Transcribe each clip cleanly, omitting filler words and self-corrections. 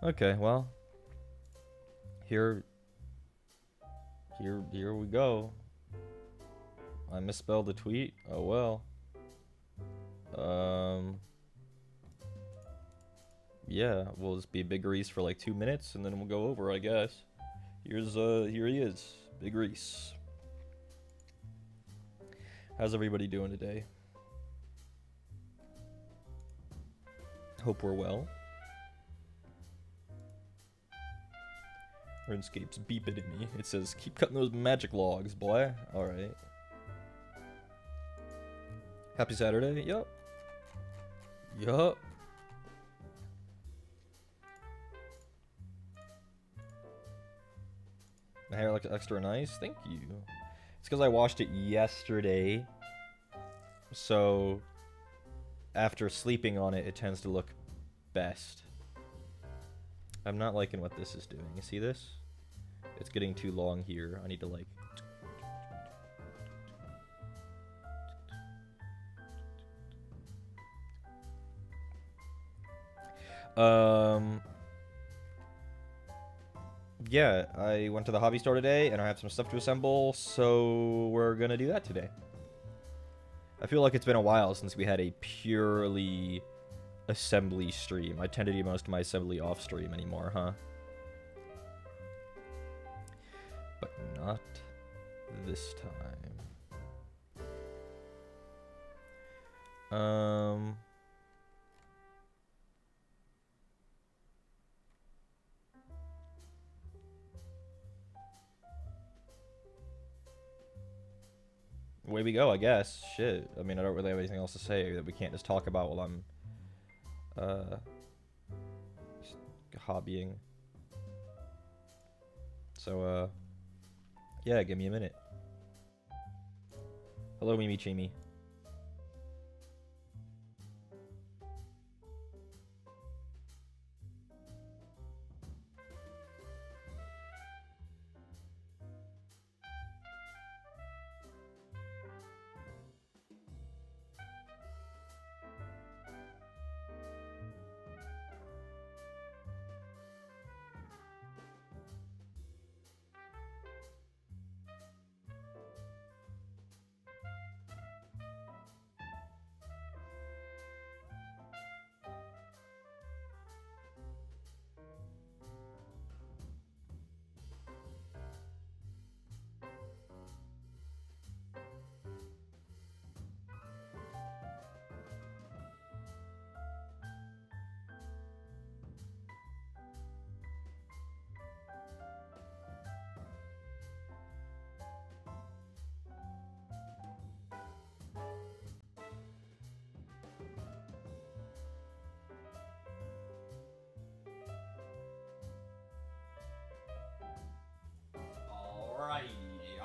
Okay, well, here we go. I misspelled the tweet. Oh well. Um, yeah, we'll just be Big Reese for like 2 minutes, and then we'll go over, I guess. Here he is, Big Reese. How's everybody doing today? Hope we're well. RuneScape's beeping at me. It says, keep cutting those magic logs, boy. Alright. Happy Saturday. Yup. Yup. My hair looks extra nice. Thank you. It's because I washed it yesterday. So, after sleeping on it, it tends to look best. I'm not liking what this is doing. You see this? It's getting too long here. I need to like... Yeah, I went to the hobby store today, and I have some stuff to assemble, so we're gonna do that today. I feel like it's been a while since we had a purely assembly stream. I tend to do most of my assembly off stream anymore, huh? But not this time. Away we go, I guess. Shit. I mean, I don't really have anything else to say that we can't just talk about while I'm, hobbying. So, yeah, give me a minute. Hello, Mimi Chimi.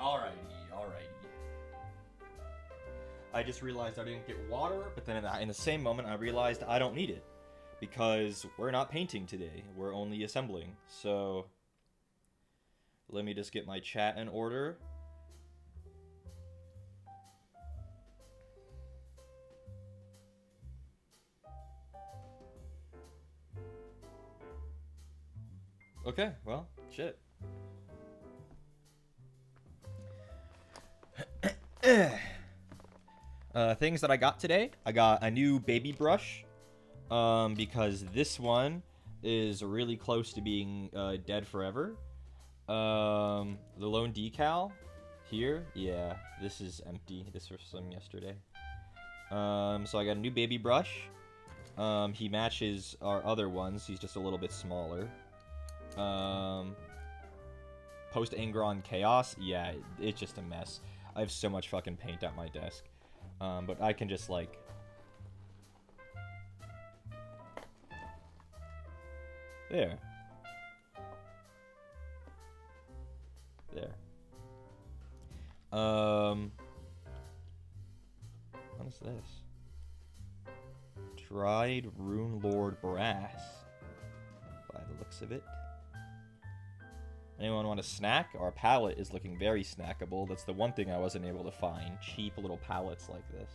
Alrighty. I just realized I didn't get water, but then in the same moment I realized I don't need it. Because we're not painting today, we're only assembling. So, let me just get my chat in order. Okay, well, shit. Things that I got today. I got a new baby brush. Because this one is really close to being dead forever. The lone decal here. Yeah, this is empty. This was from yesterday. So I got a new baby brush. He matches our other ones. He's just a little bit smaller. Post Angron Chaos. Yeah, it's just a mess. I have so much fucking paint at my desk. But I can just, like... There. What is this? Dried Rune Lord Brass. By the looks of it. Anyone want a snack? Our palette is looking very snackable. That's the one thing I wasn't able to find. Cheap little palettes like this.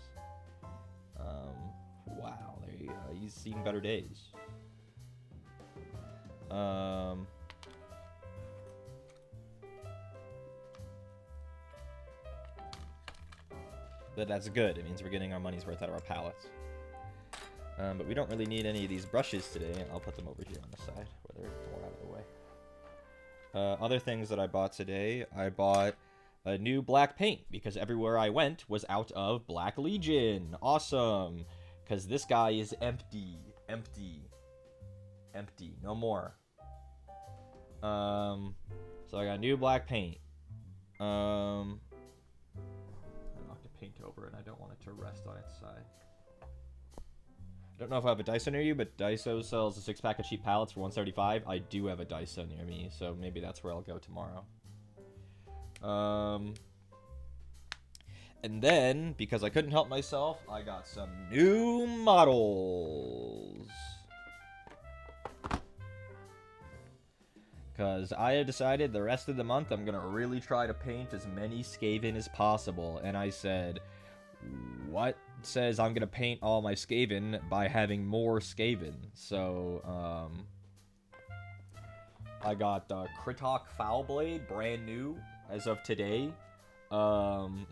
Wow, there you go. He's seen better days. But that's good. It means we're getting our money's worth out of our pallets. But we don't really need any of these brushes today. I'll put them over here on the side where they're more out of the way. Other things that I bought today, I bought a new black paint because everywhere I went was out of Black Legion. Awesome. Because this guy is empty. Empty. Empty. No more. So I got new black paint. I knocked a paint over and I don't want it to rest on its side. I don't know if I have a Daiso near you, but Daiso sells a 6-pack of cheap pallets for $175. I do have a Daiso near me, so maybe that's where I'll go tomorrow. And then, because I couldn't help myself, I got some new models. Because I had decided the rest of the month I'm going to really try to paint as many Skaven as possible. And I said, what says I'm going to paint all my Skaven by having more Skaven? So, I got Kritok Foulblade, brand new as of today.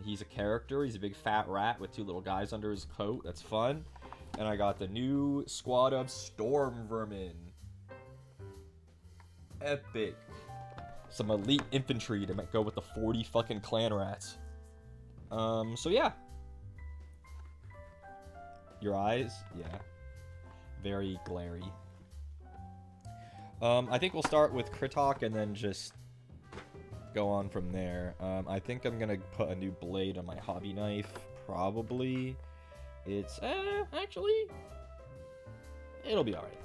He's a character. He's a big fat rat with 2 little guys under his coat. That's fun. And I got the new squad of Storm Vermin. Epic. Some elite infantry to go with the 40 fucking clan rats. So yeah. Your eyes? Yeah. Very glary. I think we'll start with Kritok and then just go on from there. I think I'm gonna put a new blade on my hobby knife. Probably. It's, actually, it'll be alright.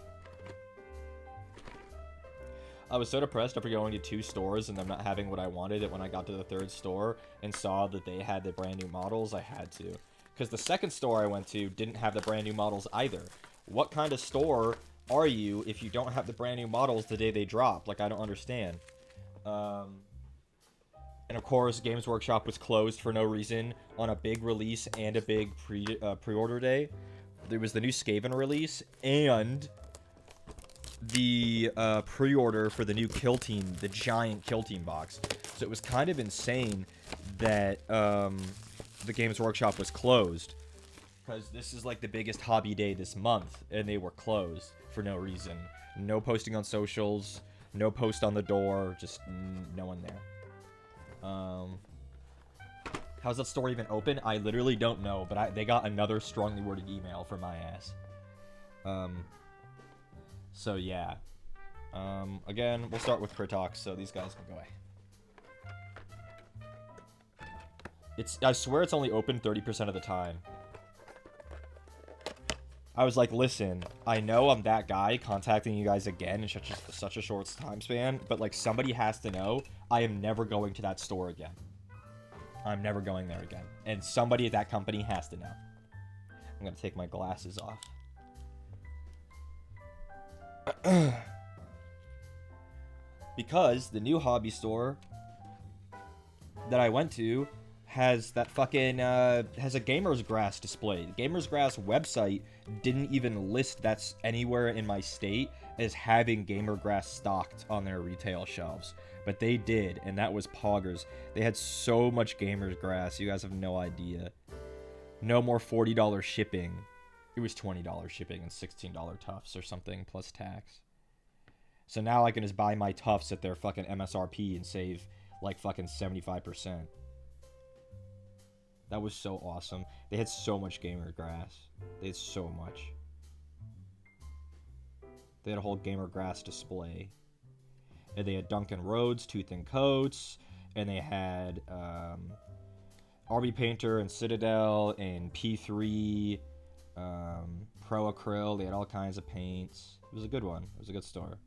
I was so depressed after going to 2 stores and them not having what I wanted that when I got to the 3rd store and saw that they had the brand new models, I had to. Because the 2nd store I went to didn't have the brand new models either. What kind of store are you if you don't have the brand new models the day they drop? Like, I don't understand. And of course, Games Workshop was closed for no reason on a big release and a big pre-order day. There was the new Skaven release and the pre-order for the new Kill Team, the giant Kill Team box. So it was kind of insane that the Games Workshop was closed, because this is like the biggest hobby day this month, and they were closed for no reason. No posting on socials, no post on the door, just no one there. How's that store even open? I literally don't know, but they got another strongly worded email from my ass. So yeah. Again, we'll start with Kritok, so these guys can go away. I swear it's only open 30% of the time. I was like, listen, I know I'm that guy contacting you guys again in such a short time span, but like somebody has to know I am never going to that store again. I'm never going there again. And somebody at that company has to know. I'm gonna take my glasses off. Because the new hobby store that I went to has that fucking, has a Gamer's Grass display. The Gamer's Grass website didn't even list that's anywhere in my state as having Gamer Grass stocked on their retail shelves. But they did, and that was poggers. They had so much Gamer's Grass, you guys have no idea. No more $40 shipping. It was $20 shipping and $16 tufts or something, plus tax. So now I can just buy my tufts at their fucking MSRP and save, like, fucking 75%. That was so awesome. They had so much Gamer Grass. They had so much. They had a whole Gamer Grass display. And they had Duncan Rhodes, Tooth and Coats. And they had RB Painter and Citadel and P3, Pro Acryl. They had all kinds of paints. It was a good one. It was a good store.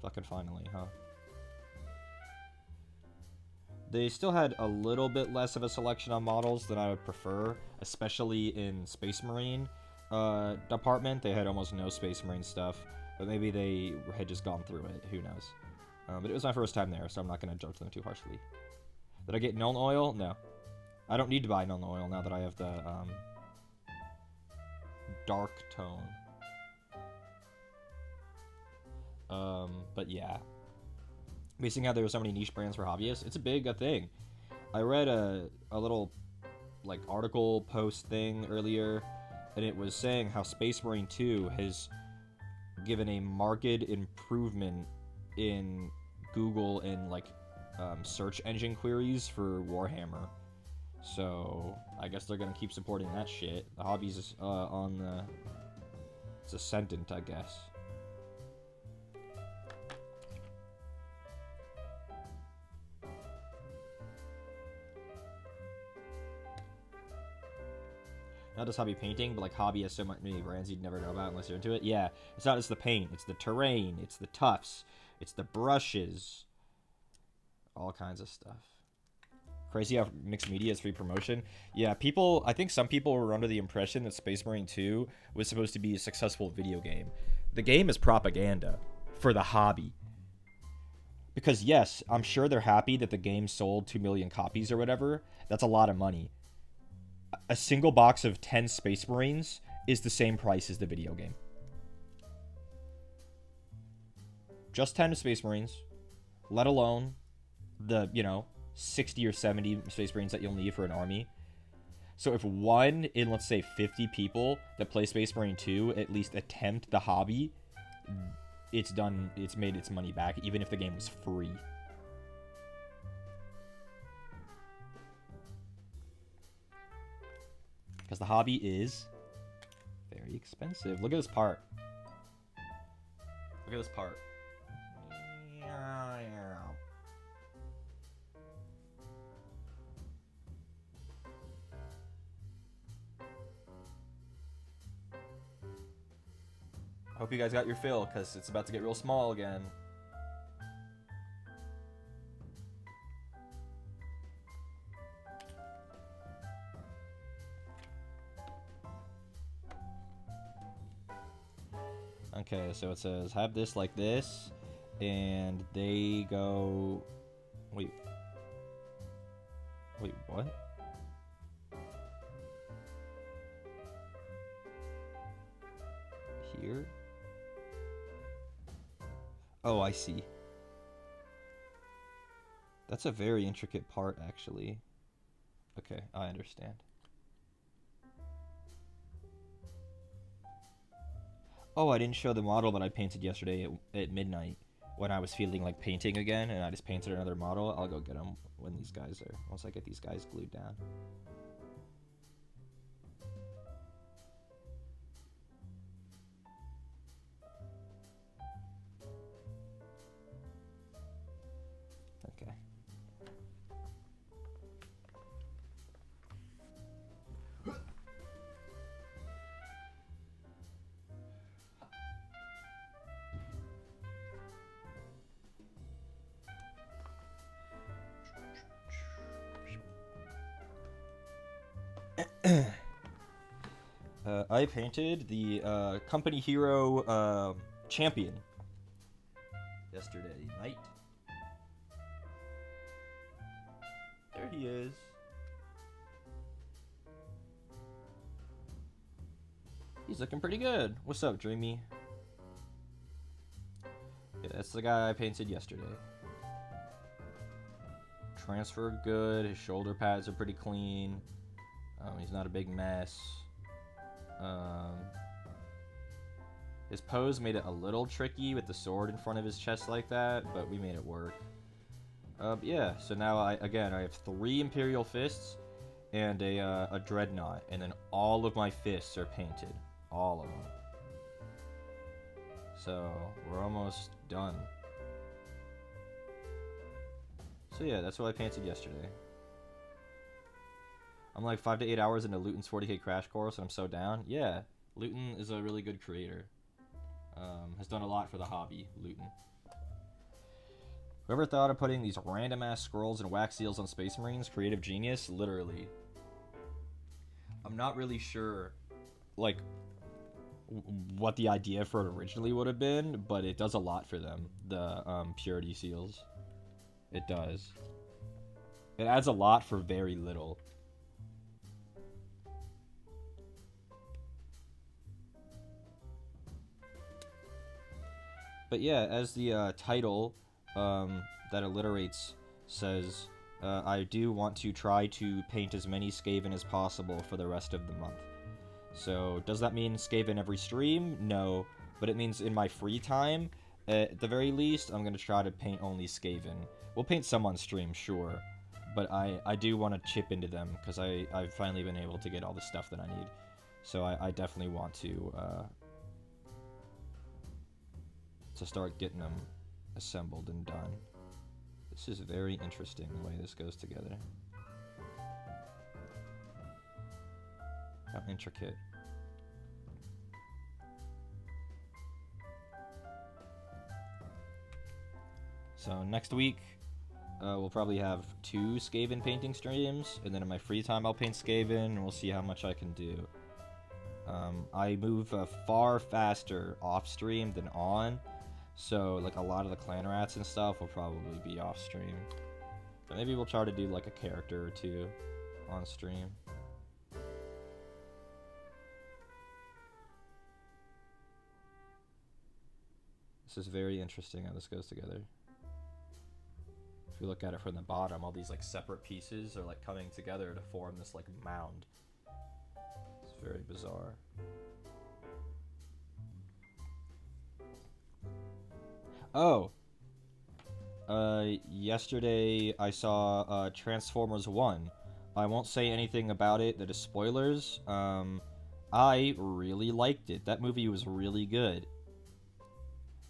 Fucking finally, huh? They still had a little bit less of a selection on models than I would prefer, especially in Space Marine department. They had almost no Space Marine stuff, but maybe they had just gone through it. Who knows? But it was my first time there, so I'm not going to judge them too harshly. Did I get Nuln Oil? No. I don't need to buy Nuln Oil now that I have the Dark Tone. But yeah, basically how there were so many niche brands for hobbyists, it's a big thing. I read a little like article post thing earlier, and it was saying how Space Marine 2 has given a marked improvement in Google and like search engine queries for Warhammer. So I guess they're gonna keep supporting that shit. The hobby's on the it's ascendant, I guess. Not just hobby painting, but like hobby has so many brands you'd never know about unless you're into it. Yeah, it's not just the paint, it's the terrain, it's the tufts, it's the brushes, all kinds of stuff. Crazy how mixed media is free promotion. Yeah, I think some people were under the impression that Space Marine 2 was supposed to be a successful video game. The game is propaganda for the hobby. Because yes, I'm sure they're happy that the game sold 2 million copies or whatever. That's a lot of money. A single box of 10 Space Marines is the same price as the video game. Just 10 Space Marines, let alone the, 60 or 70 Space Marines that you'll need for an army. So if one in, let's say, 50 people that play Space Marine 2 at least attempt the hobby, it's done, it's made its money back, even if the game was free. Because the hobby is very expensive. Look at this part. Look at this part. Hope you guys got your fill, because it's about to get real small again. Okay, so it says, have this like this, and they go... Wait, what? Here? Oh, I see. That's a very intricate part, actually. Okay, I understand. Oh, I didn't show the model that I painted yesterday at midnight when I was feeling like painting again, and I just painted another model. I'll go get them when once I get these guys glued down. Okay. I painted the company hero champion yesterday night. There he is. He's looking pretty good. What's up, Dreamy? Yeah, that's the guy I painted yesterday. Transfer good. His shoulder pads are pretty clean. He's not a big mess. His pose made it a little tricky with the sword in front of his chest like that, but we made it work. Yeah, so now I have 3 Imperial Fists and a Dreadnought, and then all of my fists are painted. All of them. So, we're almost done. So yeah, that's what I painted yesterday. I'm like 5 to 8 hours into Luton's 40k crash course, and I'm so down. Yeah, Luton is a really good creator. Has done a lot for the hobby, Luton. Whoever thought of putting these random-ass scrolls and wax seals on Space Marines, creative genius, literally. I'm not really sure, like, what the idea for it originally would have been, but it does a lot for them, the purity seals. It does. It adds a lot for very little. But yeah, as the title that alliterates says, I do want to try to paint as many Skaven as possible for the rest of the month. So, does that mean Skaven every stream? No. But it means in my free time, at the very least, I'm going to try to paint only Skaven. We'll paint some on stream, sure. But I do want to chip into them, because I've finally been able to get all the stuff that I need. So I definitely want to start getting them assembled and done. This is very interesting, the way this goes together. How intricate. So next week, we'll probably have 2 Skaven painting streams, and then in my free time I'll paint Skaven, and we'll see how much I can do. I move far faster off-stream than on, so like a lot of the clan rats and stuff will probably be off-stream. But maybe we'll try to do like a character or 2 on stream. This is very interesting how this goes together. If you look at it from the bottom, all these like separate pieces are like coming together to form this like mound. It's very bizarre. Oh! Yesterday I saw Transformers 1. I won't say anything about it that is spoilers. I really liked it. That movie was really good.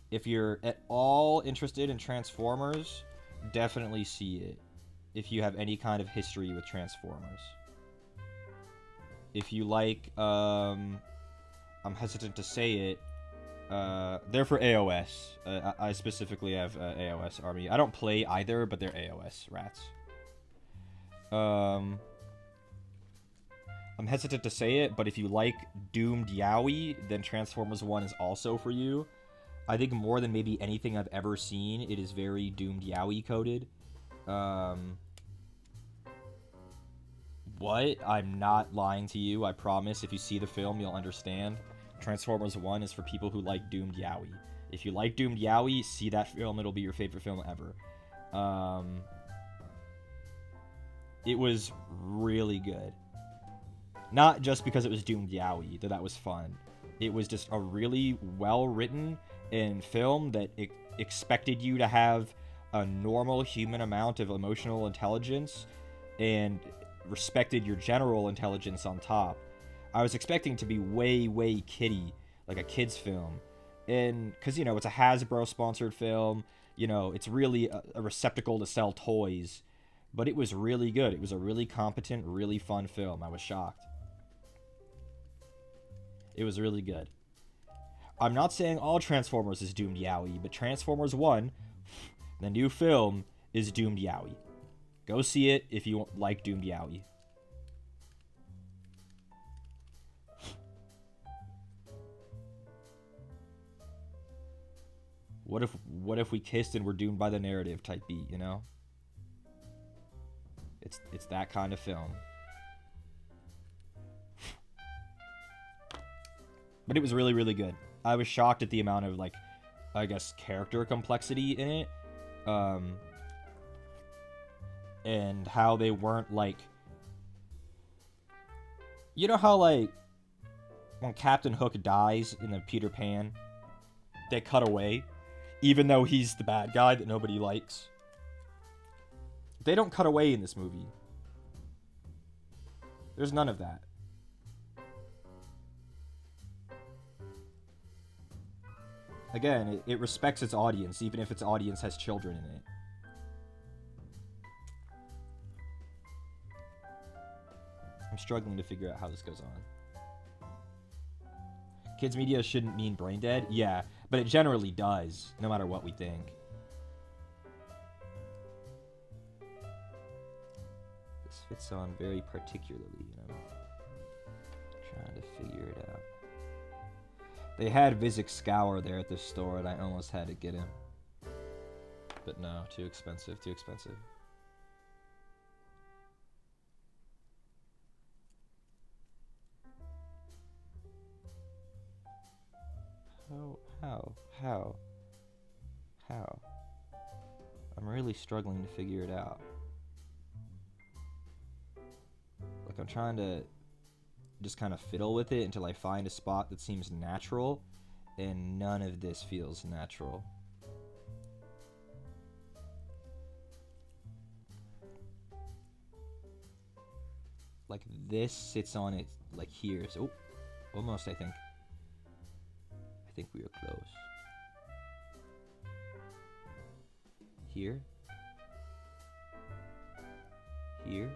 If you're at all interested in Transformers, definitely see it. If you have any kind of history with Transformers. If you like, I'm hesitant to say it, they're for AOS. I specifically have AOS Army. I don't play either, but they're AOS rats. I'm hesitant to say it, but if you like Doomed Yowie, then Transformers 1 is also for you. I think more than maybe anything I've ever seen, it is very Doomed Yowie coded. What? I'm not lying to you, I promise. If you see the film, you'll understand. Transformers 1 is for people who like Doomed Yowie. If you like Doomed Yowie, see that film, it'll be your favorite film ever. It was really good. Not just because it was Doomed Yowie, though that was fun. It was just a really well-written film that expected you to have a normal human amount of emotional intelligence and respected your general intelligence on top. I was expecting to be way, way kiddie, like a kid's film. And, because, you know, it's a Hasbro-sponsored film, you know, it's really a receptacle to sell toys. But it was really good. It was a really competent, really fun film. I was shocked. It was really good. I'm not saying all Transformers is Doomed Yowie, but Transformers 1, the new film, is Doomed Yowie. Go see it if you like Doomed Yowie. What if we kissed and were doomed by the narrative type beat, you know? It's that kind of film. But it was really, really good. I was shocked at the amount of, like, I guess, character complexity in it. And how they weren't, like... You know how, like, when Captain Hook dies in the Peter Pan, they cut away, even though he's the bad guy that nobody likes? They don't cut away in this movie. There's none of that. Again, it respects its audience, even if its audience has children in it. I'm struggling to figure out how this goes on. Kids media shouldn't mean brain dead? Yeah, but it generally does, no matter what we think. This fits on very particularly, you know. Trying to figure it out. They had Vizek Scour there at the store, and I almost had to get him. But no, too expensive, too expensive. How? How? I'm really struggling to figure it out. Like, I'm trying to just kind of fiddle with it until I find a spot that seems natural, and none of this feels natural. Like, this sits on it, like, here. So, almost, I think. I think we are close. Here. Here.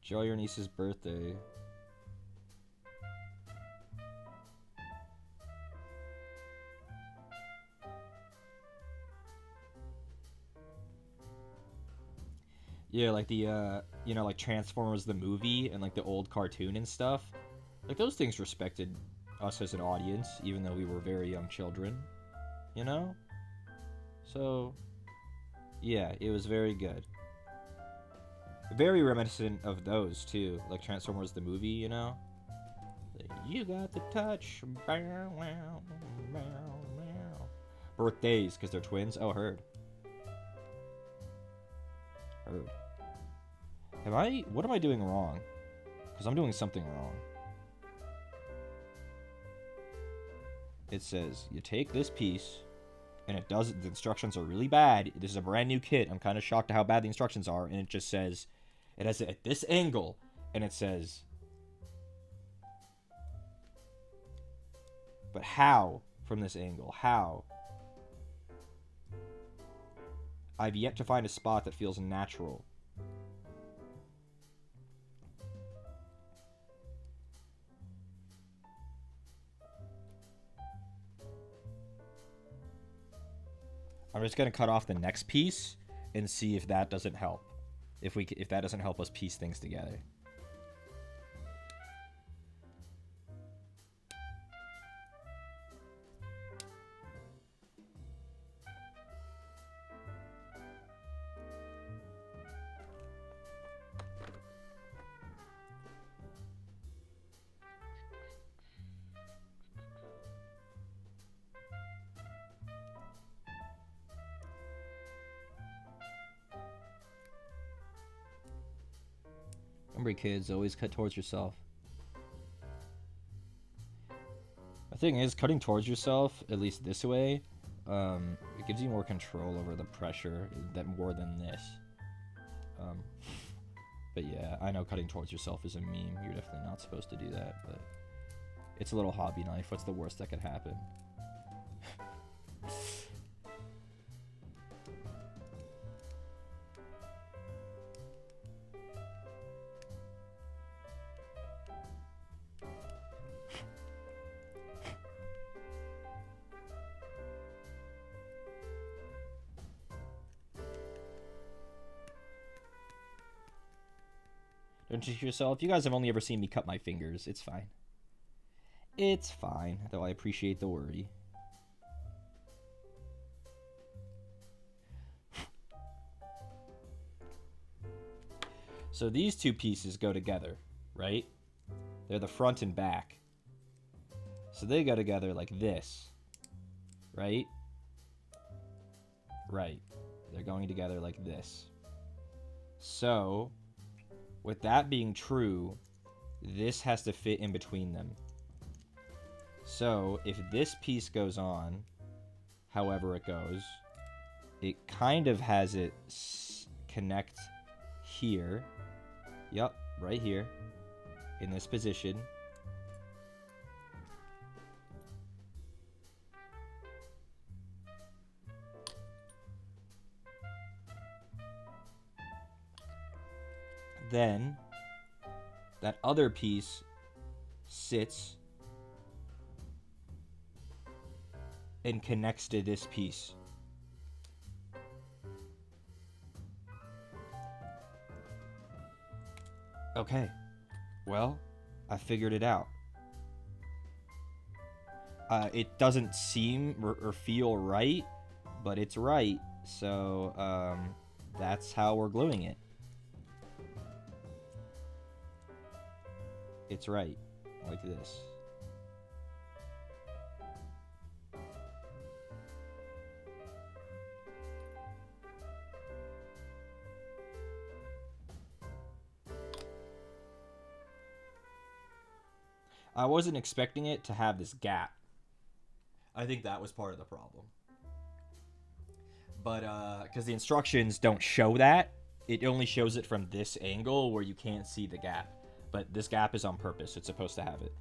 Enjoy your niece's birthday. Yeah, like the, you know, like Transformers the movie and like the old cartoon and stuff. Like, those things respected us as an audience, even though we were very young children, you know? So, yeah, it was very good. Very reminiscent of those, too. Like Transformers the movie, you know? Like, you got the touch. Bow, wow, bow, wow. Birthdays, because they're twins. Oh, heard. Heard. What am I doing wrong? Because I'm doing something wrong. It says, you take this piece, and it does, the instructions are really bad. This is a brand new kit. I'm kind of shocked at how bad the instructions are. And it just says, it has it at this angle, and it says, but how from this angle? How? I've yet to find a spot that feels natural. I'm just gonna cut off the next piece and see if that doesn't help. If that doesn't help us piece things together. Remember, kids, always cut towards yourself. The thing is, cutting towards yourself, at least this way, it gives you more control over the pressure more than this. But yeah, I know cutting towards yourself is a meme. You're definitely not supposed to do that, but it's a little hobby knife. What's the worst that could happen? Don't you yourself? You guys have only ever seen me cut my fingers. It's fine. It's fine, though I appreciate the worry. So these two pieces go together, right? They're the front and back. So they go together like this, right? Right. They're going together like this. So, with that being true, this has to fit in between them. So, if this piece goes on, however it goes, it kind of has it connect here. Yup, right here. In this position. Then, that other piece sits and connects to this piece. Okay, well, I figured it out. It doesn't seem or feel right, but it's right, so that's how we're gluing it. It's right. like this. I wasn't expecting it to have this gap. I think that was part of the problem. But, because the instructions don't show that. It only shows it from this angle where you can't see the gap. But this gap is on purpose. It's supposed to have it.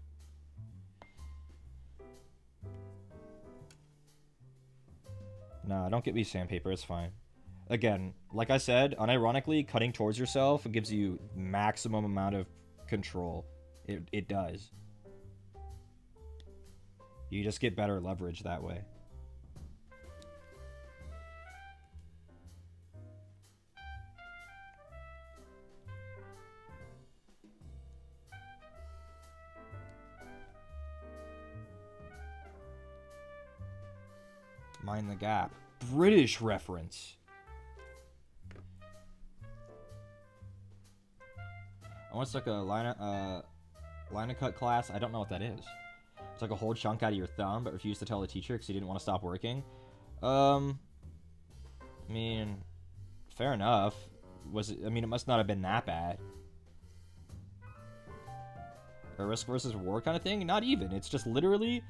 Nah, don't get me sandpaper. It's fine. Again, like I said, unironically, cutting towards yourself gives you maximum amount of control. It does. You just get better leverage that way. Mind the gap. British reference. I once took a line of cut class. I don't know what that is. It's like a whole chunk out of your thumb, but refused to tell the teacher because he didn't want to stop working. I mean, fair enough. Was it? I mean, it must not have been that bad. A risk versus reward kind of thing? Not even. It's just literally,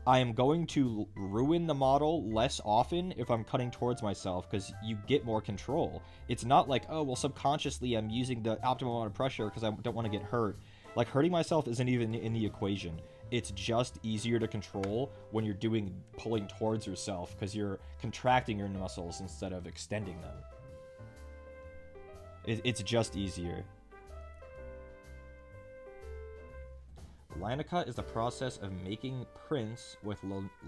I am going to ruin the model less often if I'm cutting towards myself because you get more control. It's not like, oh, well, subconsciously I'm using the optimal amount of pressure because I don't want to get hurt. Like, hurting myself isn't even in the equation. It's just easier to control when you're pulling towards yourself because you're contracting your muscles instead of extending them. It's just easier. Line of cut is the process of making prints with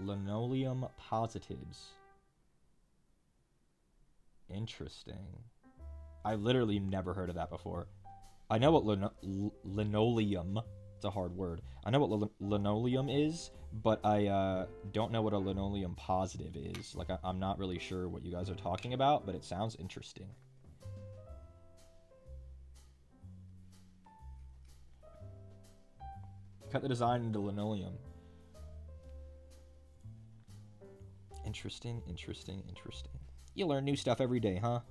linoleum positives. Interesting. I've literally never heard of that before. I know what linoleum, it's a hard word. I know what linoleum is, but I don't know what a linoleum positive is. Like, I'm not really sure what you guys are talking about, but it sounds interesting. Cut the design into linoleum. Interesting, interesting, interesting. You learn new stuff every day, huh?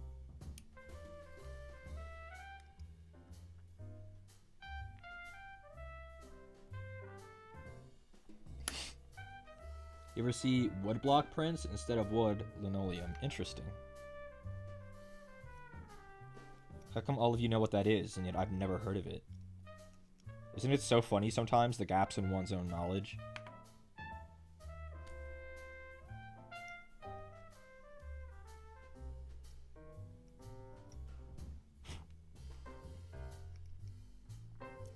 You ever see woodblock prints instead of wood, linoleum? Interesting. How come all of you know what that is, and yet I've never heard of it? Isn't it so funny sometimes, the gaps in one's own knowledge?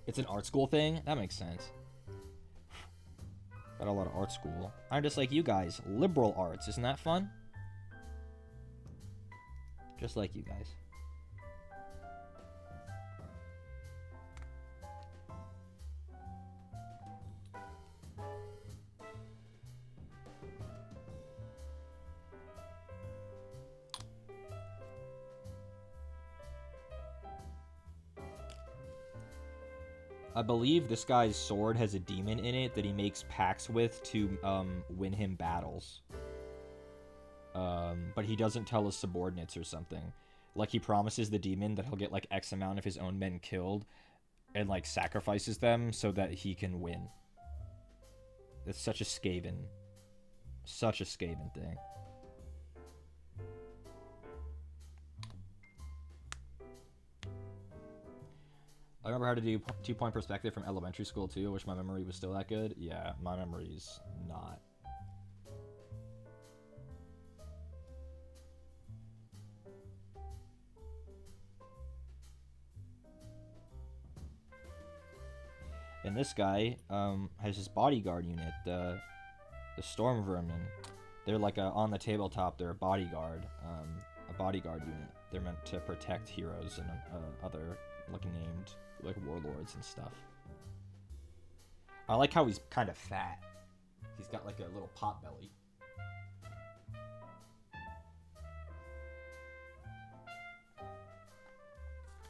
It's an art school thing? That makes sense. Got a lot of art school. I'm just like you guys. Liberal arts. Isn't that fun? Just like you guys. I believe this guy's sword has a demon in it that he makes pacts with to win him battles. But he doesn't tell his subordinates or something. Like, he promises the demon that he'll get like X amount of his own men killed and like sacrifices them so that he can win. It's such a Skaven. Such a Skaven thing. I remember how to do two-point perspective from elementary school too. I wish my memory was still that good. Yeah, my memory's not. And this guy has his bodyguard unit, the Storm Vermin. They're like on the tabletop. They're a bodyguard unit. They're meant to protect heroes and other like named like warlords and stuff. I like how he's kind of fat. He's got like a little pot belly.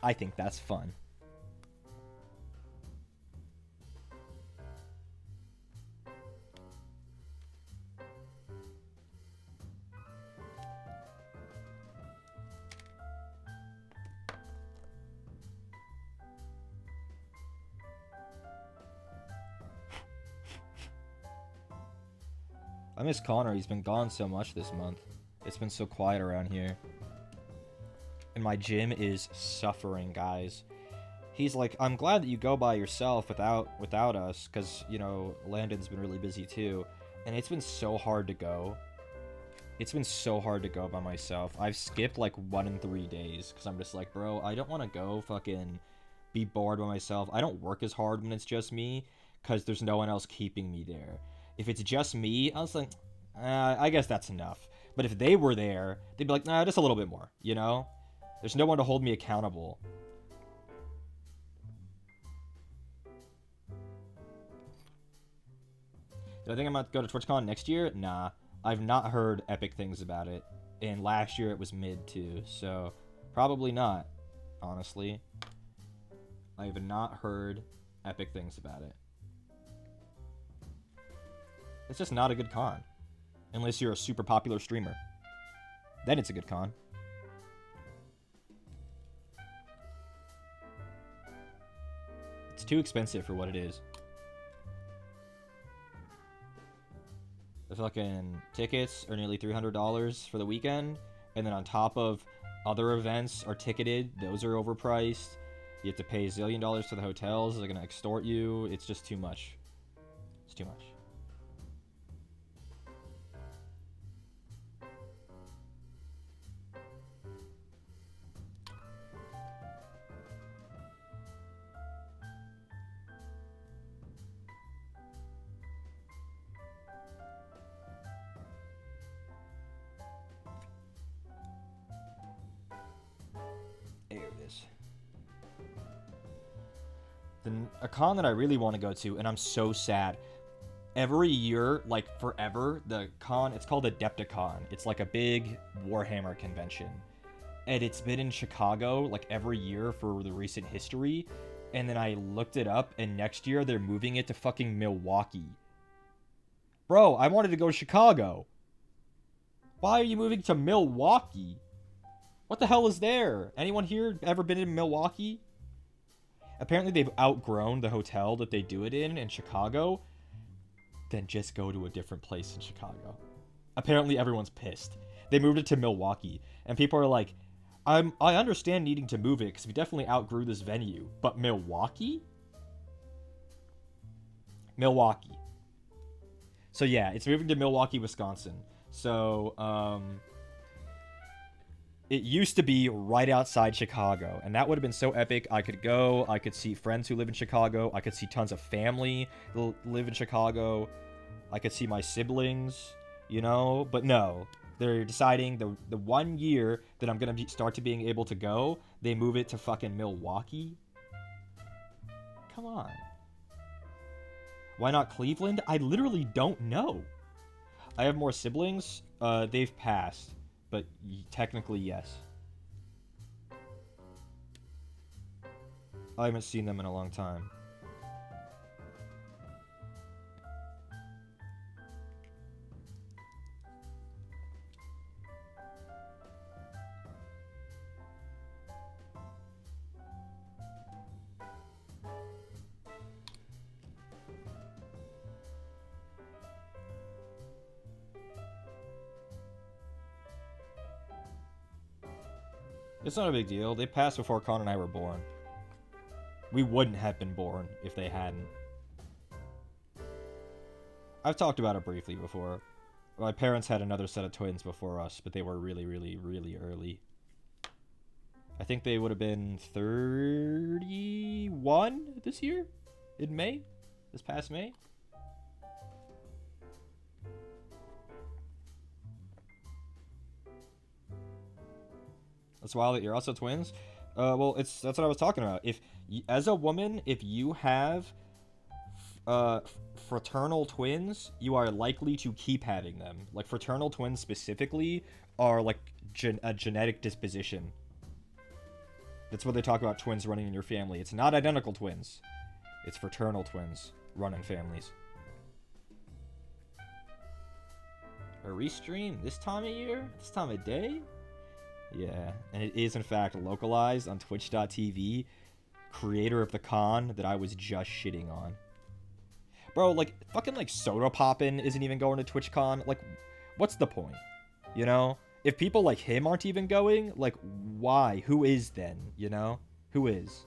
I think that's fun. I miss Connor. He's been gone so much this month. It's been so quiet around here. And my gym is suffering, guys. He's like, I'm glad that you go by yourself without us, because, you know, Landon's been really busy too. And it's been so hard to go. It's been so hard to go by myself. I've skipped like 1 in 3 days, because I'm just like, bro, I don't want to go fucking be bored by myself. I don't work as hard when it's just me, because there's no one else keeping me there. If it's just me, I was like, I guess that's enough. But if they were there, they'd be like, nah, just a little bit more, you know? There's no one to hold me accountable. Do I think I'm about to go to TwitchCon next year? Nah. I've not heard epic things about it. And last year it was mid too, so probably not, honestly. I have not heard epic things about it. It's just not a good con. Unless you're a super popular streamer. Then it's a good con. It's too expensive for what it is. The fucking tickets are nearly $300 for the weekend, and then on top of other events are ticketed, those are overpriced. You have to pay $1 zillion to the hotels, they're gonna extort you. It's just too much. It's too much. A con that I really want to go to, and I'm so sad. Every year, like forever, the con, it's called Adepticon. It's like a big Warhammer convention. And it's been in Chicago, like every year for the recent history. And then I looked it up, and next year they're moving it to fucking Milwaukee. Bro, I wanted to go to Chicago. Why are you moving to Milwaukee? What the hell is there? Anyone here ever been in Milwaukee? Apparently they've outgrown the hotel that they do it in Chicago. Then just go to a different place in Chicago. Apparently everyone's pissed. They moved it to Milwaukee. And people are like, I understand needing to move it because we definitely outgrew this venue. But Milwaukee? Milwaukee. So yeah, it's moving to Milwaukee, Wisconsin. So, it used to be right outside Chicago, and that would have been so epic. I could go, I could see friends who live in Chicago, I could see tons of family who live in Chicago, I could see my siblings, you know? But no, they're deciding the 1 year that I'm gonna start to being able to go, they move it to fucking Milwaukee? Come on. Why not Cleveland? I literally don't know. I have more siblings, they've passed. But technically, yes. I haven't seen them in a long time. It's not a big deal. They passed before Con and I were born. We wouldn't have been born if they hadn't. I've talked about it briefly before. My parents had another set of twins before us, but they were really, really, really early. I think they would have been 31 this year? In May? This past May? That's wild that you're also twins. Well, that's what I was talking about. If as a woman, if you have fraternal twins, you are likely to keep having them. Like fraternal twins specifically are like a genetic disposition. That's what they talk about twins running in your family. It's not identical twins. It's fraternal twins running families. A restream this time of year? This time of day? Yeah, and it is in fact localized on twitch.tv, creator of the con that I was just shitting on. Bro, like, fucking, like, Soda Poppin' isn't even going to TwitchCon. Like, what's the point? You know? If people like him aren't even going, like, why? Who is then, you know? Who is?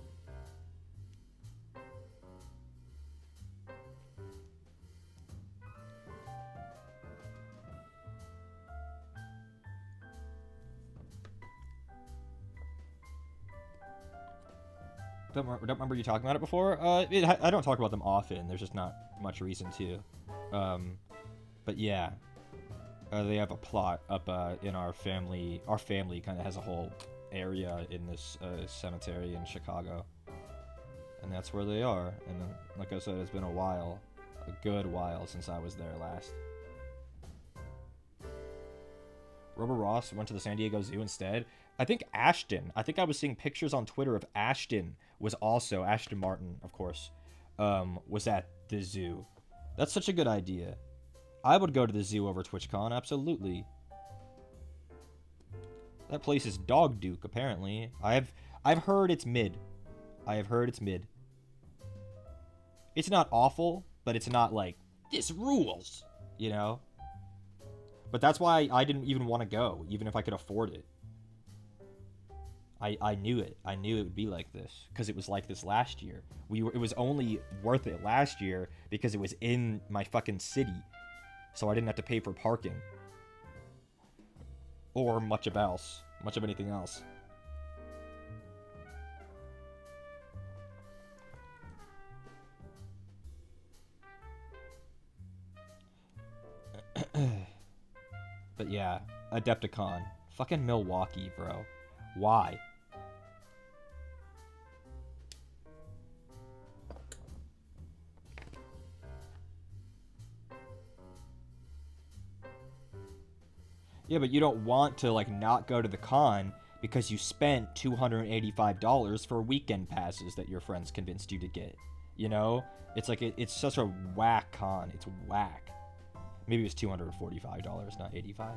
Don't remember you talking about it before? I don't talk about them often. There's just not much reason to. But yeah. They have a plot up in our family. Our family kind of has a whole area in this cemetery in Chicago. And that's where they are. And like I said, it's been a while. A good while since I was there last. Robo Ross went to the San Diego Zoo instead. I think Ashton. I think I was seeing pictures on Twitter of Ashton was also, Ashton Martin, of course, was at the zoo. That's such a good idea. I would go to the zoo over TwitchCon, absolutely. That place is dog duke, apparently. I've heard it's mid. I have heard it's mid. It's not awful, but it's not like, this rules, you know? But that's why I didn't even want to go, even if I could afford it. I knew it. I knew it would be like this, because it was like this last year. It was only worth it last year because it was in my fucking city. So I didn't have to pay for parking. Or much of anything else. But yeah, Adepticon. Fucking Milwaukee, bro. Why? Yeah, but you don't want to, like, not go to the con because you spent $285 for weekend passes that your friends convinced you to get. You know? It's like, it's such a whack con. It's whack. Maybe it was $245, not $85.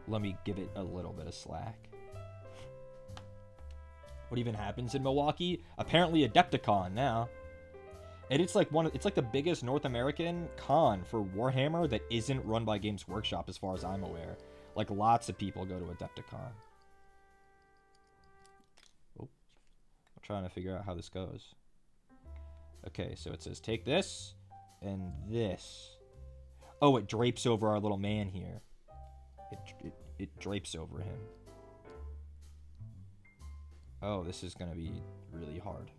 Let me give it a little bit of slack. What even happens in Milwaukee? Apparently Adepticon now. And it's like it's like the biggest North American con for Warhammer that isn't run by Games Workshop as far as I'm aware. Like, lots of people go to Adepticon. Oh, I'm trying to figure out how this goes. Okay, so it says take this and this. Oh, it drapes over our little man here. It drapes over him. Oh, this is gonna be really hard.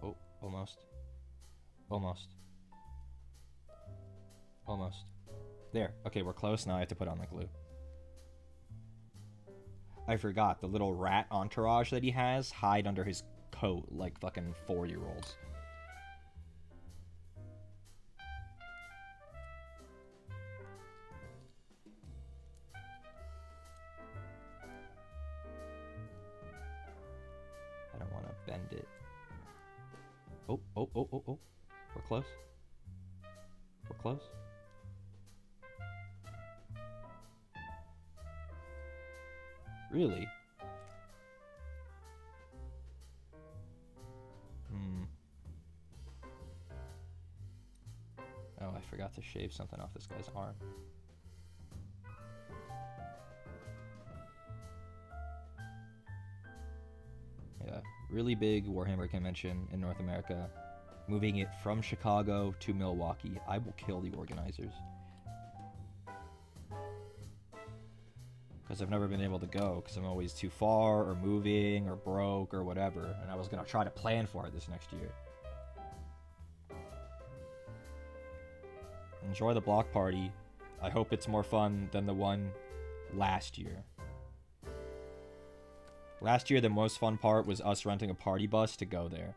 Oh, almost. Almost. Almost. There. Okay, we're close. Now I have to put on the glue. I forgot. The little rat entourage that he has hide under his coat like fucking 4-year-olds. I don't want to bend it. Oh, oh, oh, oh, oh. We're close. We're close. Really? Oh, I forgot to shave something off this guy's arm. Yeah, really big Warhammer convention in North America. Moving it from Chicago to Milwaukee. I will kill the organizers. Because I've never been able to go, because I'm always too far, or moving, or broke, or whatever. And I was going to try to plan for it this next year. Enjoy the block party. I hope it's more fun than the one last year. Last year, the most fun part was us renting a party bus to go there.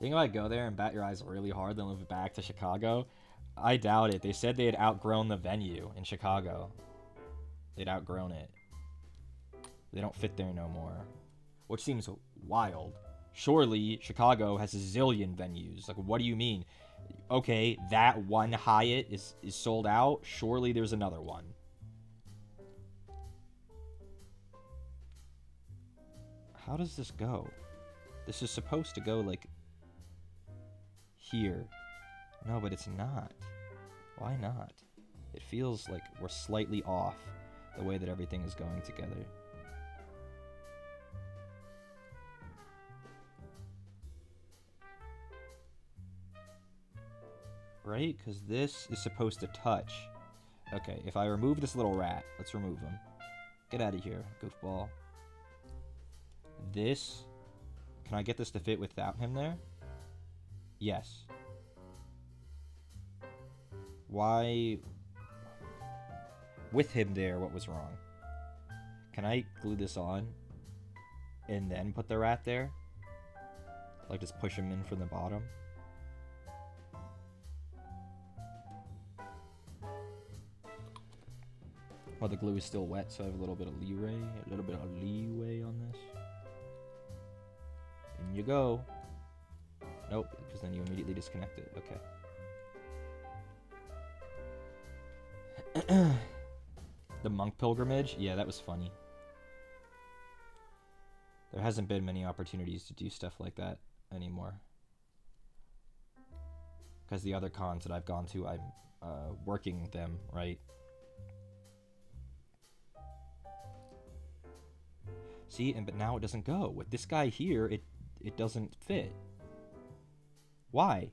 You think if I go there and bat your eyes really hard, then move it back to Chicago? I doubt it. They said they had outgrown the venue in Chicago. They'd outgrown it. They don't fit there no more. Which seems wild. Surely, Chicago has a zillion venues. Like, what do you mean? Okay, that one Hyatt is sold out. Surely there's another one. How does this go? This is supposed to go, like, here. No, but it's not. Why not? It feels like we're slightly off the way that everything is going together. Right? Because this is supposed to touch. Okay, if I remove this little rat, let's remove him. Get out of here, goofball. This, can I get this to fit without him there? Yes. Why? With him there, what was wrong? Can I glue this on and then put the rat there? Like just push him in from the bottom? Well, the glue is still wet, so I have a little bit of leeway on this. In you go. Nope, because then you immediately disconnect it. Okay. The monk pilgrimage? Yeah, that was funny. There hasn't been many opportunities to do stuff like that anymore. Because the other cons that I've gone to, I'm working them, right? See, but now it doesn't go. With this guy here, it doesn't fit. Why?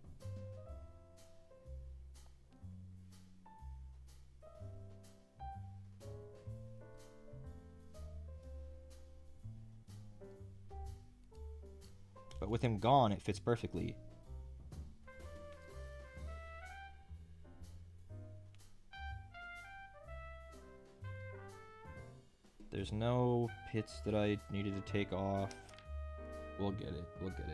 But with him gone, it fits perfectly. There's no pits that I needed to take off. We'll get it. We'll get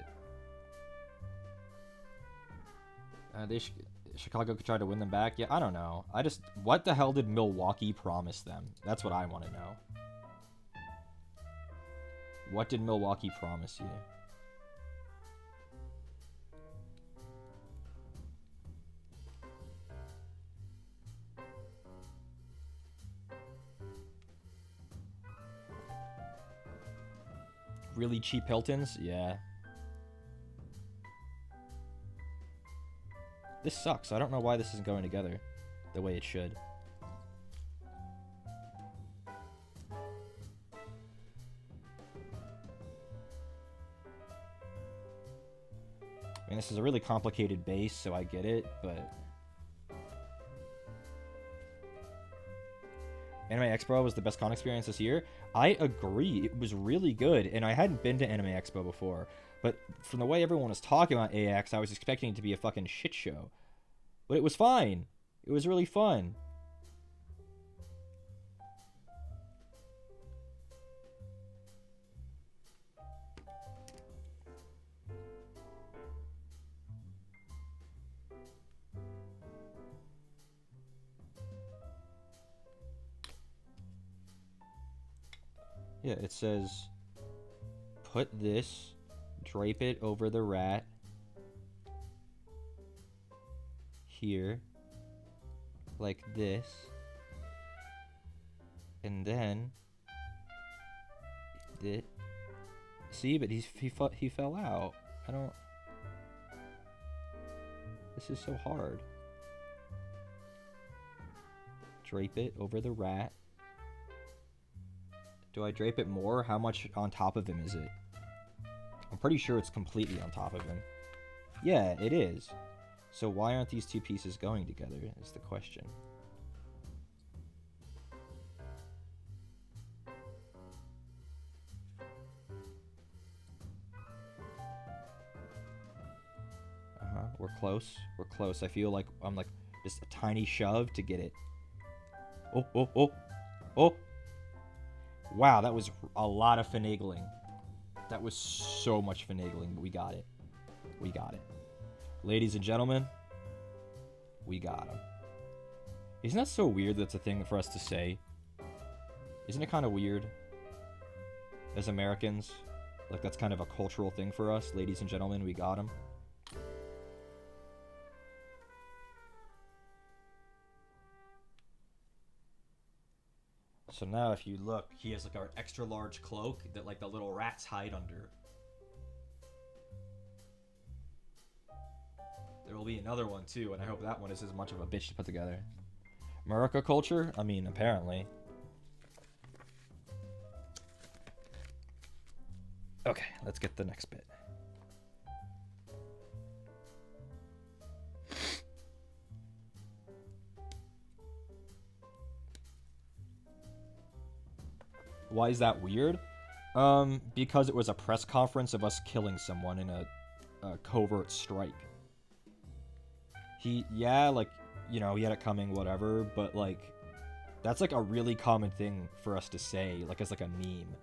it. Chicago could try to win them back. Yeah, I don't know. What the hell did Milwaukee promise them? That's what I want to know. What did Milwaukee promise you? Really cheap Hiltons? Yeah. This sucks. I don't know why this isn't going together the way it should. I mean, this is a really complicated base, so I get it, but... Anime Expo was the best con experience this year. I agree. It was really good, and I hadn't been to Anime Expo before. But from the way everyone was talking about AX, I was expecting it to be a fucking shit show. But it was fine. It was really fun. Yeah, it says, put this, drape it over the rat, here, like this, and then, see, but he fell out. I don't, this is so hard. Drape it over the rat. Do I drape it more? How much on top of him is it? I'm pretty sure it's completely on top of him. Yeah, it is. So why aren't these two pieces going together is the question. We're close. We're close. I feel like I'm like just a tiny shove to get it. Oh, oh, oh, oh. Wow, that was a lot of finagling. That was so much finagling, but we got it. We got it. Ladies and gentlemen, we got him. Isn't that so weird that's a thing for us to say? Isn't it kind of weird? As Americans? Like, that's kind of a cultural thing for us. Ladies and gentlemen, we got him. So now if you look, he has like an extra large cloak that like the little rats hide under. There will be another one too, and I hope that one is as much of a bitch to put together. Murica culture? I mean, apparently. Okay, let's get the next bit. Why is that weird? Because it was a press conference of us killing someone in a covert strike. Yeah, like, you know, he had it coming, whatever, but, like, that's, like, a really common thing for us to say, like, as, like, a meme.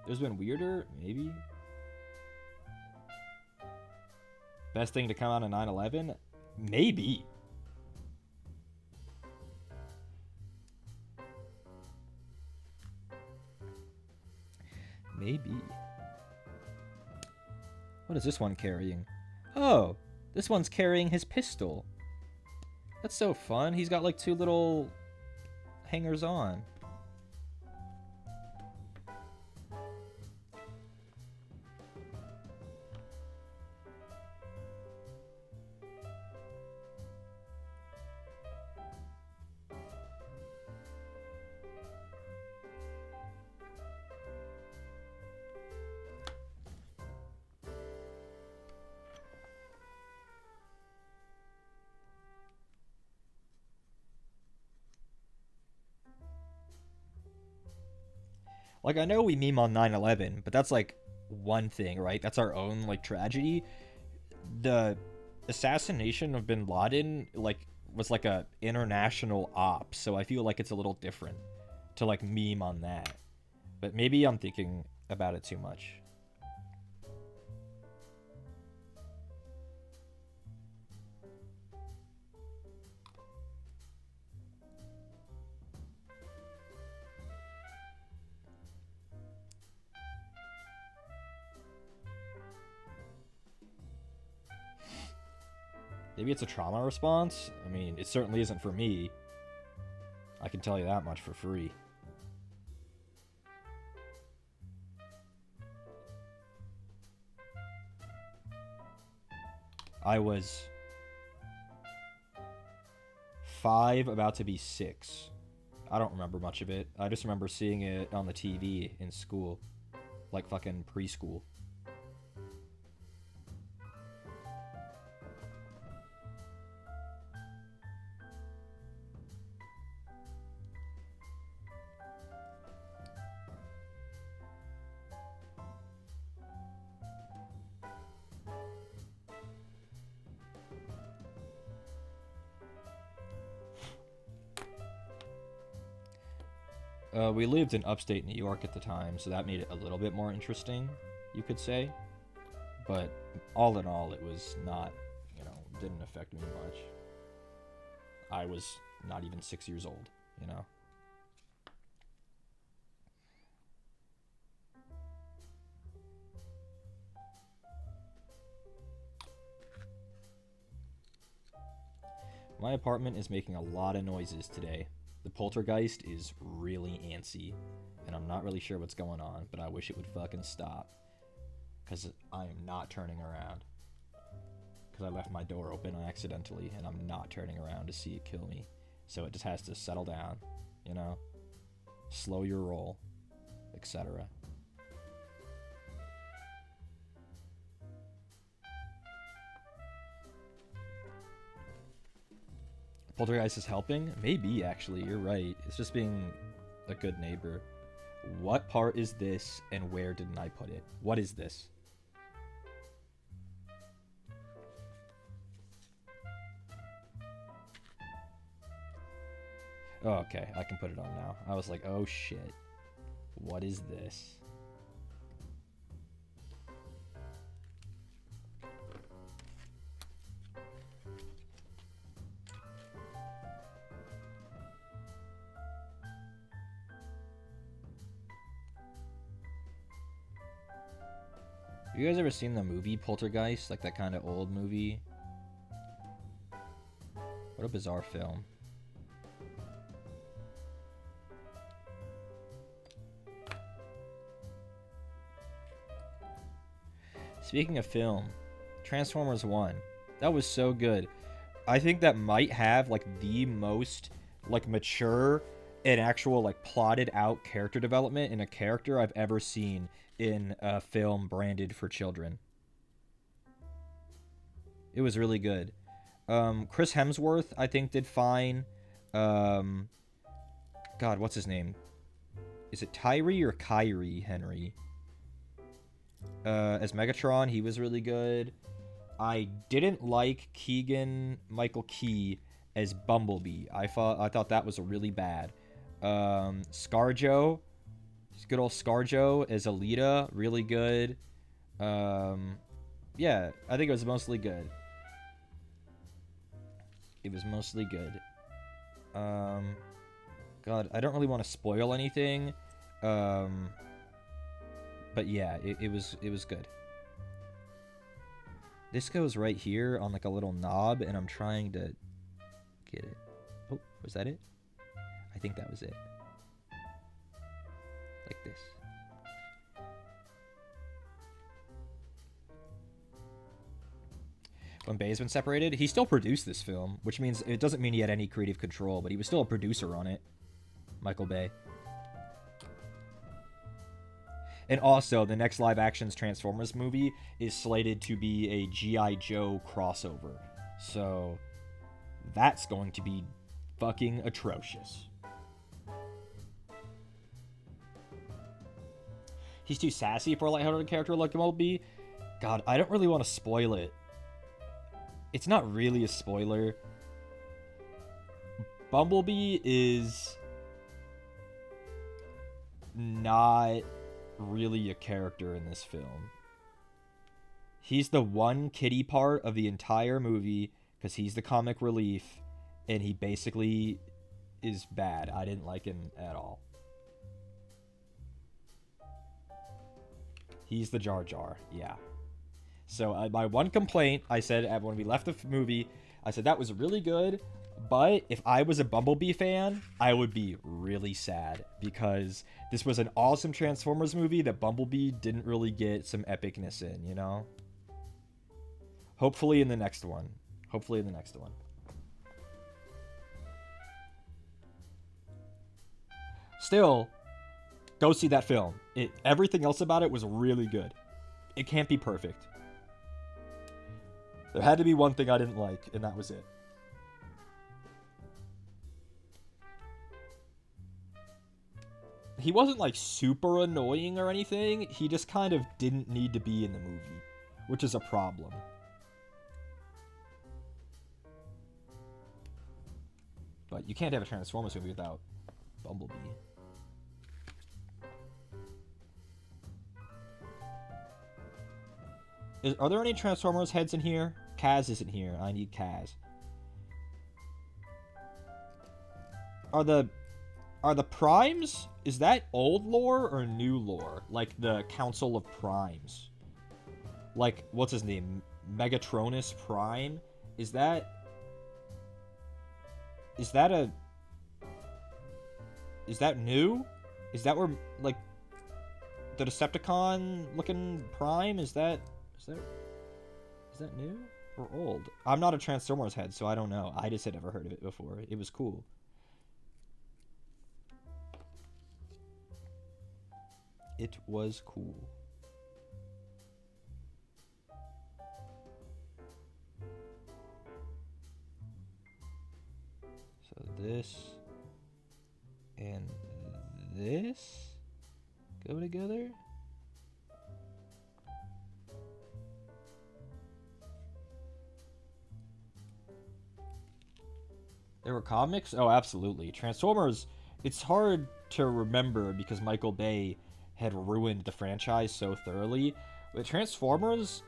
There's been weirder, maybe? Best thing to come out of 9/11? Maybe. Maybe. What is this one carrying? Oh, this one's carrying his pistol. That's so fun. He's got like 2 little hangers on. Like, I know we meme on 9/11, but that's, like, one thing, right? That's our own, like, tragedy. The assassination of bin Laden, like, was, like, a international op, so I feel like it's a little different to, like, meme on that. But maybe I'm thinking about it too much. Maybe it's a trauma response? I mean, it certainly isn't for me. I can tell you that much for free. I was 5, about to be 6. I don't remember much of it. I just remember seeing it on the TV in school. Like fucking preschool. We lived in upstate New York at the time, so that made it a little bit more interesting, you could say. But all in all, it was not, you know, didn't affect me much. I was not even 6 years old, you know? My apartment is making a lot of noises today. The poltergeist is really antsy, and I'm not really sure what's going on, but I wish it would fucking stop. Because I am not turning around. Because I left my door open accidentally, and I'm not turning around to see it kill me. So it just has to settle down, you know? Slow your roll, etc. Poltergeist is helping? Maybe, actually, you're right. It's just being a good neighbor. What part is this, and where didn't I put it? What is this? Oh, okay, I can put it on now. I was like, oh shit. What is this? Have you guys ever seen the movie Poltergeist? Like that kind of old movie? What a bizarre film. Speaking of film, Transformers 1. That was so good. I think that might have, like, the most, like, mature and actual, like, plotted out character development in a character I've ever seen in a film branded for children. It was really good. Chris Hemsworth, I think, did fine. God, what's his name? Is it Tyree or Kyrie Henry? As Megatron, he was really good. I didn't like Keegan Michael Key as Bumblebee. I thought that was really bad. ScarJo, good old ScarJo as Alita, really good. Yeah, I think it was mostly good. It was mostly good. God, I don't really want to spoil anything. But yeah, it was good. This goes right here on like a little knob, and I'm trying to get it. Oh, was that it? I think that was it. Like this. When Bay's been separated, he still produced this film, which means it doesn't mean he had any creative control, but he was still a producer on it. Michael Bay. And also, the next live-action Transformers movie is slated to be a G.I. Joe crossover. So, that's going to be fucking atrocious. He's too sassy for a lighthearted character like Bumblebee. God, I don't really want to spoil it. It's not really a spoiler. Bumblebee is not really a character in this film. He's the one kiddie part of the entire movie because he's the comic relief, and he basically is bad. I didn't like him at all. He's the Jar Jar, yeah. So my one complaint, I said when we left the movie, I said that was really good, but if I was a Bumblebee fan, I would be really sad because this was an awesome Transformers movie that Bumblebee didn't really get some epicness in, you know? Hopefully in the next one. Hopefully in the next one. Still, go see that film. Everything else about it was really good. It can't be perfect. There had to be one thing I didn't like, and that was it. He wasn't, like, super annoying or anything. He just kind of didn't need to be in the movie, which is a problem. But you can't have a Transformers movie without Bumblebee. Are there any Transformers heads in here? Kaz isn't here. I need Kaz. Are the Primes? Is that old lore or new lore? Like the Council of Primes. Like, what's his name? Megatronus Prime? Is that new? Is that where, like, the Decepticon looking Prime? Is that new or old? I'm not a Transformers head, so I don't know. I just had never heard of it before. It was cool. It was cool. So this and this go together? There were comics? Oh, absolutely. Transformers, it's hard to remember because Michael Bay had ruined the franchise so thoroughly. But Transformers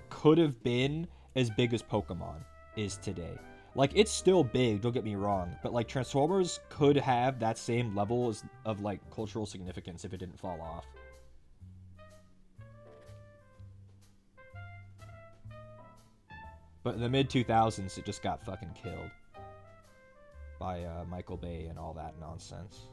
could have been as big as Pokemon is today. Like, it's still big, don't get me wrong. But, like, Transformers could have that same level of, like, cultural significance if it didn't fall off. But in the mid-2000s, it just got fucking killed. by Michael Bay and all that nonsense.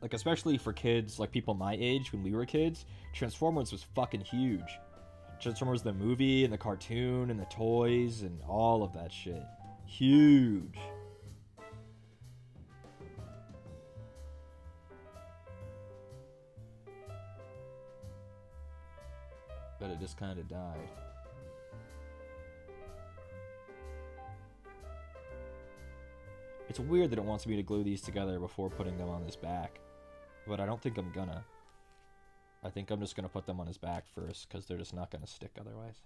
Like, especially for kids, like people my age, when we were kids, Transformers was fucking huge. Transformers the movie, and the cartoon, and the toys, and all of that shit. Huge. But it just kind of died. It's weird that it wants me to glue these together before putting them on his back. But I don't think I'm gonna. I think I'm just gonna put them on his back first, because they're just not gonna stick otherwise.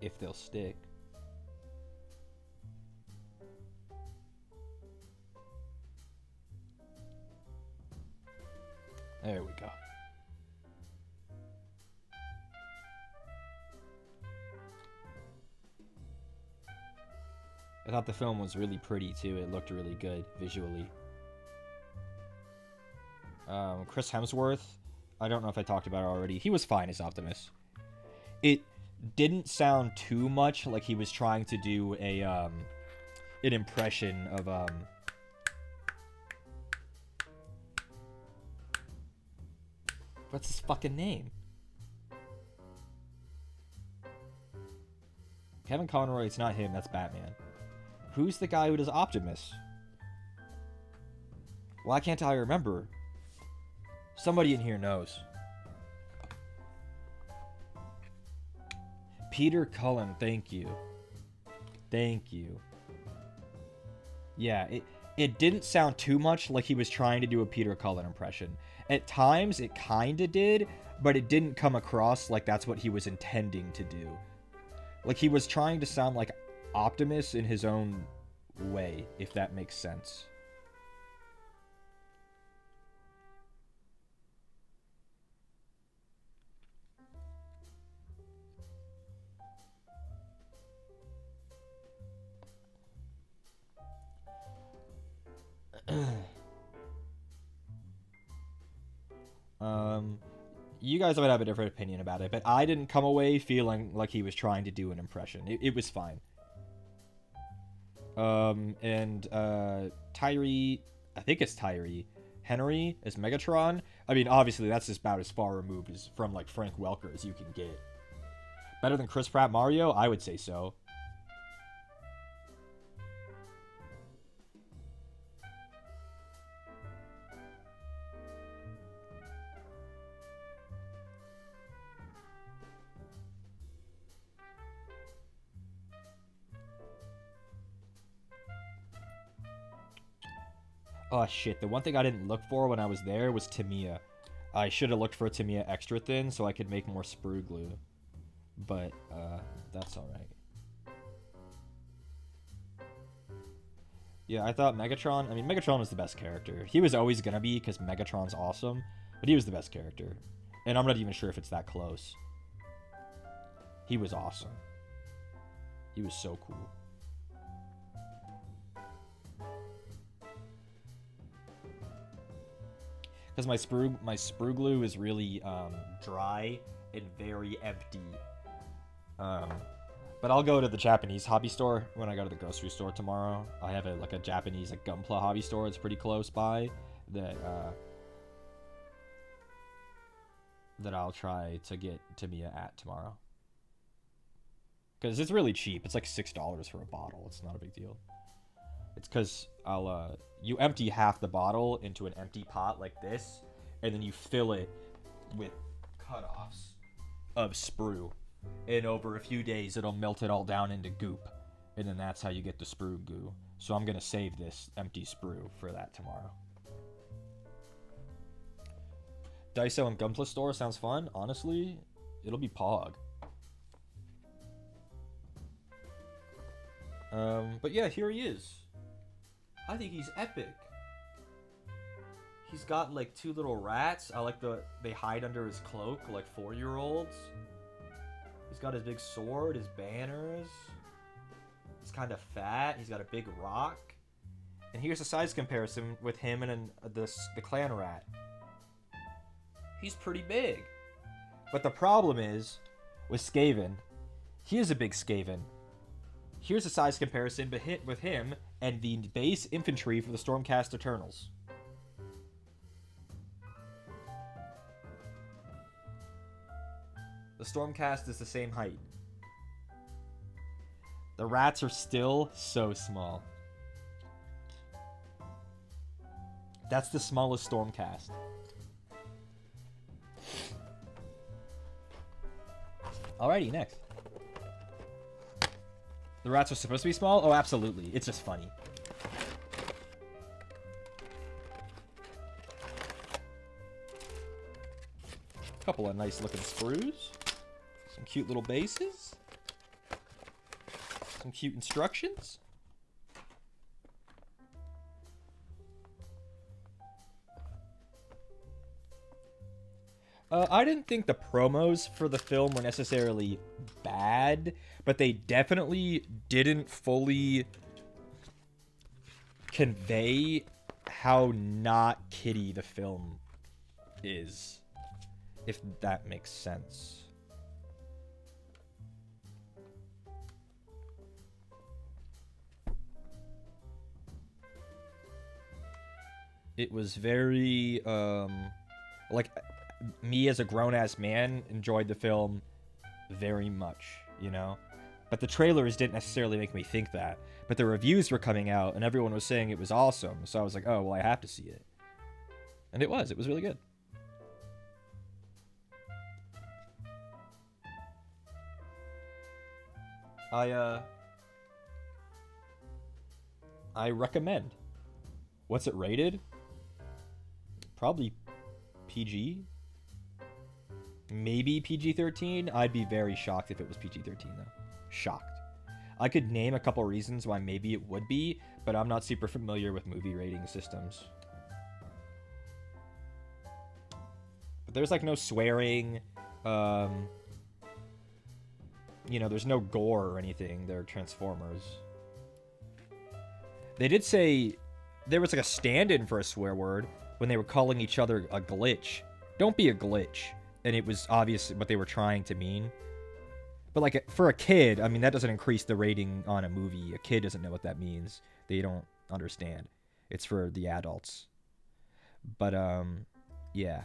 If they'll stick. There we go. I thought the film was really pretty too. It looked really good visually. Chris Hemsworth, I don't know if I talked about it already. He was fine as Optimus. It didn't sound too much like he was trying to do a an impression of what's his fucking name? Kevin Conroy, it's not him, that's Batman. Who's the guy who does Optimus? Why can't I remember? Somebody in here knows. Peter Cullen, thank you. Thank you. Yeah, it didn't sound too much like he was trying to do a Peter Cullen impression. At times, it kinda did, but it didn't come across like that's what he was intending to do. Like, he was trying to sound like Optimus in his own way, if that makes sense. You guys might have a different opinion about it, but I didn't come away feeling like he was trying to do an impression. It was fine. Tyree, I think it's Tyree Henry as Megatron. I mean, obviously that's just about as far removed as from like Frank Welker as you can get. Better than Chris Pratt Mario? I would say so. Oh shit, the one thing I didn't look for when I was there was Tamiya. I should have looked for a Tamiya extra thin so I could make more sprue glue. But, that's alright. Yeah, I thought Megatron... I mean, Megatron was the best character. He was always gonna be, because Megatron's awesome. But he was the best character. And I'm not even sure if it's that close. He was awesome. He was so cool. Because my sprue glue is really dry and very empty. But I'll go to the Japanese hobby store when I go to the grocery store tomorrow. I have a Japanese Gunpla hobby store. It's pretty close by that I'll try to get Tamiya at tomorrow. Because it's really cheap. It's like $6 for a bottle. It's not a big deal. It's because you empty half the bottle into an empty pot like this, and then you fill it with cutoffs of sprue. And over a few days, it'll melt it all down into goop. And then that's how you get the sprue goo. So I'm going to save this empty sprue for that tomorrow. Daiso and Gunpla store sounds fun. Honestly, it'll be Pog. But yeah, here he is. I think he's epic. He's got like 2 little rats. I like they hide under his cloak like 4-year-olds. He's got his big sword, his banners. He's kind of fat. He's got a big rock. And here's a size comparison with him and the clan rat. He's pretty big. But the problem is with Skaven, he is a big Skaven. Here's a size comparison with him and the base infantry for the Stormcast Eternals. The Stormcast is the same height. The rats are still so small. That's the smallest Stormcast. Alrighty, next. The rats are supposed to be small? Oh, absolutely. It's just funny. Couple of nice looking sprues. Some cute little bases. Some cute instructions. I didn't think the promos for the film were necessarily bad, but they definitely didn't fully convey how not kiddie the film is, if that makes sense. It was very, like, me as a grown-ass man enjoyed the film very much, you know? But the trailers didn't necessarily make me think that. But the reviews were coming out, and everyone was saying it was awesome, so I was like, oh, well, I have to see it. And it was really good. I recommend. What's it rated? Probably PG? Maybe PG-13? I'd be very shocked if it was PG-13, though. Shocked. I could name a couple reasons why maybe it would be, but I'm not super familiar with movie rating systems. But there's, like, no swearing. You know, there's no gore or anything. They're Transformers. They did say there was, like, a stand-in for a swear word when they were calling each other a glitch. Don't be a glitch. And it was obvious what they were trying to mean. But, like, for a kid, I mean, that doesn't increase the rating on a movie. A kid doesn't know what that means. They don't understand. It's for the adults. But, yeah.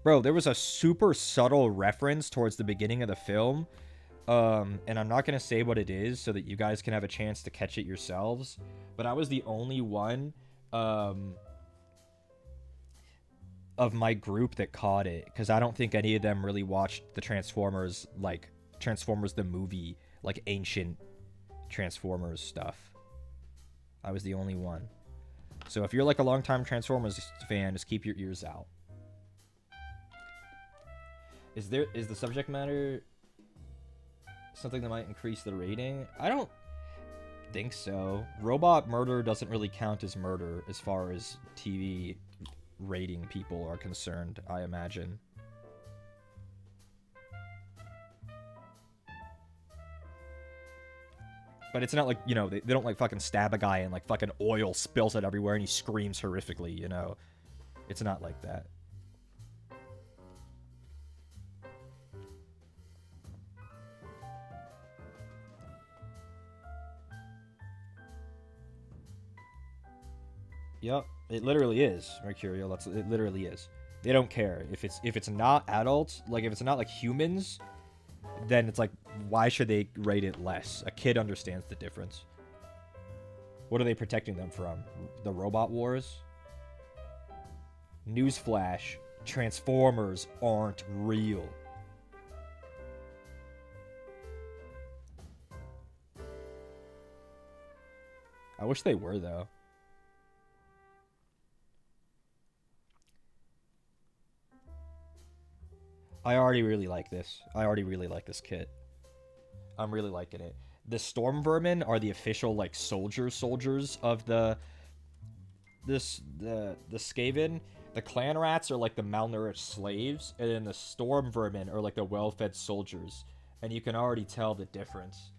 Bro, there was a super subtle reference towards the beginning of the film. And I'm not going to say what it is so that you guys can have a chance to catch it yourselves. But I was the only one, of my group that caught it, because I don't think any of them really watched the Transformers, like Transformers the movie, like ancient Transformers stuff. I was the only one. So if you're like a longtime Transformers fan, just keep your ears out. Is the subject matter something that might increase the rating? I don't think so. Robot murder doesn't really count as murder as far as TV rating people are concerned, I imagine. But it's not like, you know, they don't like fucking stab a guy and like fucking oil spills it everywhere and he screams horrifically, you know? It's not like that. Yep, it literally is, Mercurial. It literally is. They don't care if it's not adults, like if it's not like humans, then it's like, why should they rate it less? A kid understands the difference. What are they protecting them from? The robot wars? Newsflash: Transformers aren't real. I wish they were, though. I already really like this. I already really like this kit. I'm really liking it. The storm vermin are the official like soldiers of the Skaven. The clan rats are like the malnourished slaves, and then the storm vermin are like the well-fed soldiers. And you can already tell the difference.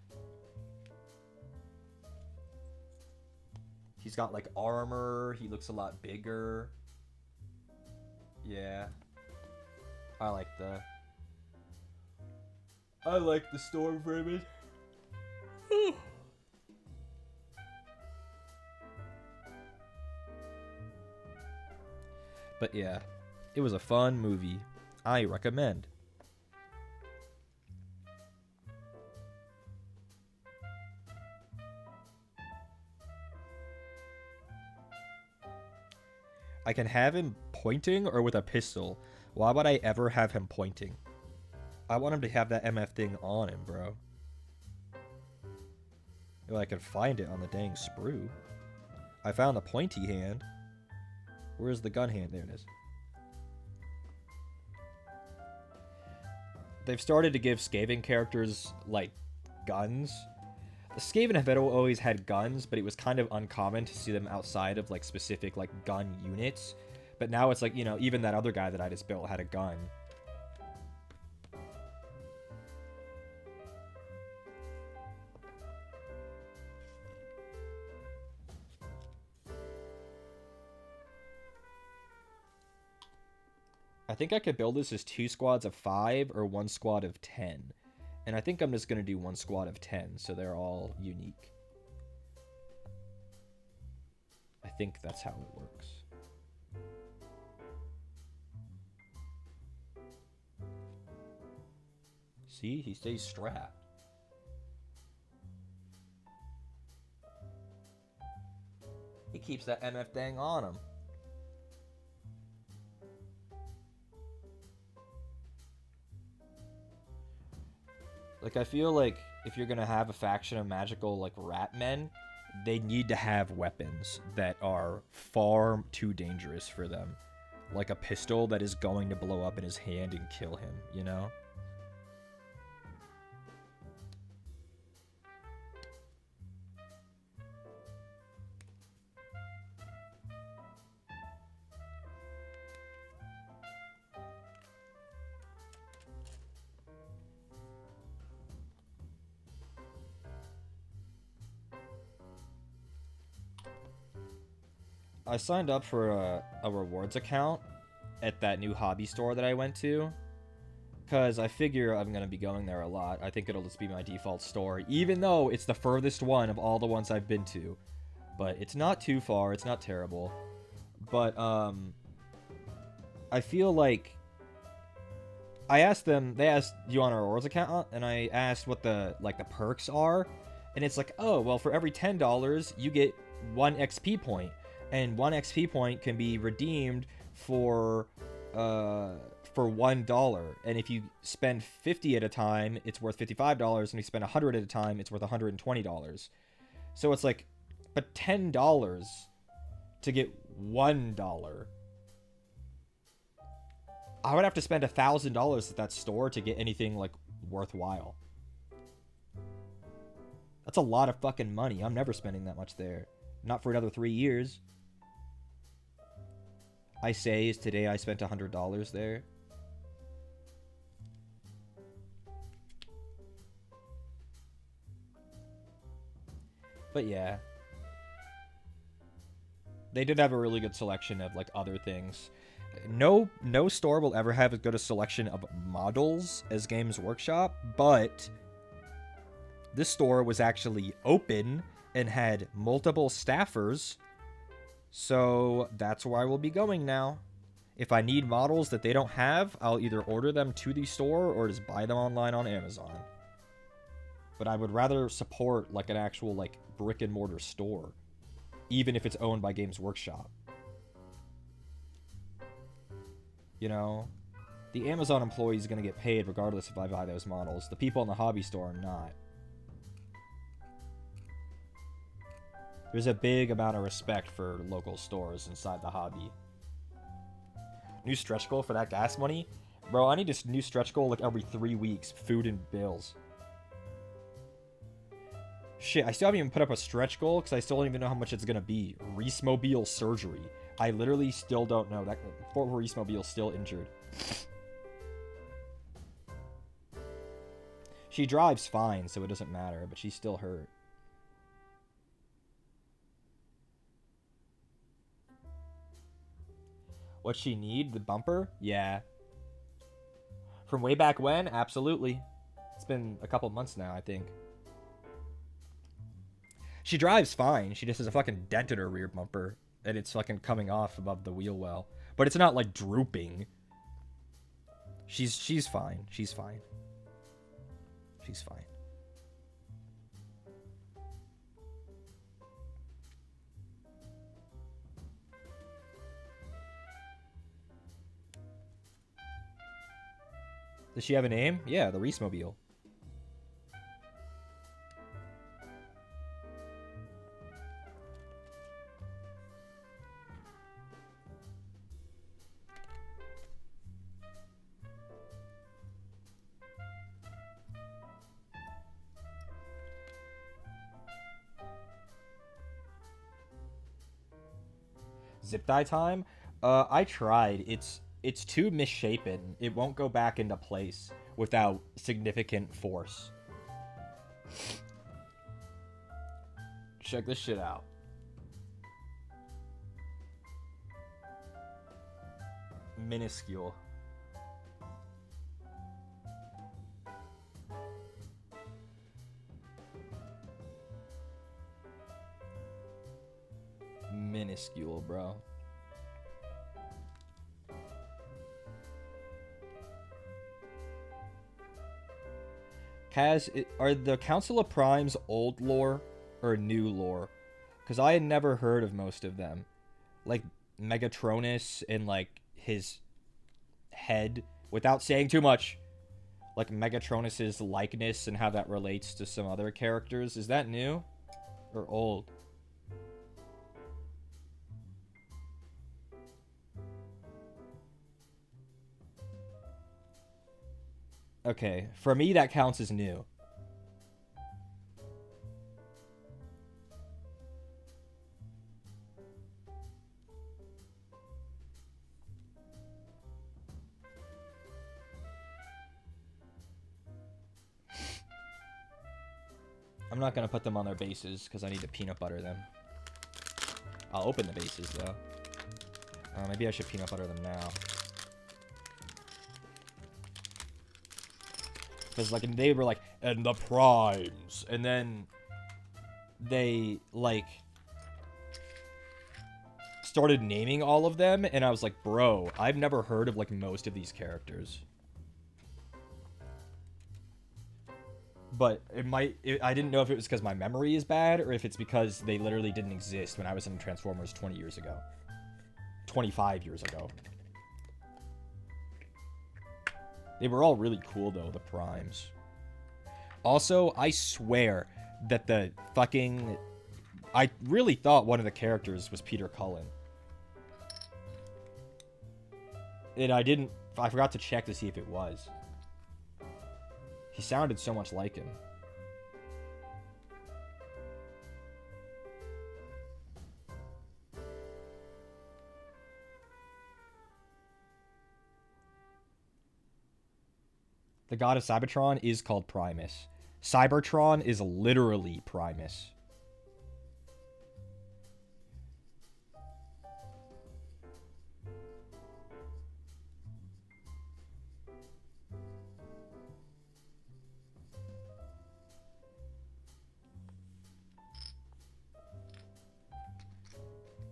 He's got like armor. He looks a lot bigger. Yeah. I like the storm vermin. But yeah, it was a fun movie. I recommend. I can have him pointing or with a pistol. Why would I ever have him pointing? I want him to have that MF thing on him, bro. Well, I can find it on the dang sprue. I found the pointy hand. Where's the gun hand? There it is. They've started to give Skaven characters, like, guns. The Skaven have always had guns, but it was kind of uncommon to see them outside of, like, specific, like, gun units. But now it's like, you know, even that other guy that I just built had a gun. I think I could build this as 2 squads of 5 or 1 squad of 10. And I think I'm just going to do 1 squad of 10, so they're all unique. I think that's how it works. See? He stays strapped. He keeps that MF thing on him. Like, I feel like if you're gonna have a faction of magical, like, rat men, they need to have weapons that are far too dangerous for them. Like a pistol that is going to blow up in his hand and kill him, you know? I signed up for a rewards account at that new hobby store that I went to, because I figure I'm going to be going there a lot. I think it'll just be my default store, even though it's the furthest one of all the ones I've been to. But it's not too far, it's not terrible. But, I feel like... I asked them, they asked, you on a rewards account? And I asked what the perks are. And it's like, oh, well, for every $10, you get 1 XP point. And 1 XP point can be redeemed for $1. And if you spend 50 at a time, it's worth $55. And if you spend 100 at a time, it's worth $120. So it's like, but $10 to get $1. I would have to spend $1,000 at that store to get anything, like, worthwhile. That's a lot of fucking money. I'm never spending that much there. Not for another 3 years. I say is today I spent $100 there. But yeah. They did have a really good selection of, like, other things. No store will ever have as good a selection of models as Games Workshop, but this store was actually open and had multiple staffers, so that's where I will be going now. If I need models that they don't have, I'll either order them to the store or just buy them online on Amazon. But I would rather support, like, an actual, like, brick and mortar store, even if it's owned by Games Workshop. You know, the Amazon employee is going to get paid regardless if I buy those models. The people in the hobby store are not. There's a big amount of respect for local stores inside the hobby. New stretch goal for that gas money? Bro, I need a new stretch goal like every 3 weeks. Food and bills. Shit, I still haven't even put up a stretch goal because I still don't even know how much it's gonna be. Reese-mobile surgery. I literally still don't know. That poor Reese-mobile's still injured. She drives fine, so it doesn't matter, but she's still hurt. What she need? The bumper? Yeah. From way back when? Absolutely. It's been a couple months now, I think. She drives fine. She just has a fucking dent in her rear bumper. And it's fucking coming off above the wheel well. But it's not, like, drooping. She's fine. She's fine. She's fine. Does she have a name? Yeah, the Reese-mobile. Zip tie time? I tried. It's too misshapen. It won't go back into place without significant force. Check this shit out. Minuscule. Minuscule, bro. Kaz, are the Council of Primes old lore or new lore? Because I had never heard of most of them. Like Megatronus and like his head, without saying too much. Like Megatronus's likeness and how that relates to some other characters. Is that new or old? Okay, for me that counts as new. I'm not gonna put them on their bases because I need to peanut butter them. I'll open the bases though. Maybe I should peanut butter them now. Because, like, and they were like, and the primes. And then they, like, started naming all of them. And I was like, bro, I've never heard of, like, most of these characters. But I didn't know if it was because my memory is bad or if it's because they literally didn't exist when I was in Transformers 20 years ago. 25 years ago. They were all really cool, though, the primes. Also, I swear that the fucking... I really thought one of the characters was Peter Cullen. And I forgot to check to see if it was. He sounded so much like him. The god of Cybertron is called Primus. Cybertron is literally Primus.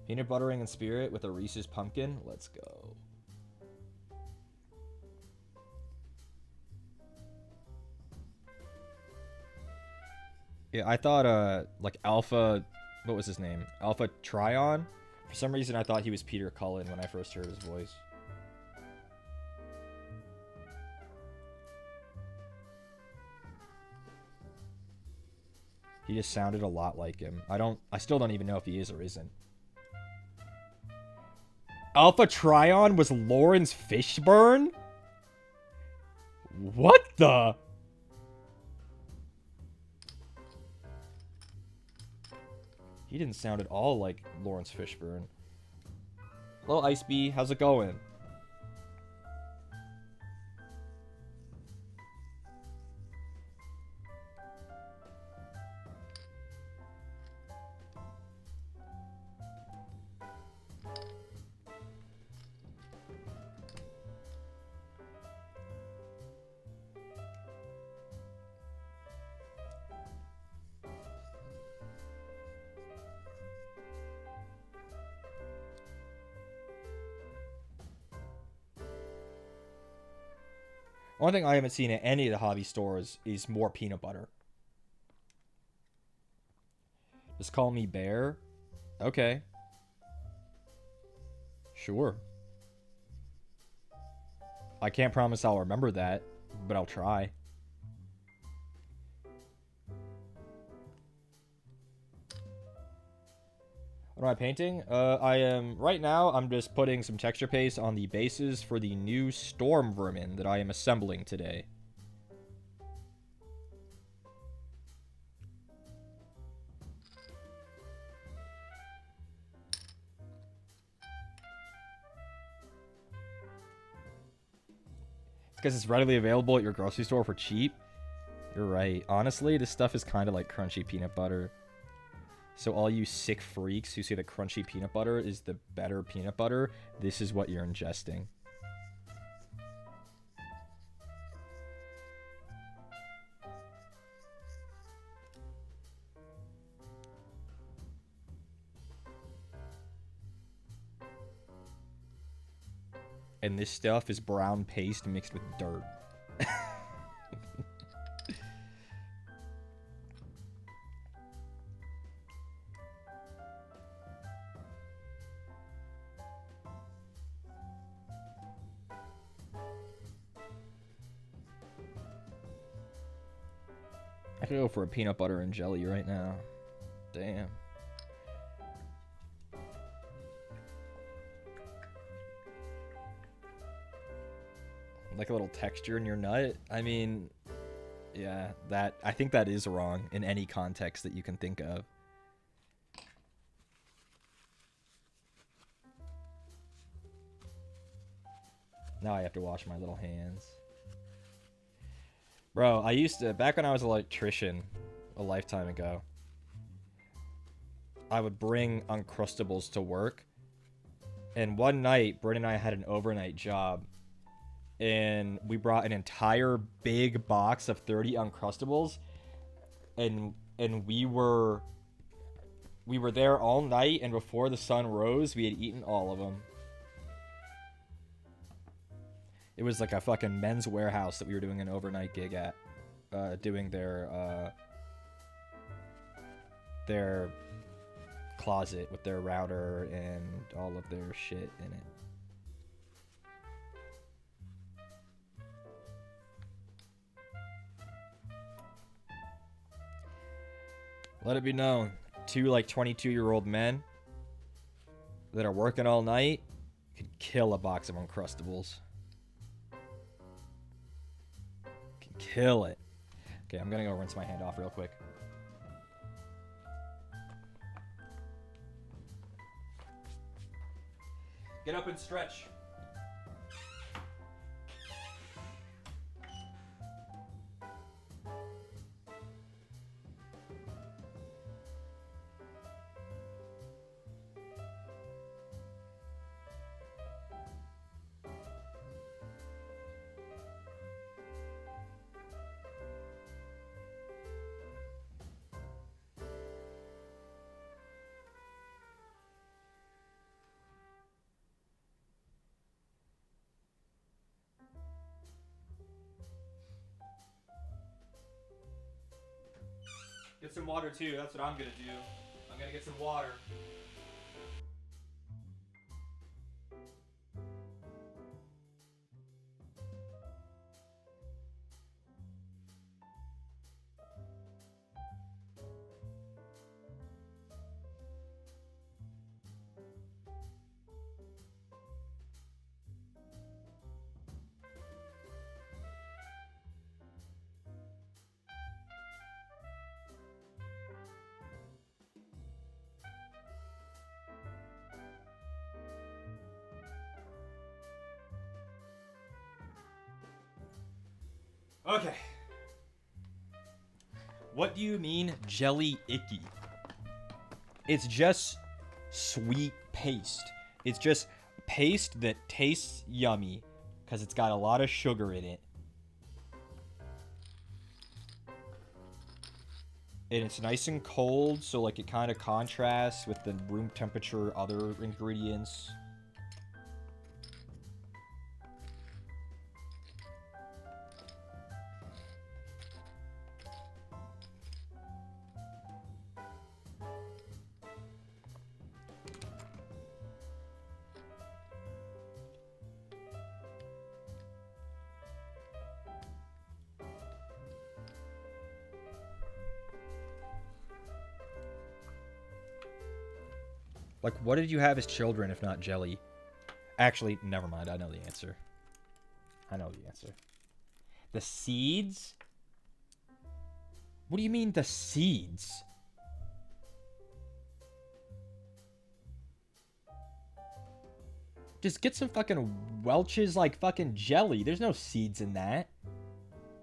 Peanut buttering and spirit with a Reese's pumpkin. Let's go. Yeah, I thought, like, Alpha... What was his name? Alpha Trion? For some reason, I thought he was Peter Cullen when I first heard his voice. He just sounded a lot like him. I still don't even know if he is or isn't. Alpha Trion was Lawrence Fishburne? What the... He didn't sound at all like Lawrence Fishburne. Hello, Ice Bee. How's it going? One thing I haven't seen at any of the hobby stores is more peanut butter. Just call me Bear. Okay. Sure. I can't promise I'll remember that, but I'll try. What am I painting? Right now, I'm just putting some texture paste on the bases for the new storm vermin that I am assembling today. Because it's readily available at your grocery store for cheap. You're right. Honestly, this stuff is kind of like crunchy peanut butter. So all you sick freaks who say that crunchy peanut butter is the better peanut butter, this is what you're ingesting. And this stuff is brown paste mixed with dirt. I could go for a peanut butter and jelly right now. Damn. Like a little texture in your nut? I mean, yeah, I think that is wrong in any context that you can think of. Now I have to wash my little hands. Bro, I used to, back when I was an electrician a lifetime ago, I would bring Uncrustables to work. And one night, Brent and I had an overnight job. And we brought an entire big box of 30 Uncrustables. And we were there all night, and before the sun rose, we had eaten all of them. It was like a fucking Men's Warehouse that we were doing an overnight gig at. Doing their closet with their router and all of their shit in it. Let it be known, two like 22-year-old men that are working all night could kill a box of Uncrustables. Can kill it. Okay, I'm gonna go rinse my hand off real quick. Get up and stretch. Get some water too, that's what I'm gonna do. I'm gonna get some water. Okay. What do you mean jelly icky? It's just sweet paste. It's just paste that tastes yummy because it's got a lot of sugar in it. And it's nice and cold, so like it kind of contrasts with the room temperature other ingredients. Like, what did you have as children if not jelly? Actually, never mind. I know the answer. I know the answer. The seeds? What do you mean the seeds? Just get some fucking Welch's, like, fucking jelly. There's no seeds in that.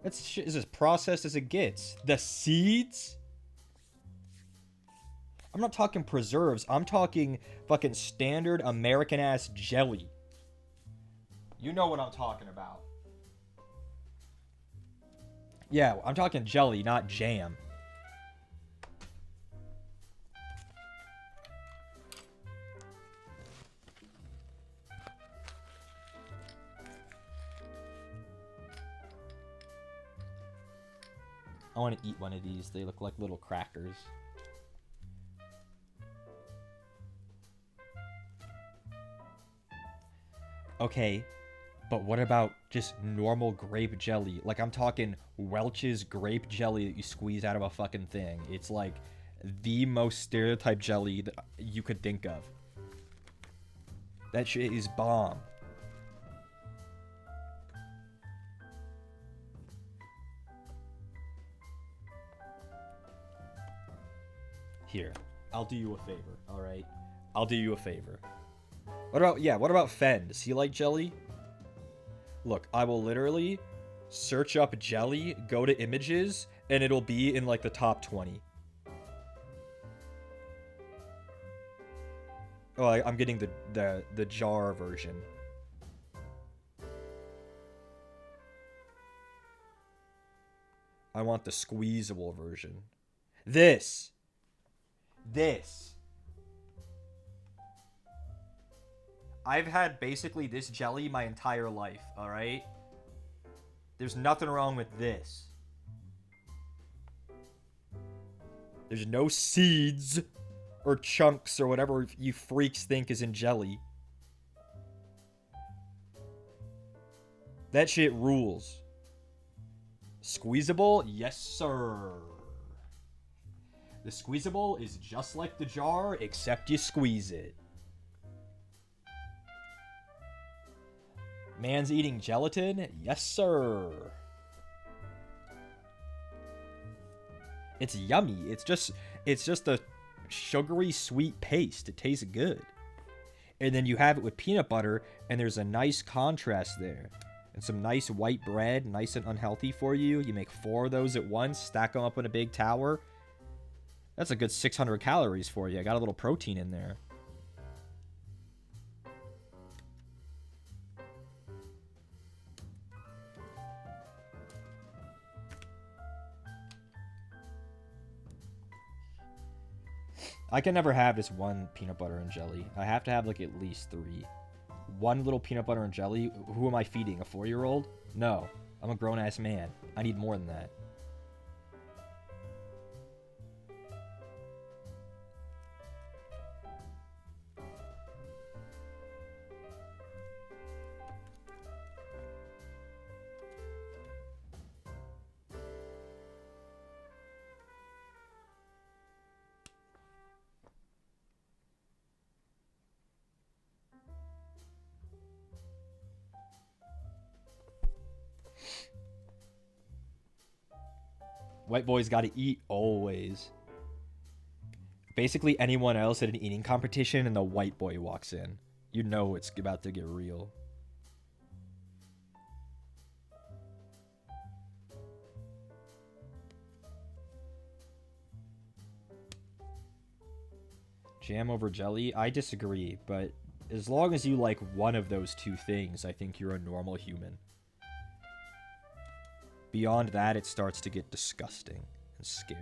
That's shit is as processed as it gets. The seeds? I'm not talking preserves. I'm talking fucking standard American-ass jelly. You know what I'm talking about. Yeah, I'm talking jelly, not jam. I want to eat one of these. They look like little crackers. Okay, but what about just normal grape jelly? Like, I'm talking Welch's grape jelly that you squeeze out of a fucking thing. It's like the most stereotyped jelly that you could think of. That shit is bomb. Here, I'll do you a favor, alright? I'll do you a favor. What about Fen? Does he like jelly? Look, I will literally search up jelly, go to images, and it'll be in like the top 20. Oh, I'm getting the jar version. I want the squeezable version. This. I've had basically this jelly my entire life, alright? There's nothing wrong with this. There's no seeds or chunks or whatever you freaks think is in jelly. That shit rules. Squeezable? Yes, sir. The squeezable is just like the jar, except you squeeze it. Man's eating gelatin? Yes, sir. It's yummy. It's just a sugary sweet paste. It tastes good. And then you have it with peanut butter, and there's a nice contrast there. And some nice white bread, nice and unhealthy for you. You make 4 of those at once, stack them up in a big tower. That's a good 600 calories for you. I got a little protein in there. I can never have just one peanut butter and jelly. I have to have like at least 3. One little peanut butter and jelly? Who am I feeding? A 4-year-old? No. I'm a grown-ass man. I need more than that. White boys gotta eat always. Basically, anyone else at an eating competition and the white boy walks in, you know it's about to get real. Jam over jelly? I disagree, but as long as you like one of those two things, I think you're a normal human. Beyond that, it starts to get disgusting and scary.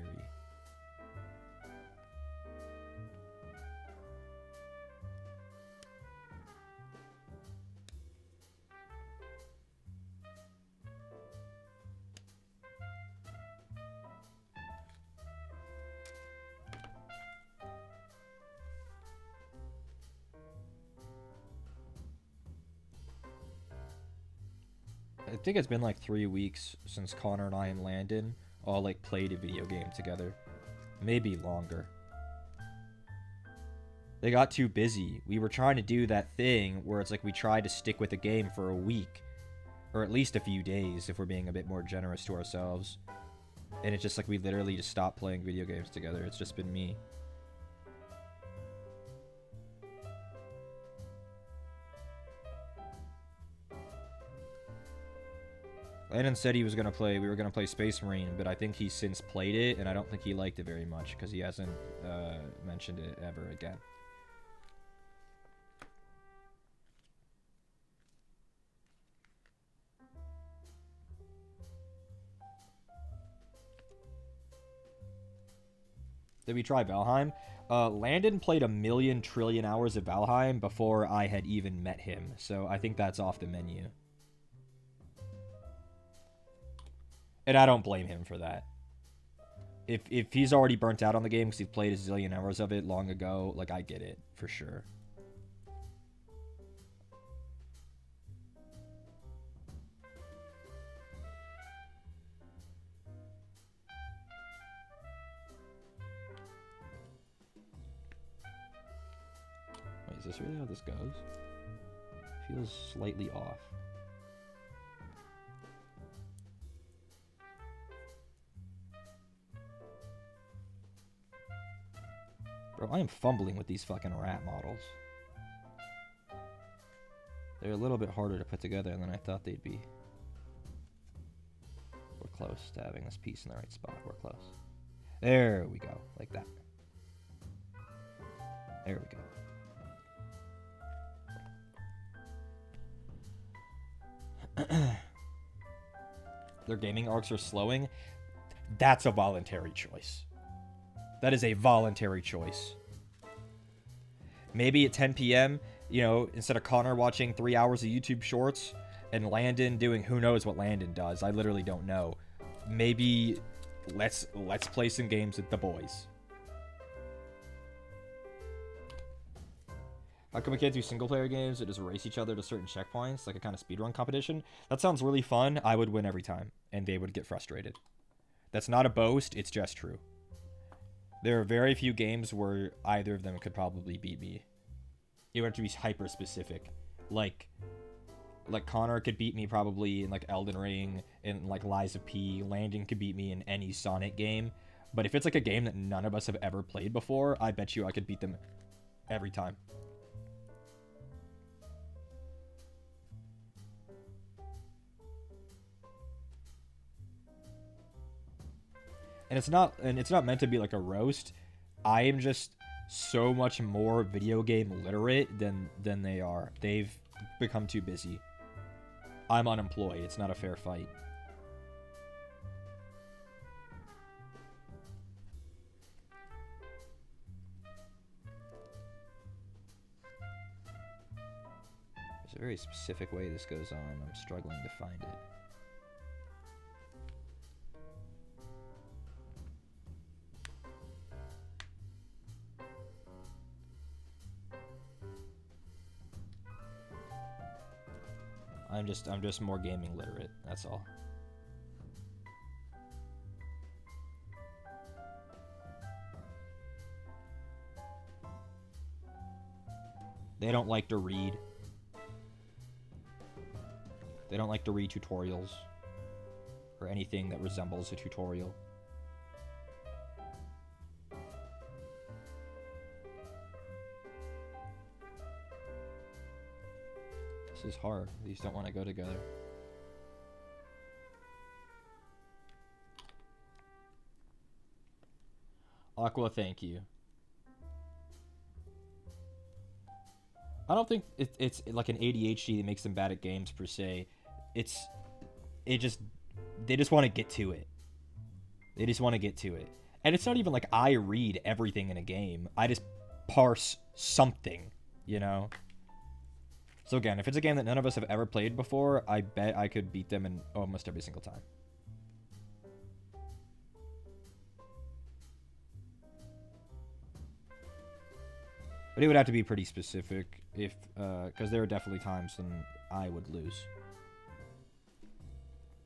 I think it's been like 3 weeks since Connor and I and Landon all like played a video game together. Maybe longer. They got too busy. We were trying to do that thing where it's like we tried to stick with a game for a week. Or at least a few days if we're being a bit more generous to ourselves. And it's just like we literally just stopped playing video games together. It's just been me. Landon said he was gonna play. We were gonna play Space Marine, but I think he's since played it, and I don't think he liked it very much because he hasn't mentioned it ever again. Did we try Valheim? Landon played 1,000,000,000,000,000 hours of Valheim before I had even met him, so I think that's off the menu. And I don't blame him for that. If he's already burnt out on the game because he's played a zillion hours of it long ago, like, I get it, for sure. Wait, is this really how this goes? Feels slightly off. Bro, I am fumbling with these fucking rat models. They're a little bit harder to put together than I thought they'd be. We're close to having this piece in the right spot. We're close. There we go. Like that. There we go. Their gaming arcs are slowing. That's a voluntary choice. That is a voluntary choice. Maybe at 10 p.m., you know, instead of Connor watching 3 hours of YouTube shorts and Landon doing who knows what Landon does. I literally don't know. Maybe let's play some games with the boys. How come we can't do single-player games that just race each other to certain checkpoints, like a kind of speedrun competition? That sounds really fun. I would win every time, and they would get frustrated. That's not a boast. It's just true. There are very few games where either of them could probably beat me. You have to be hyper-specific. Like Connor could beat me probably in, like, Elden Ring, and, like, Lies of P. Landon could beat me in any Sonic game. But if it's, like, a game that none of us have ever played before, I bet you I could beat them every time. And it's not meant to be like a roast. I am just so much more video game literate than they are. They've become too busy. I'm unemployed. It's not a fair fight. There's a very specific way this goes on. I'm struggling to find it. I'm just more gaming literate, that's all. They don't like to read. They don't like to read tutorials or anything that resembles a tutorial. This is hard. These don't want to go together. Aqua, thank you. I don't think it's like an ADHD that makes them bad at games per se. They just want to get to it. They just want to get to it. And it's not even like I read everything in a game. I just parse something, you know? So again, if it's a game that none of us have ever played before, I bet I could beat them in almost every single time. But it would have to be pretty specific if, because there are definitely times when I would lose.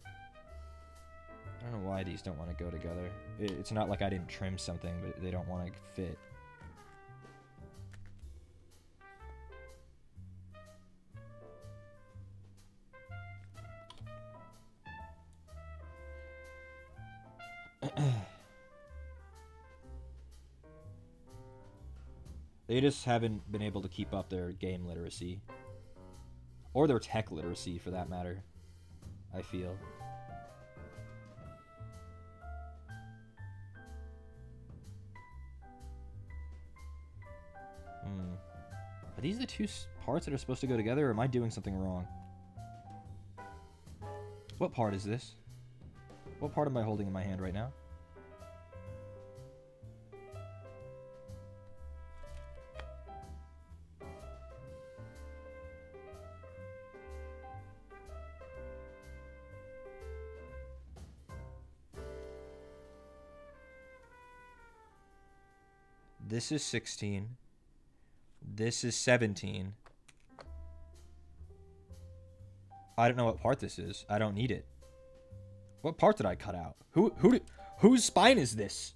I don't know why these don't want to go together. It's not like I didn't trim something, but they don't want to fit. They just haven't been able to keep up their game literacy. Or their tech literacy, for that matter, I feel. Are these the two parts that are supposed to go together, or am I doing something wrong? What part is this? What part am I holding in my hand right now? This is 16. This is 17. I don't know what part this is. I don't need it. What part did I cut out? Whose spine is this?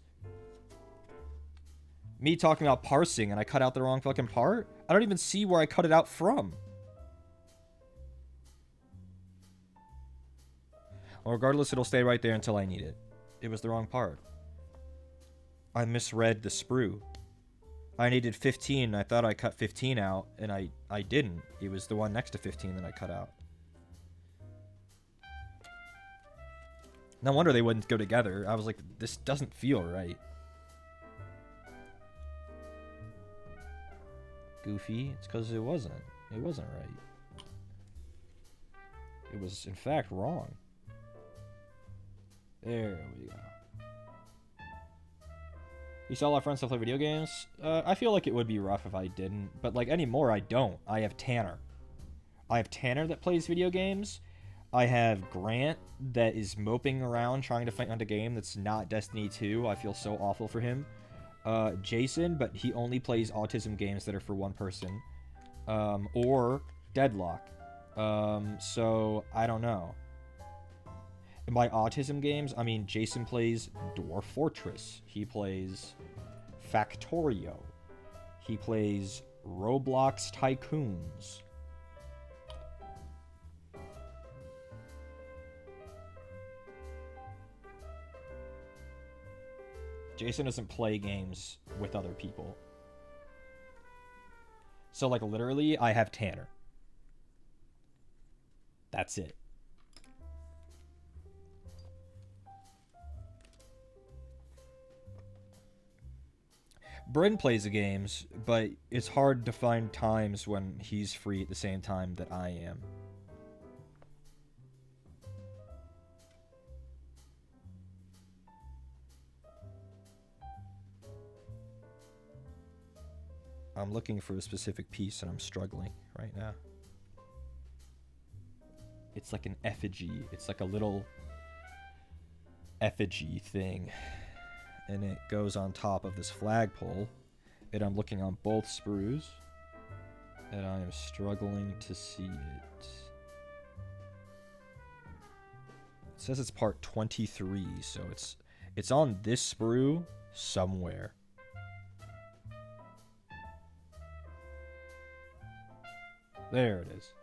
Me talking about parsing and I cut out the wrong fucking part? I don't even see where I cut it out from. Well, regardless, it'll stay right there until I need it. It was the wrong part. I misread the sprue. I needed 15. I thought I cut 15 out, and I didn't. It was the one next to 15 that I cut out. No wonder they wouldn't go together. I was like, this doesn't feel right. Goofy. It's because it wasn't. It wasn't right. It was, in fact, wrong. There we go. You saw a lot of friends still play video games? I feel like it would be rough if I didn't. But, like, anymore, I don't. I have Tanner. I have Tanner that plays video games. I have Grant that is moping around trying to find a game that's not Destiny 2. I feel so awful for him. Jason, but he only plays autism games that are for one person. Or Deadlock. So, I don't know. In my autism games, I mean, Jason plays Dwarf Fortress. He plays Factorio. He plays Roblox Tycoons. Jason doesn't play games with other people. So, like, literally, I have Tanner. That's it. Bryn plays the games, but it's hard to find times when he's free at the same time that I am. I'm looking for a specific piece and I'm struggling right now. It's like an effigy. It's like a little effigy thing. And it goes on top of this flagpole. And I'm looking on both sprues. And I am struggling to see it. It says it's part 23, so it's on this sprue somewhere. There it is.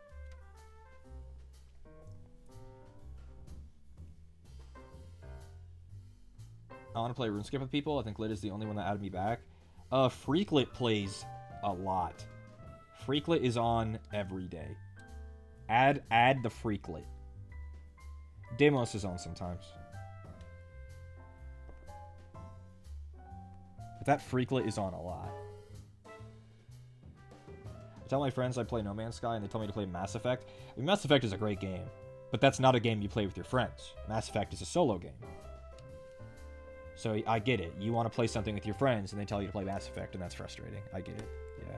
I want to play RuneScape with people. I think Lit is the only one that added me back. Freaklet plays a lot. Freaklet is on every day. Add the Freaklet. Demos is on sometimes. But that Freaklet is on a lot. tell my friends I play No Man's Sky, and they told me to play Mass Effect. I mean, Mass Effect is a great game, but that's not a game you play with your friends. Mass Effect is a solo game. So I get it. You want to play something with your friends, and they tell you to play Mass Effect, and that's frustrating. I get it. Yeah.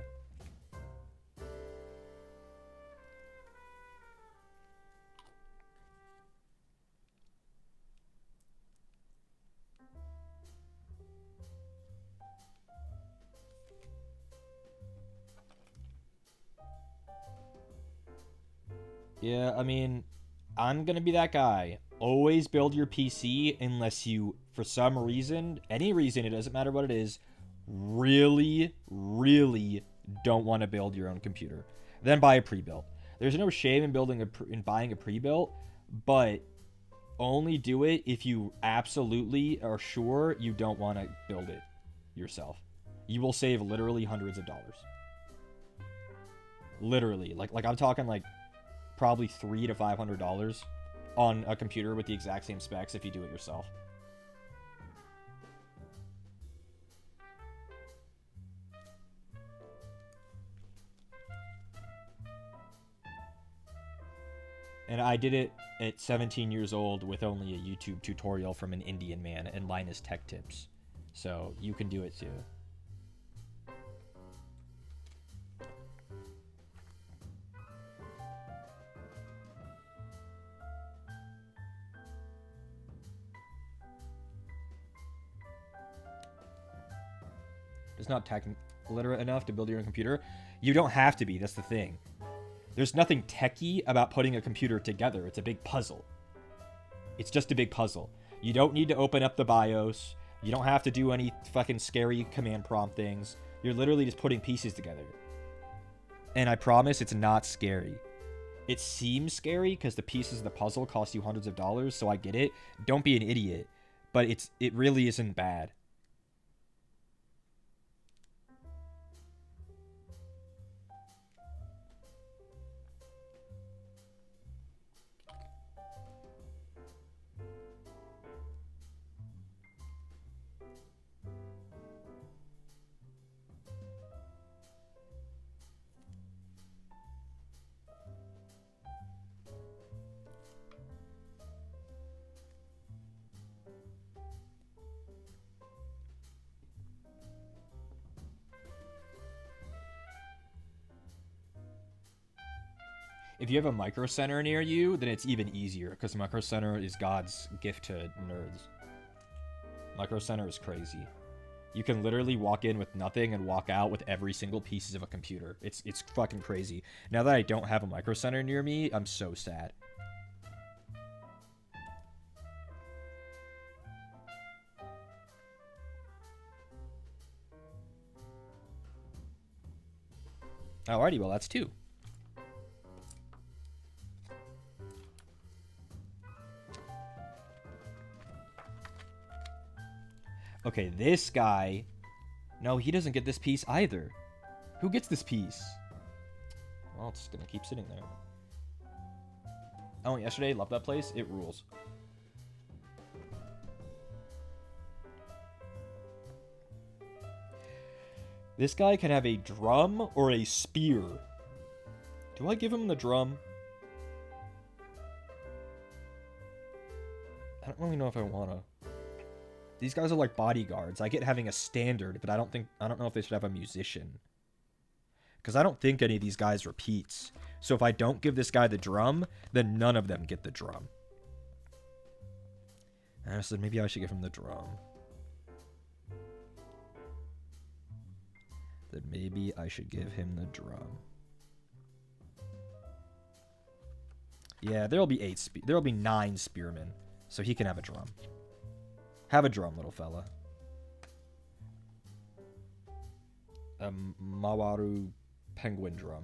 Yeah, I mean, I'm gonna be that guy. Always build your PC unless you, for some reason, any reason, it doesn't matter what it is, really, really don't want to build your own computer. Then buy a pre-built. There's no shame in buying a pre-built, but only do it if you absolutely are sure you don't want to build it yourself. You will save literally hundreds of dollars. Literally, like I'm talking like probably $300 to $500 on a computer with the exact same specs if you do it yourself. And I did it at 17 years old with only a YouTube tutorial from an Indian man and Linus Tech Tips. So you can do it too. It's not tech literate enough to build your own computer. You don't have to be. That's the thing. There's nothing techie about putting a computer together. It's a big puzzle. It's just a big puzzle. You don't need to open up the BIOS. You don't have to do any fucking scary command prompt things. You're literally just putting pieces together. And I promise it's not scary. It seems scary because the pieces of the puzzle cost you hundreds of dollars, so I get it. Don't be an idiot. But it really isn't bad. If you have a Micro Center near you, then it's even easier, because Micro Center is God's gift to nerds. Micro Center is crazy. You can literally walk in with nothing and walk out with every single piece of a computer. It's fucking crazy. Now that I don't have a Micro Center near me, I'm so sad. Alrighty, well that's 2. Okay, this guy... No, he doesn't get this piece either. Who gets this piece? Well, it's gonna keep sitting there. Oh, yesterday, loved that place. It rules. This guy can have a drum or a spear. Do I give him the drum? I don't really know if I wanna. These guys are like bodyguards. I get having a standard, but I don't know if they should have a musician. Because I don't think any of these guys repeats. So if I don't give this guy the drum, then none of them get the drum. And I said maybe I should give him the drum. Then maybe I should give him the drum. Yeah, there'll be 9 spearmen, so he can have a drum. Have a drum, little fella. A Mawaru penguin drum.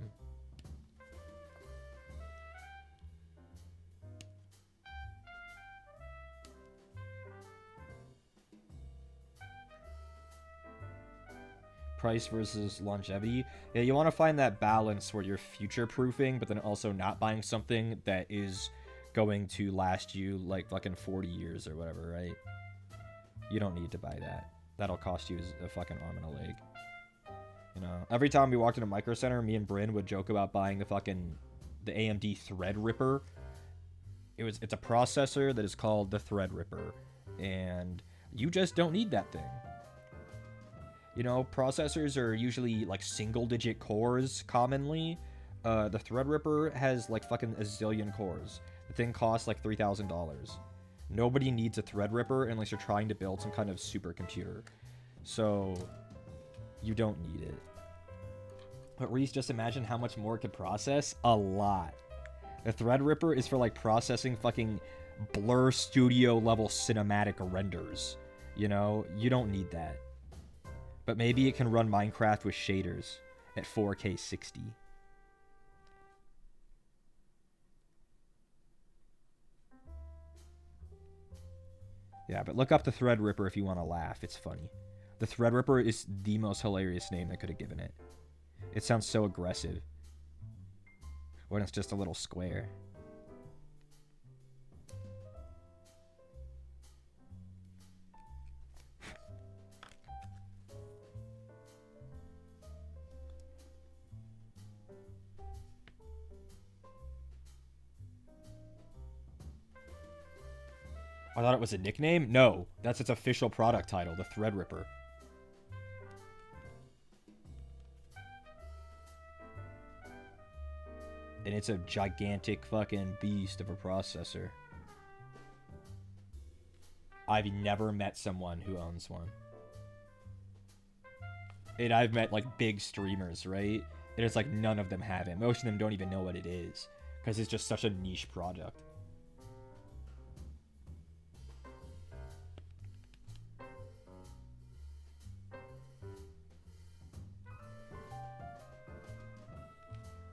Price versus longevity. Yeah, you want to find that balance where you're future-proofing, but then also not buying something that is going to last you like fucking 40 years or whatever, right? You don't need to buy that. That'll cost you a fucking arm and a leg. You know, every time we walked into Micro Center, me and Bryn would joke about buying the AMD Threadripper. It's a processor that is called the Threadripper, and you just don't need that thing. You know, processors are usually like single-digit cores commonly. The Threadripper has like fucking a zillion cores. The thing costs like $3,000. Nobody needs a Threadripper unless you're trying to build some kind of supercomputer. So, you don't need it. But Reese, just imagine how much more it could process. A lot. The Threadripper is for like processing fucking Blur Studio level cinematic renders. You know, you don't need that. But maybe it can run Minecraft with shaders at 4K 60. Yeah, but look up the Threadripper if you want to laugh. It's funny. The Threadripper is the most hilarious name they could have given it. It sounds so aggressive when it's just a little square. I thought it was a nickname? No, that's its official product title, the Threadripper. And it's a gigantic fucking beast of a processor. I've never met someone who owns one. And I've met like big streamers, right? And it's like none of them have it. Most of them don't even know what it is. Because it's just such a niche product.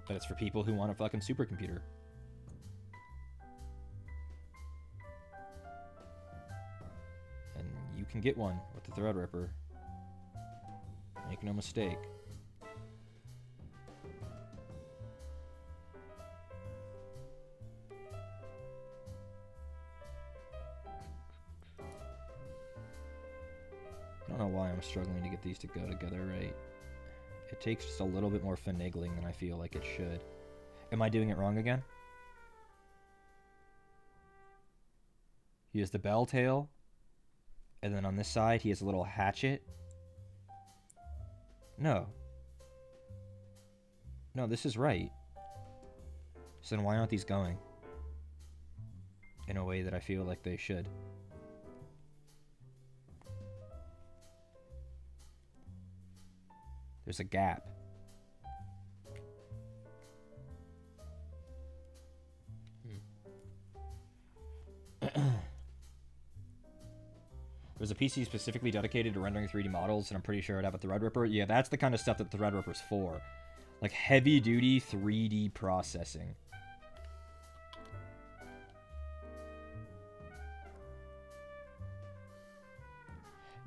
But it's for people who want a fucking supercomputer. And you can get one with the Threadripper. Make no mistake. I don't know why I'm struggling to get these to go together right. It takes just a little bit more finagling than I feel like it should. Am I doing it wrong again? He has the bell tail. And then on this side, he has a little hatchet. No. No, this is right. So then why aren't these going in a way that I feel like they should? There's a gap. There's a PC specifically dedicated to rendering 3D models, and I'm pretty sure I'd have a Threadripper. Yeah, that's the kind of stuff that the Threadripper's for. Like heavy-duty 3D processing.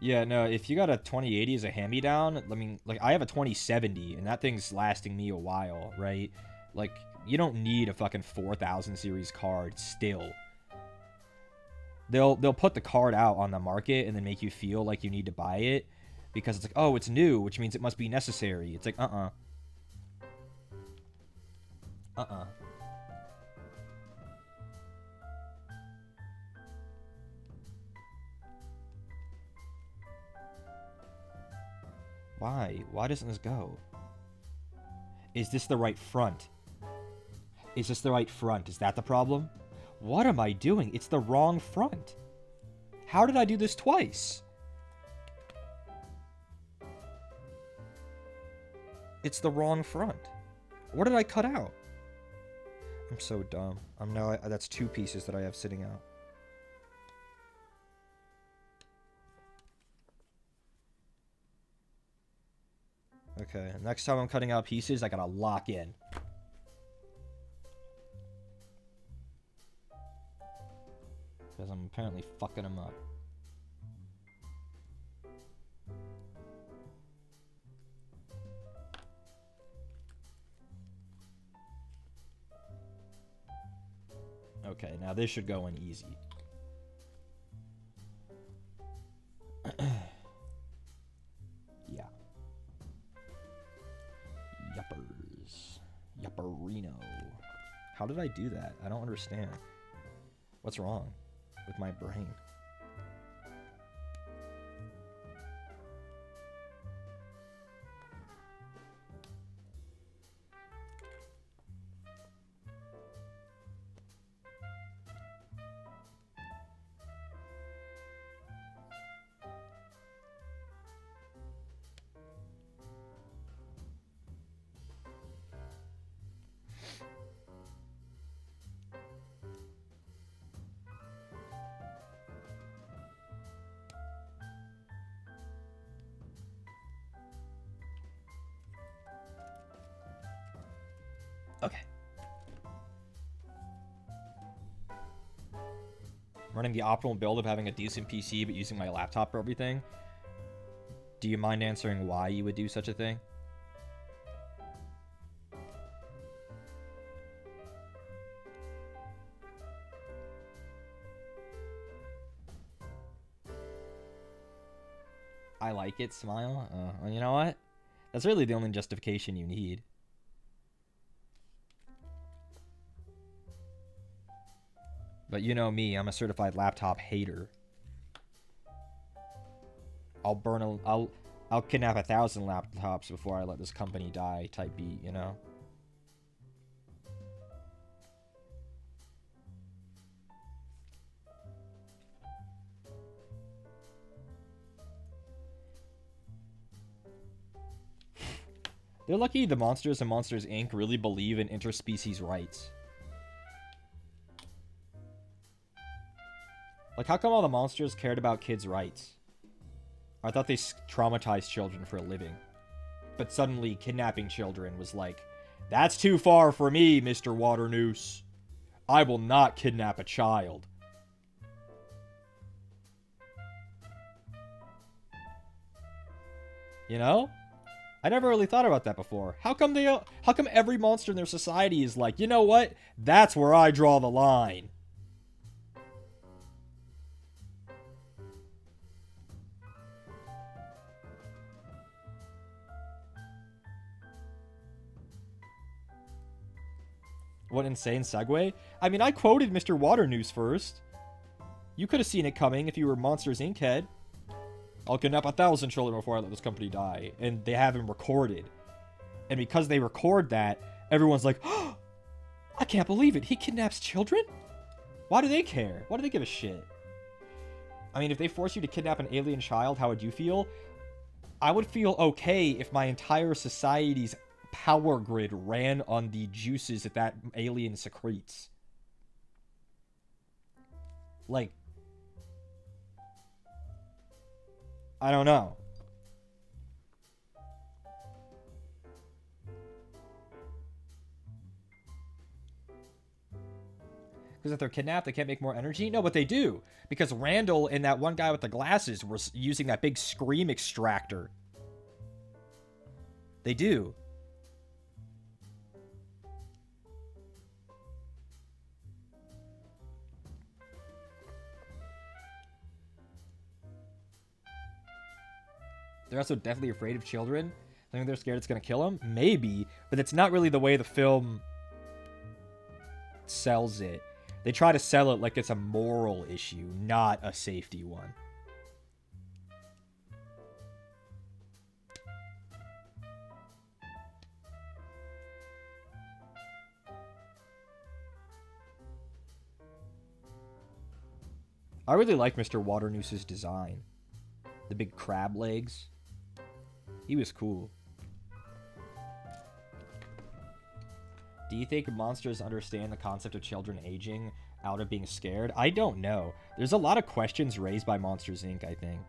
Yeah, no, if you got a 2080 as a hand-me-down, I mean, like, I have a 2070, and that thing's lasting me a while, right? Like, you don't need a fucking 4000 series card still. They'll put the card out on the market and then make you feel like you need to buy it because it's like, oh, it's new, which means it must be necessary. It's like, uh-uh. Why? Why doesn't this go? Is this the right front? Is this the right front? Is that the problem? What am I doing? It's the wrong front. How did I do this twice? It's the wrong front. What did I cut out? I'm so dumb. That's 2 pieces that I have sitting out. Okay, next time I'm cutting out pieces, I gotta lock in. Because I'm apparently fucking them up. Okay, now this should go in easy. Yeah. Barbarino. How did I do that? I don't understand. What's wrong with my brain? Okay. Running the optimal build of having a decent PC but using my laptop for everything. Do you mind answering why you would do such a thing? I like it, smile. Well, you know what? That's really the only justification you need. But you know me, I'm a certified laptop hater. I'll kidnap 1,000 laptops before I let this company die type beat, you know? They're lucky the monsters and Monsters Inc. really believe in interspecies rights. Like, how come all the monsters cared about kids' rights? I thought they traumatized children for a living. But suddenly, kidnapping children was like, that's too far for me, Mr. Waternoose. I will not kidnap a child. You know? I never really thought about that before. How come every monster in their society is like, you know what? That's where I draw the line. What insane segue? I mean, I quoted Mr. Waternoose first. You could have seen it coming if you were Monsters Inc. head. I'll kidnap 1,000 children before I let this company die. And they have him recorded. And because they record that, everyone's like, oh, I can't believe it. He kidnaps children? Why do they care? Why do they give a shit? I mean, if they force you to kidnap an alien child, how would you feel? I would feel okay if my entire society's power grid ran on the juices that alien secretes. Like, I don't know. Because if they're kidnapped, they can't make more energy? No, but they do. Because Randall and that one guy with the glasses were using that big scream extractor. They do. They're also definitely afraid of children. I think they're scared it's going to kill them. Maybe, but it's not really the way the film sells it. They try to sell it like it's a moral issue, not a safety one. I really like Mr. Waternoose's design. The big crab legs. He was cool. Do you think monsters understand the concept of children aging out of being scared? I don't know. There's a lot of questions raised by Monsters, Inc., I think.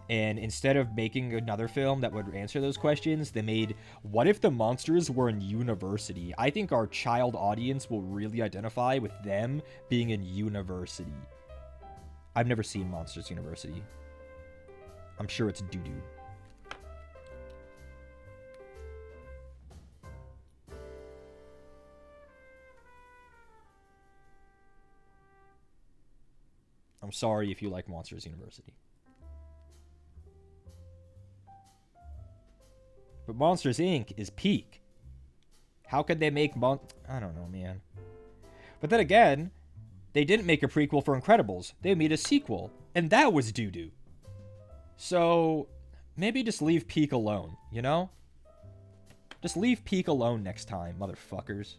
And instead of making another film that would answer those questions, they made, what if the monsters were in university? I think our child audience will really identify with them being in university. I've never seen Monsters University. I'm sure it's doo-doo. I'm sorry if you like Monsters University. But Monsters Inc. is peak. How could they make I don't know, man. But then again, they didn't make a prequel for Incredibles. They made a sequel, and that was doo-doo. So, maybe just leave Peak alone, you know? Just leave Peak alone next time, motherfuckers.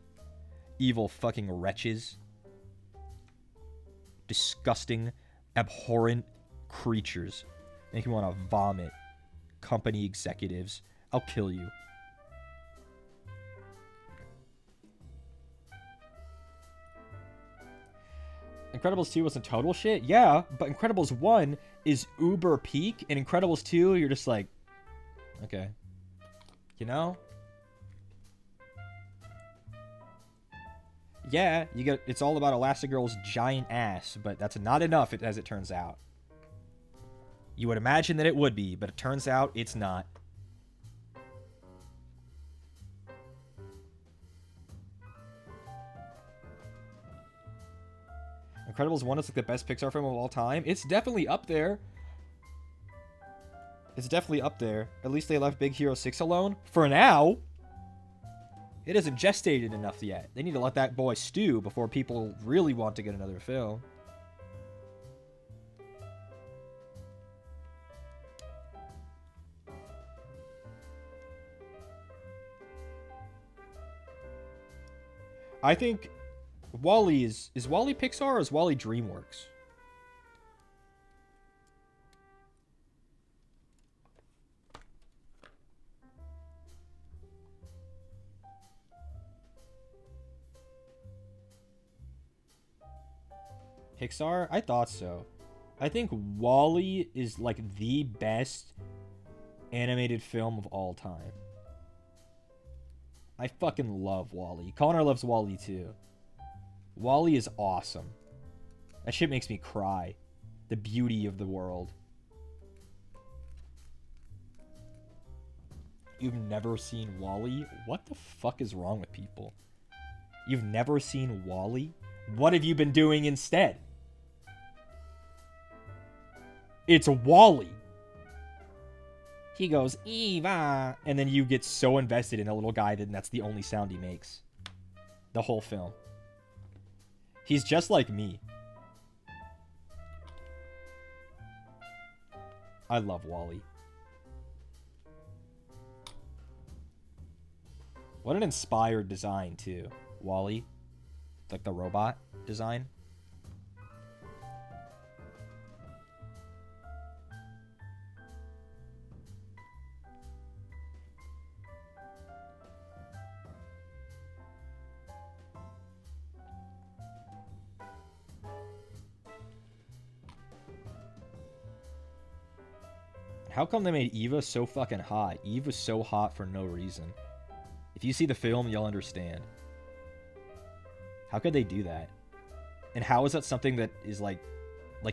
Evil fucking wretches. Disgusting, abhorrent creatures. Make you want to vomit. Company executives. I'll kill you. Incredibles 2 wasn't total shit? Yeah, but Incredibles 1 is uber peak, and Incredibles 2, you're just like, okay. You know? Yeah, it's all about Elastigirl's giant ass, but that's not enough as it turns out. You would imagine that it would be, but it turns out it's not. Incredibles 1 is like the best Pixar film of all time. It's definitely up there. It's definitely up there. At least they left Big Hero 6 alone. For now. It isn't gestated enough yet. They need to let that boy stew before people really want to get another film. I think WALL-E is WALL-E Pixar or is WALL-E DreamWorks? Pixar? I thought so. I think WALL-E is like the best animated film of all time. I fucking love WALL-E. Connor loves WALL-E too. WALL-E is awesome. That shit makes me cry. The beauty of the world. You've never seen WALL-E? What the fuck is wrong with people? You've never seen WALL-E? What have you been doing instead? It's WALL-E. He goes, Eva, and then you get so invested in a little guy that that's the only sound he makes. The whole film. He's just like me. I love WALL-E. What an inspired design, too. WALL-E. Like the robot design. How come they made Eva so fucking hot? Eve was so hot for no reason. If you see the film, you'll understand. How could they do that? And how is that something that is like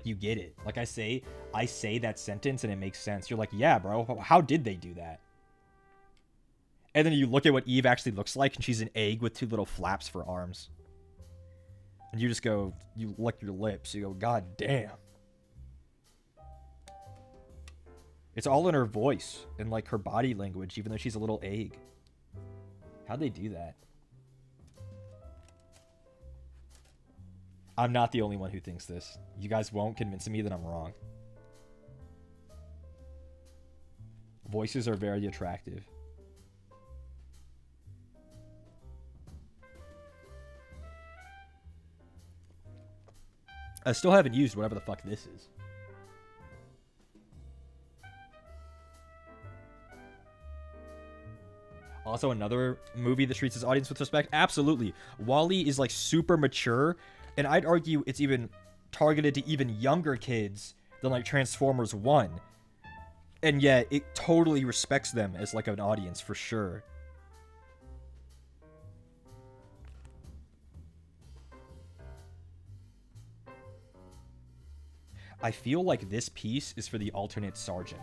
you get it? Like I say that sentence and it makes sense. You're like, yeah, bro, how did they do that? And then you look at what Eve actually looks like, and she's an egg with two little flaps for arms. And you just go, you lick your lips. You go, God damn. It's all in her voice and like her body language, even though she's a little egg. How'd they do that? I'm not the only one who thinks this. You guys won't convince me that I'm wrong. Voices are very attractive. I still haven't used whatever the fuck this is. Also, another movie that treats its audience with respect? Absolutely. WALL-E is like super mature, and I'd argue it's even targeted to even younger kids than like Transformers 1. And yet, it totally respects them as like an audience for sure. I feel like this piece is for the alternate sergeant.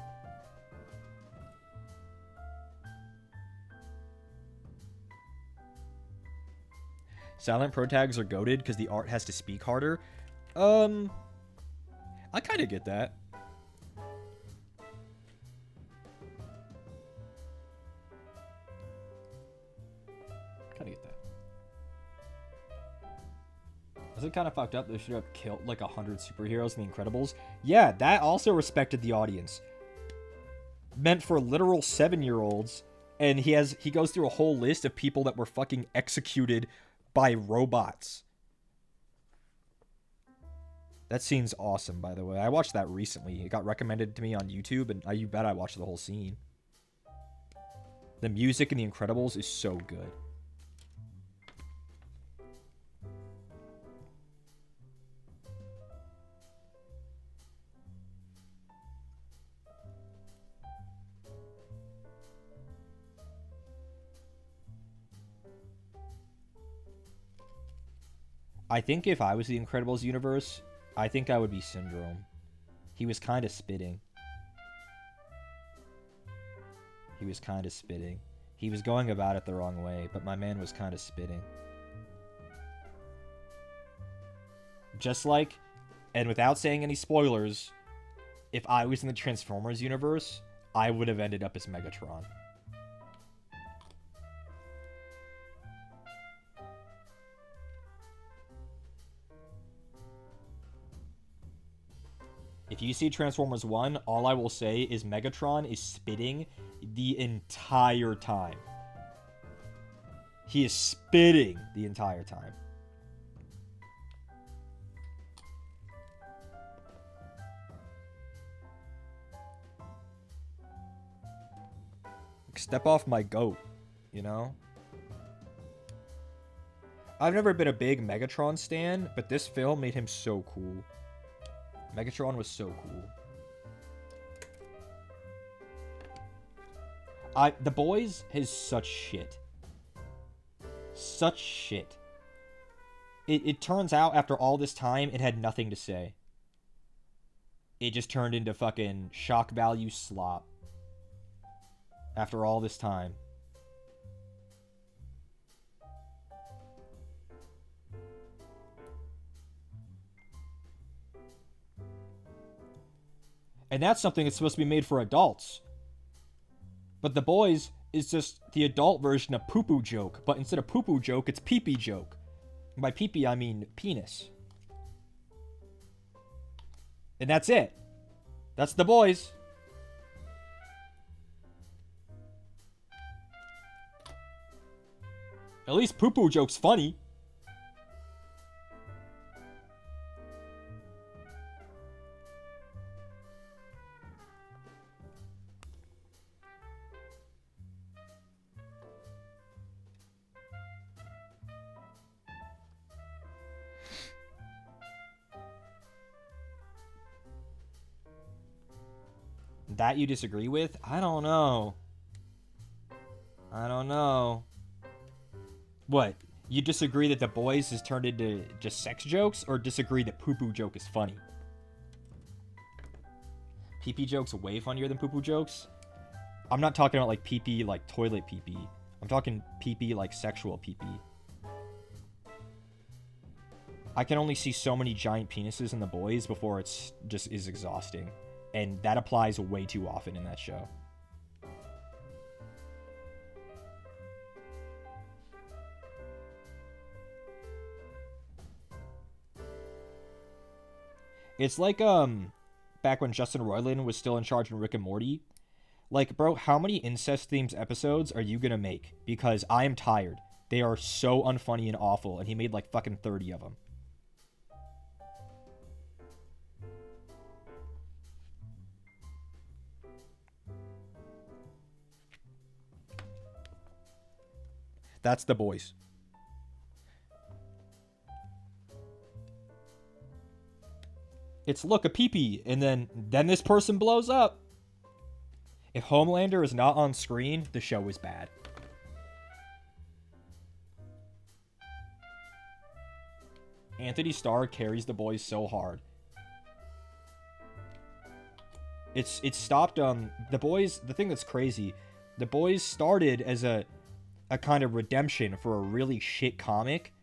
Silent pro tags are goated because the art has to speak harder. I kind of get that. Kind Is it kind of fucked up they should have killed like 100 superheroes in The Incredibles? Yeah, that also respected the audience. Meant for literal 7-year-olds, and he goes through a whole list of people that were fucking executed by robots. That scene's awesome, by the way. I watched that recently. It got recommended to me on YouTube, and you bet I watched the whole scene. The music in The Incredibles is so good. I think if I was the Incredibles universe, I think I would be Syndrome. He was kind of spitting. He was kind of spitting. He was going about it the wrong way, but my man was kind of spitting. Just like, and without saying any spoilers, if I was in the Transformers universe, I would have ended up as Megatron. If you see Transformers 1, all I will say is Megatron is spitting the entire time. He is spitting the entire time. Step off my goat, you know? I've never been a big Megatron stan, but this film made him so cool. Megatron was so cool. The Boys is such shit. Such shit. It turns out after all this time, it had nothing to say. It just turned into fucking shock value slop. After all this time. And that's something that's supposed to be made for adults. But The Boys is just the adult version of poo-poo joke. But instead of poo-poo joke, it's pee-pee joke. And by pee-pee, I mean penis. And that's it. That's The Boys. At least poo-poo joke's funny. That you disagree with? I don't know. I don't know. What? You disagree that The Boys has turned into just sex jokes, or disagree that poo-poo joke is funny? Pee-pee jokes way funnier than poo-poo jokes? I'm not talking about like pee-pee like toilet pee-pee. I'm talking pee-pee like sexual pee-pee. I can only see so many giant penises in The Boys before it's just is exhausting. And that applies way too often in that show. It's like, back when Justin Roiland was still in charge in Rick and Morty. Like, bro, how many incest-themed episodes are you gonna make? Because I am tired. They are so unfunny and awful, and he made like fucking 30 of them. That's The Boys. It's look a pee-pee, and then this person blows up. If Homelander is not on screen, the show is bad. Anthony Starr carries The Boys so hard. It stopped The Boys. The thing that's crazy, The Boys started as a kind of redemption for a really shit comic,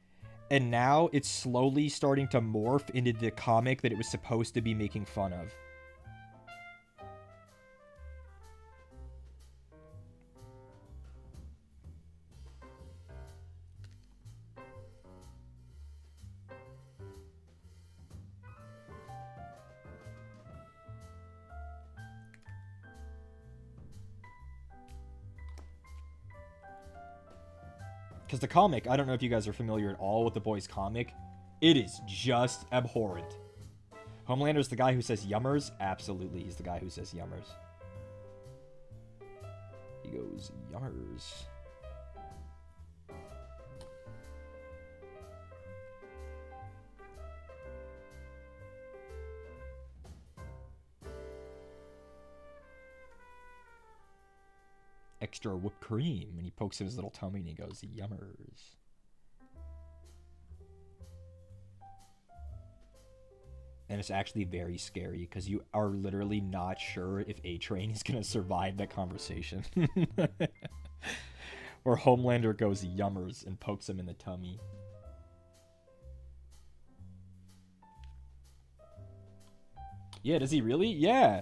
and now it's slowly starting to morph into the comic that it was supposed to be making fun of. Because the comic, I don't know if you guys are familiar at all with the boys' comic. It is just abhorrent. Homelander's the guy who says yummers? Absolutely, he's the guy who says yummers. He goes, yummers. Extra whipped cream. And he pokes in his little tummy and he goes, yummers. And it's actually very scary because you are literally not sure if A-Train is going to survive that conversation. Or Homelander goes yummers and pokes him in the tummy. Yeah, does he really? Yeah.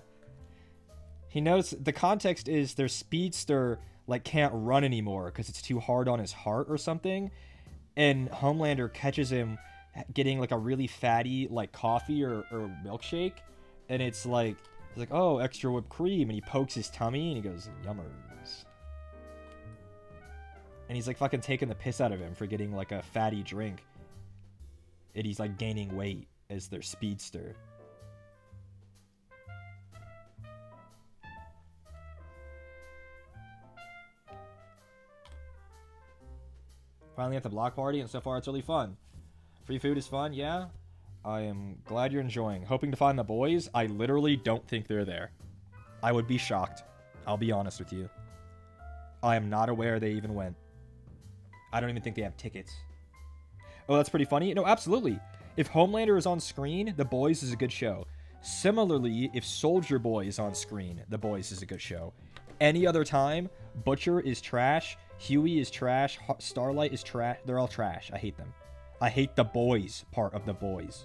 He knows the context is their speedster like can't run anymore because it's too hard on his heart or something. And Homelander catches him getting like a really fatty like coffee or milkshake, and it's like he's like, oh, extra whipped cream, and he pokes his tummy and he goes yummers, and he's like fucking taking the piss out of him for getting like a fatty drink, and he's like gaining weight as their speedster. Finally at the block party, and so far it's really fun. Free food is fun, yeah. I am glad you're enjoying. Hoping to find the boys. I literally don't think they're there. I would be shocked. I'll be honest with you. I am not aware they even went. I don't even think they have tickets. Oh, that's pretty funny. No, absolutely. If Homelander is on screen, The Boys is a good show. Similarly, if Soldier Boy is on screen, The Boys is a good show. Any other time, Butcher is trash, Huey is trash, Starlight is trash. They're all trash. I hate them. I hate the boys part of The Boys.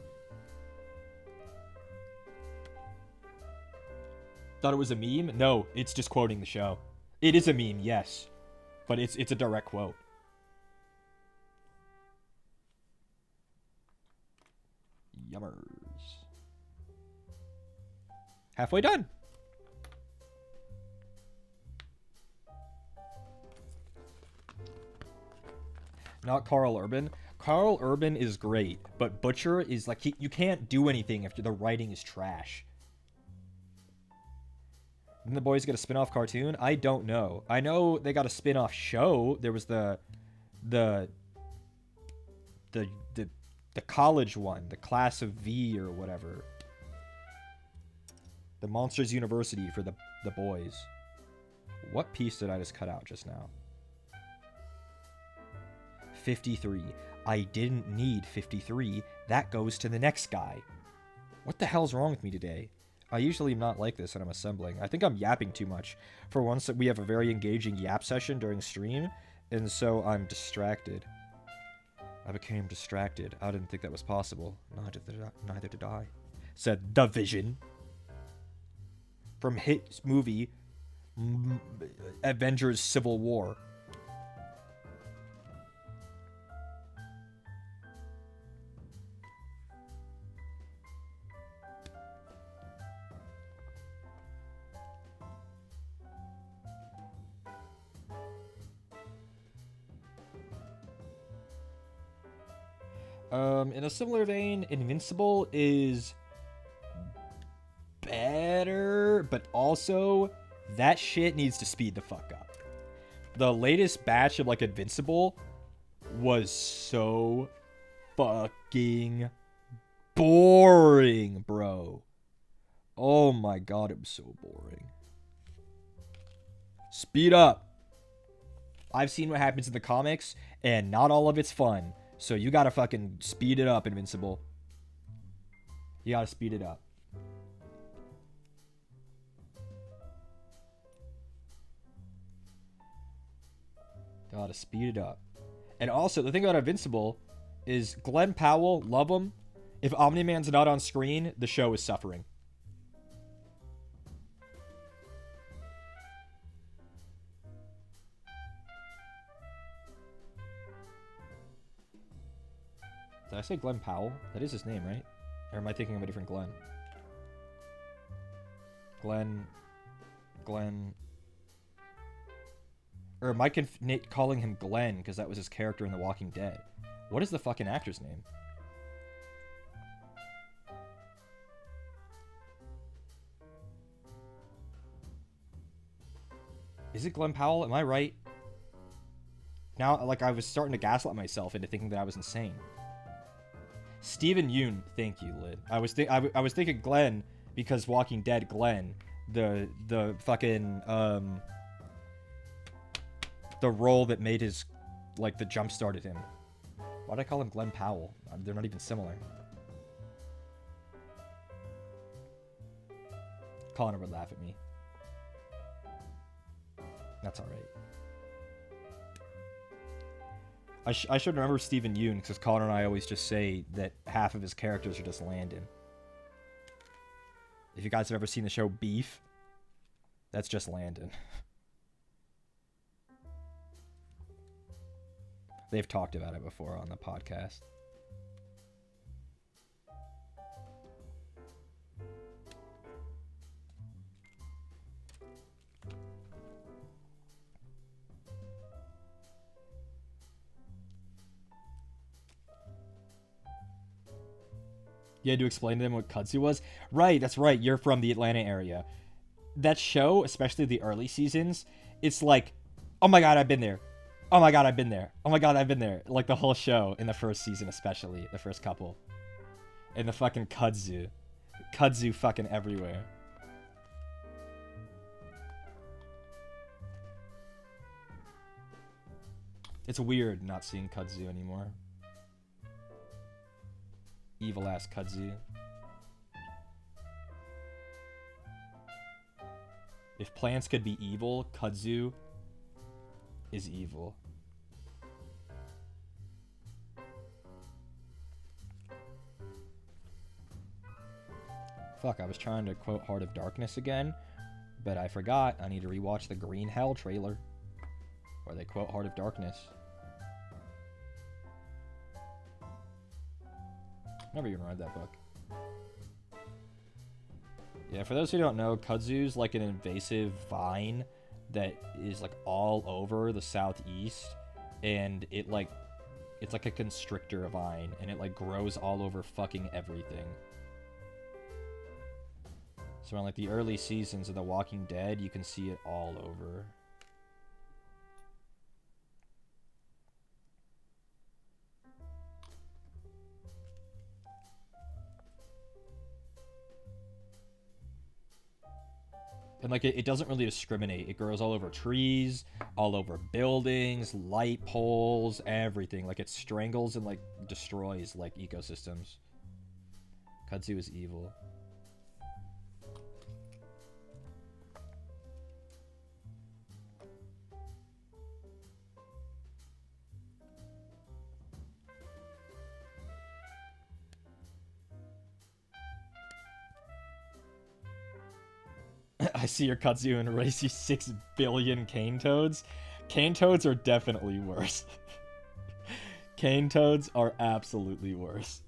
Thought it was a meme? No, it's just quoting the show. It is a meme, yes. But it's a direct quote. Yummers. Halfway done. Not Carl Urban. Carl Urban is great, but Butcher is like, you can't do anything if the writing is trash. Then The Boys get a spin-off cartoon? I don't know. I know they got a spin-off show. There was the college one, the Class of V or whatever. The Monsters University for the boys. What piece did I just cut out just now? 53. I didn't need 53. That goes to the next guy. What the hell's wrong with me today? I usually am not like this when I'm assembling. I think I'm yapping too much. For once, we have a very engaging yap session during stream, and so I'm distracted. I became distracted. I didn't think that was possible. Neither did I. Said The Vision. From hit movie Avengers Civil War. In a similar vein, Invincible is better, but also that shit needs to speed the fuck up. The latest batch of like Invincible was so fucking boring, bro. Oh my god, it was so boring. Speed up. I've seen what happens in the comics, and not all of it's fun. So you gotta fucking speed it up, Invincible. You gotta speed it up. Gotta speed it up. And also, the thing about Invincible is Glenn Powell, love him. If Omni-Man's not on screen, the show is suffering. Did I say Glenn Powell? That is his name, right? Or am I thinking of a different Glenn? Glenn Or am I calling him Glenn because that was his character in The Walking Dead? What is the fucking actor's name? Is it Glenn Powell? Am I right? Now, like, I was starting to gaslight myself into thinking that I was insane. Stephen Yeun, thank you, Lid. I was thinking Glenn because Walking Dead Glenn, the fucking the role that made his, like, the jump started him. Why'd I call him Glenn Powell? They're not even similar. Connor would laugh at me. That's all right. I should remember Stephen Yeun because Connor and I always just say that half of his characters are just Landon. If you guys have ever seen the show Beef, that's just Landon. They've talked about it before on the podcast. You had to explain to them what kudzu was? Right, that's right. You're from the Atlanta area. That show, especially the early seasons, it's like, oh my god, I've been there. Oh my god, I've been there. Oh my god, I've been there. Like the whole show in the first season, especially the first couple. And the fucking kudzu. Kudzu fucking everywhere. It's weird not seeing kudzu anymore. Evil ass kudzu. If plants could be evil, kudzu is evil. Fuck, I was trying to quote Heart of Darkness again, but I forgot. I need to rewatch the Green Hell trailer, where they quote Heart of Darkness. Never even read that book. Yeah, for those who don't know, kudzu's like an invasive vine that is like all over the southeast, and it's like a constrictor vine, and it like grows all over fucking everything. So in like the early seasons of The Walking Dead, you can see it all over. And, like, it doesn't really discriminate. It grows all over trees, all over buildings, light poles, everything. Like, it strangles and, like, destroys, like, ecosystems. Kudzu is evil. I see your kudzu and raise you 6 billion cane toads. Cane toads are definitely worse. Cane toads are absolutely worse.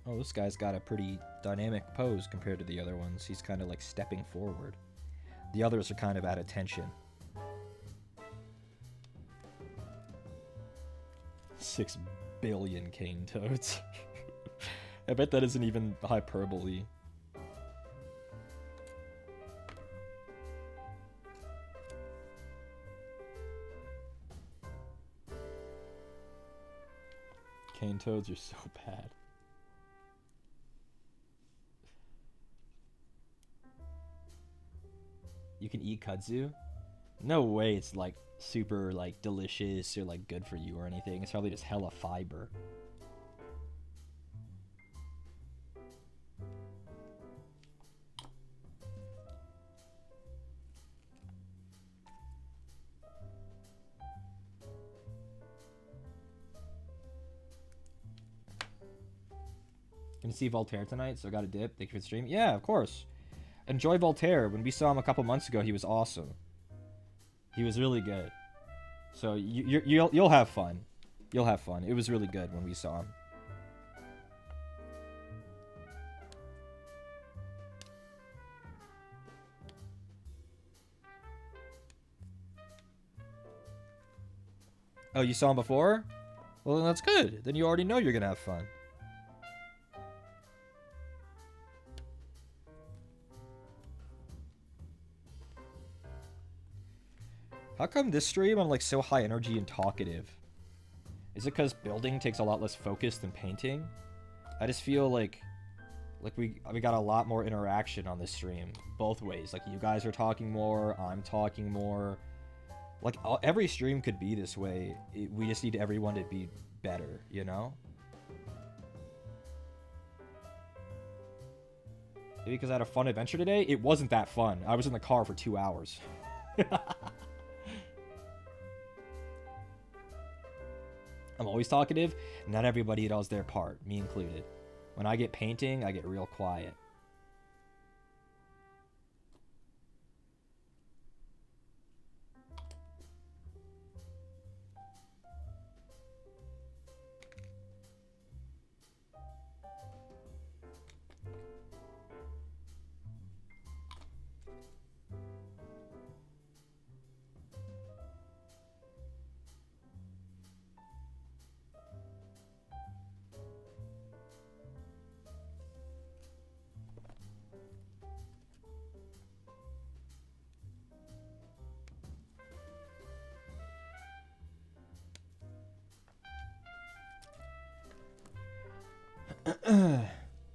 Oh, this guy's got a pretty dynamic pose compared to the other ones. He's kind of like stepping forward. The others are kind of at attention. 6 billion cane toads. I bet that isn't even hyperbole. Cane toads are so bad. You can eat kudzu? No way it's like super like delicious or like good for you or anything. It's probably just hella fiber. Gonna see Voltaire tonight, so I got a dip. Thank you for the stream. Yeah, of course. Enjoy Voltaire. When we saw him a couple months ago, he was awesome. He was really good. So you'll have fun. You'll have fun. It was really good when we saw him. Oh, you saw him before? Well, then that's good. Then you already know you're gonna have fun. How come this stream I'm like so high energy and talkative? Is it because building takes a lot less focus than painting? I just feel like we got a lot more interaction on this stream, both ways. Like you guys are talking more, I'm talking more. Like every stream could be this way. We just need everyone to be better, you know? Maybe because I had a fun adventure today? It wasn't that fun. I was in the car for 2 hours. I'm always talkative. Not everybody does their part, me included. When I get painting, I get real quiet.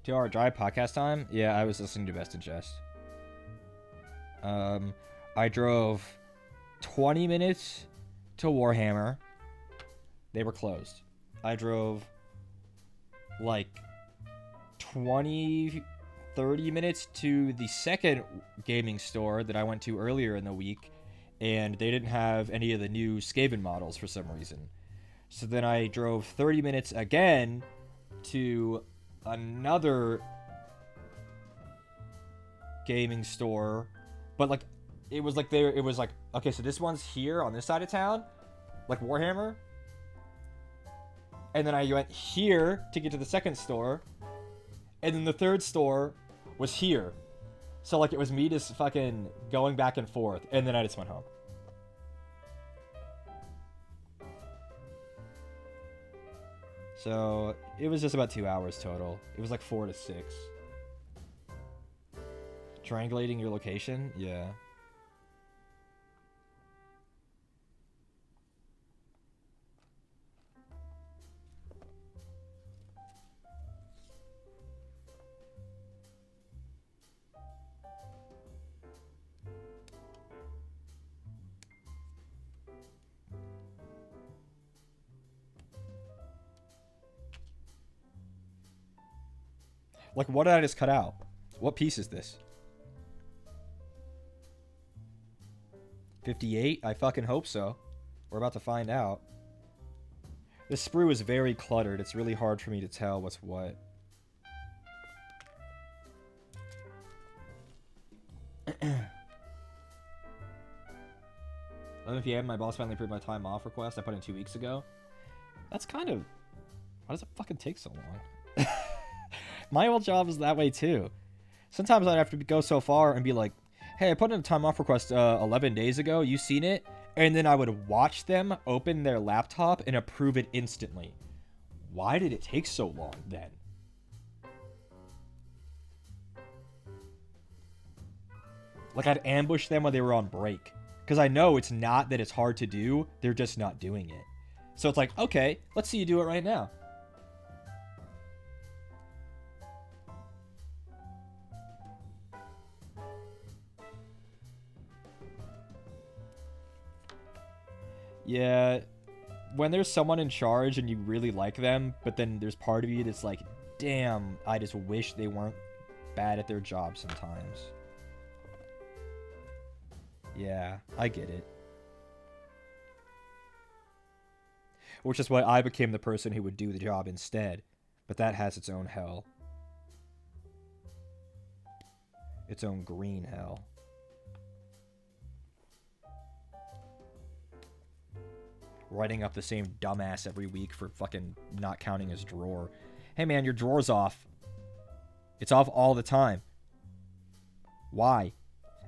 To our dry podcast time? Yeah, I was listening to Best in Jest. I drove 20 minutes to Warhammer. They were closed. I drove like 20, 30 minutes to the second gaming store that I went to earlier in the week, and they didn't have any of the new Skaven models for some reason. So then I drove 30 minutes again to another gaming store, but like it was like okay, so this one's here on this side of town, like Warhammer, and then I went here to get to the second store, and then the third store was here, so like it was me just fucking going back and forth, and then I just went home. So it was just about 2 hours total. It was like 4 to 6. Triangulating your location? Yeah. Like, what did I just cut out? What piece is this? 58? I fucking hope so. We're about to find out. This sprue is very cluttered. It's really hard for me to tell what's what. 11 p.m. My boss finally approved my time off request I put in 2 weeks ago. That's kind of... Why does it fucking take so long? My old job is that way too. Sometimes I'd have to go so far and be like, hey, I put in a time off request 11 days ago. You seen it? And then I would watch them open their laptop and approve it instantly. Why did it take so long then? Like I'd ambush them when they were on break. Because I know it's not that it's hard to do. They're just not doing it. So it's like, okay, let's see you do it right now. Yeah, when there's someone in charge and you really like them, but then there's part of you that's like, damn, I just wish they weren't bad at their job sometimes. Yeah, I get it. Which is why I became the person who would do the job instead. But that has its own hell. its own green hell. Writing up the same dumbass every week for fucking not counting his drawer. Hey man, your drawer's off. It's off all the time. Why?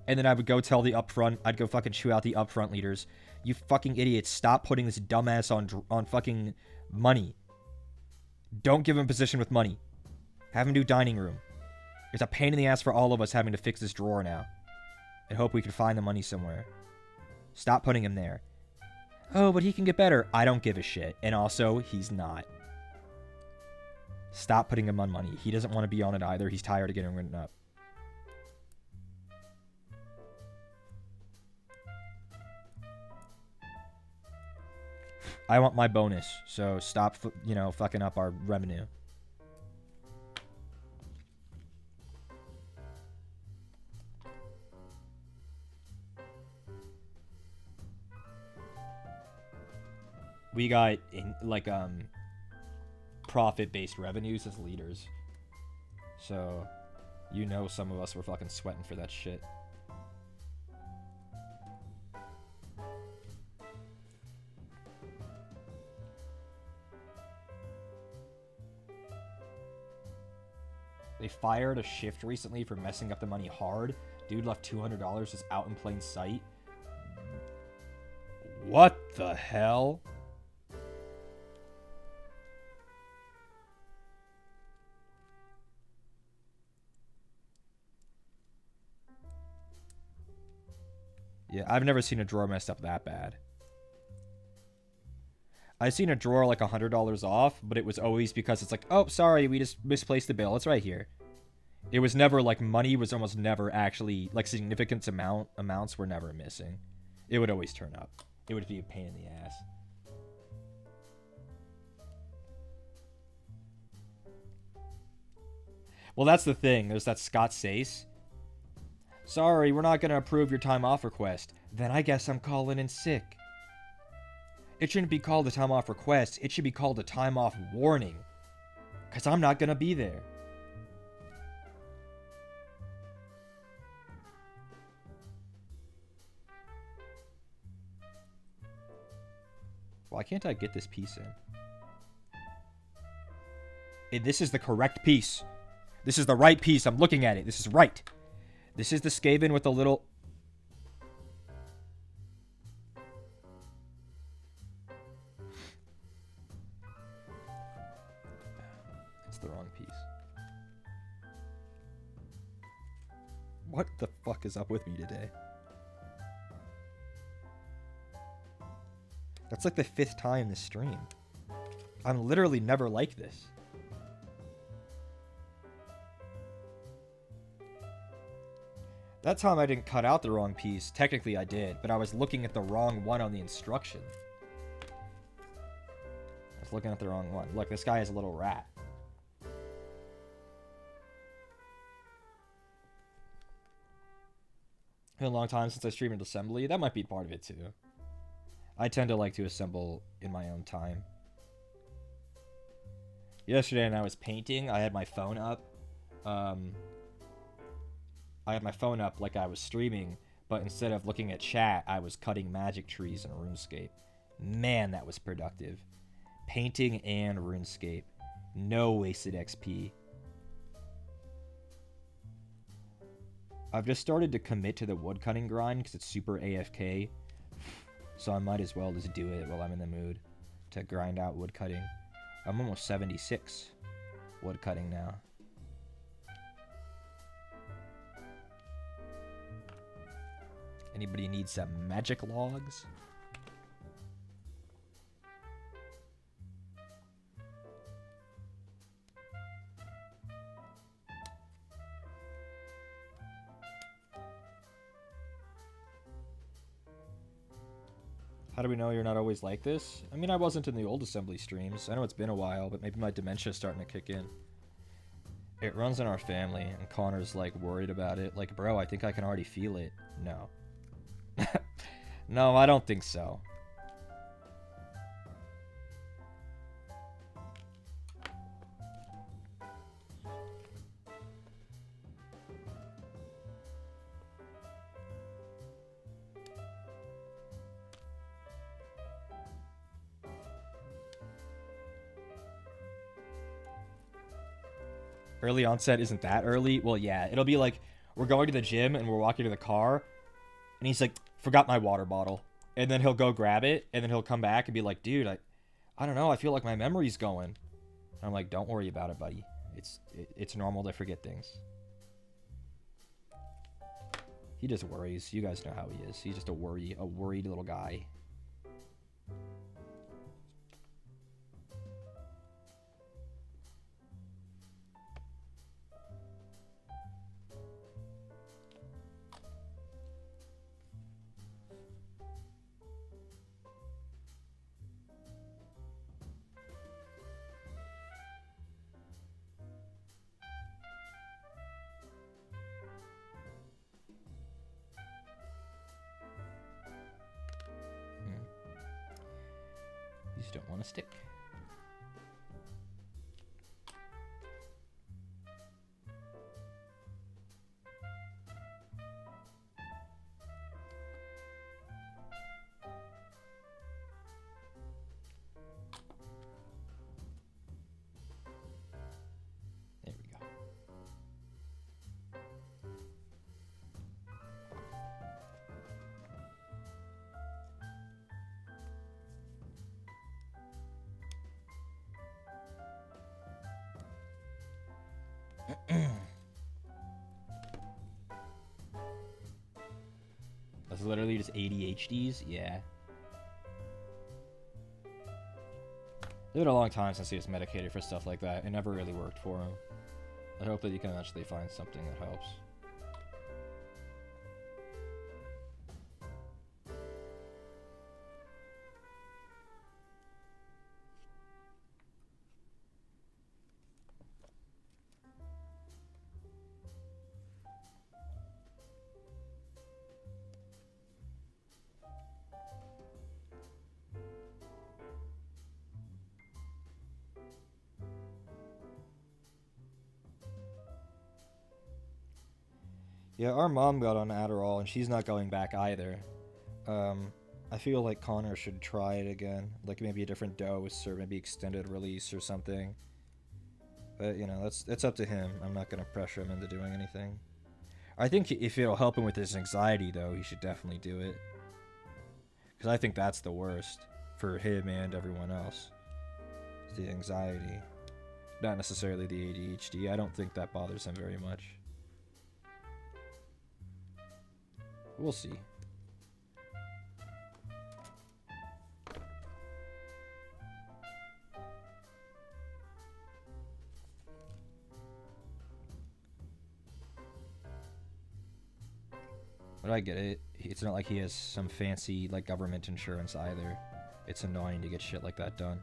And then I would go tell the upfront, I'd go fucking chew out the upfront leaders. You fucking idiots, stop putting this dumbass on fucking money. Don't give him position with money. Have him do dining room. It's a pain in the ass for all of us having to fix this drawer now. And hope we can find the money somewhere. Stop putting him there. Oh, but he can get better. I don't give a shit. And also, he's not. Stop putting him on money. He doesn't want to be on it either. He's tired of getting written up. I want my bonus, so stop, fucking up our revenue. We got profit-based revenues as leaders. So, some of us were fucking sweating for that shit. They fired a shift recently for messing up the money hard. Dude left $200 just out in plain sight. What the hell? Yeah, I've never seen a drawer messed up that bad. I've seen a drawer like $100 off, but it was always because it's like, oh, sorry, we just misplaced the bill. It's right here. It was never like money was almost never actually, like significant amounts were never missing. It would always turn up. It would be a pain in the ass. Well, that's the thing. There's that Scott Sace. Sorry, we're not going to approve your time off request. Then I guess I'm calling in sick. It shouldn't be called a time off request. It should be called a time off warning. Because I'm not going to be there. Why can't I get this piece in? This is the correct piece. This is the right piece. I'm looking at it. This is right. This is the Skaven with the little... It's the wrong piece. What the fuck is up with me today? That's like the 5th time this stream. I'm literally never like this. That time I didn't cut out the wrong piece. Technically I did, but I was looking at the wrong one on the instruction. I was looking at the wrong one. Look, this guy is a little rat. It's been a long time since I streamed assembly. That might be part of it too. I tend to like to assemble in my own time. Yesterday when I was painting, I had my phone up. I had my phone up like I was streaming, but instead of looking at chat, I was cutting magic trees in RuneScape. Man, that was productive. Painting and RuneScape. No wasted XP. I've just started to commit to the woodcutting grind because it's super AFK. So I might as well just do it while I'm in the mood to grind out woodcutting. I'm almost 76 woodcutting now. Anybody need some magic logs? How do we know you're not always like this? I mean, I wasn't in the old assembly streams. I know it's been a while, but maybe my dementia's starting to kick in. It runs in our family, and Connor's, like, worried about it. Like, bro, I think I can already feel it. No. No, I don't think so. Early onset isn't that early. Well, yeah, it'll be like we're going to the gym and we're walking to the car, and he's like, "Forgot my water bottle," and then he'll go grab it, and then he'll come back and be like, "Dude, I don't know. I feel like my memory's going." And I'm like, "Don't worry about it, buddy. It's normal to forget things." He just worries. You guys know how he is. He's just a worried little guy. You just don't want to stick. There we go. That's literally just ADHDs? Yeah. It's been a long time since he was medicated for stuff like that. It never really worked for him. I hope that you can actually find something that helps. Yeah, our mom got on Adderall, and she's not going back either. I feel like Connor should try it again. Like, maybe a different dose, or maybe extended release or something. But, you know, it's up to him. I'm not going to pressure him into doing anything. I think if it'll help him with his anxiety, though, he should definitely do it. Because I think that's the worst for him and everyone else. It's the anxiety. Not necessarily the ADHD. I don't think that bothers him very much. We'll see. But I get it. It's not like he has some fancy, like, government insurance either. It's annoying to get shit like that done.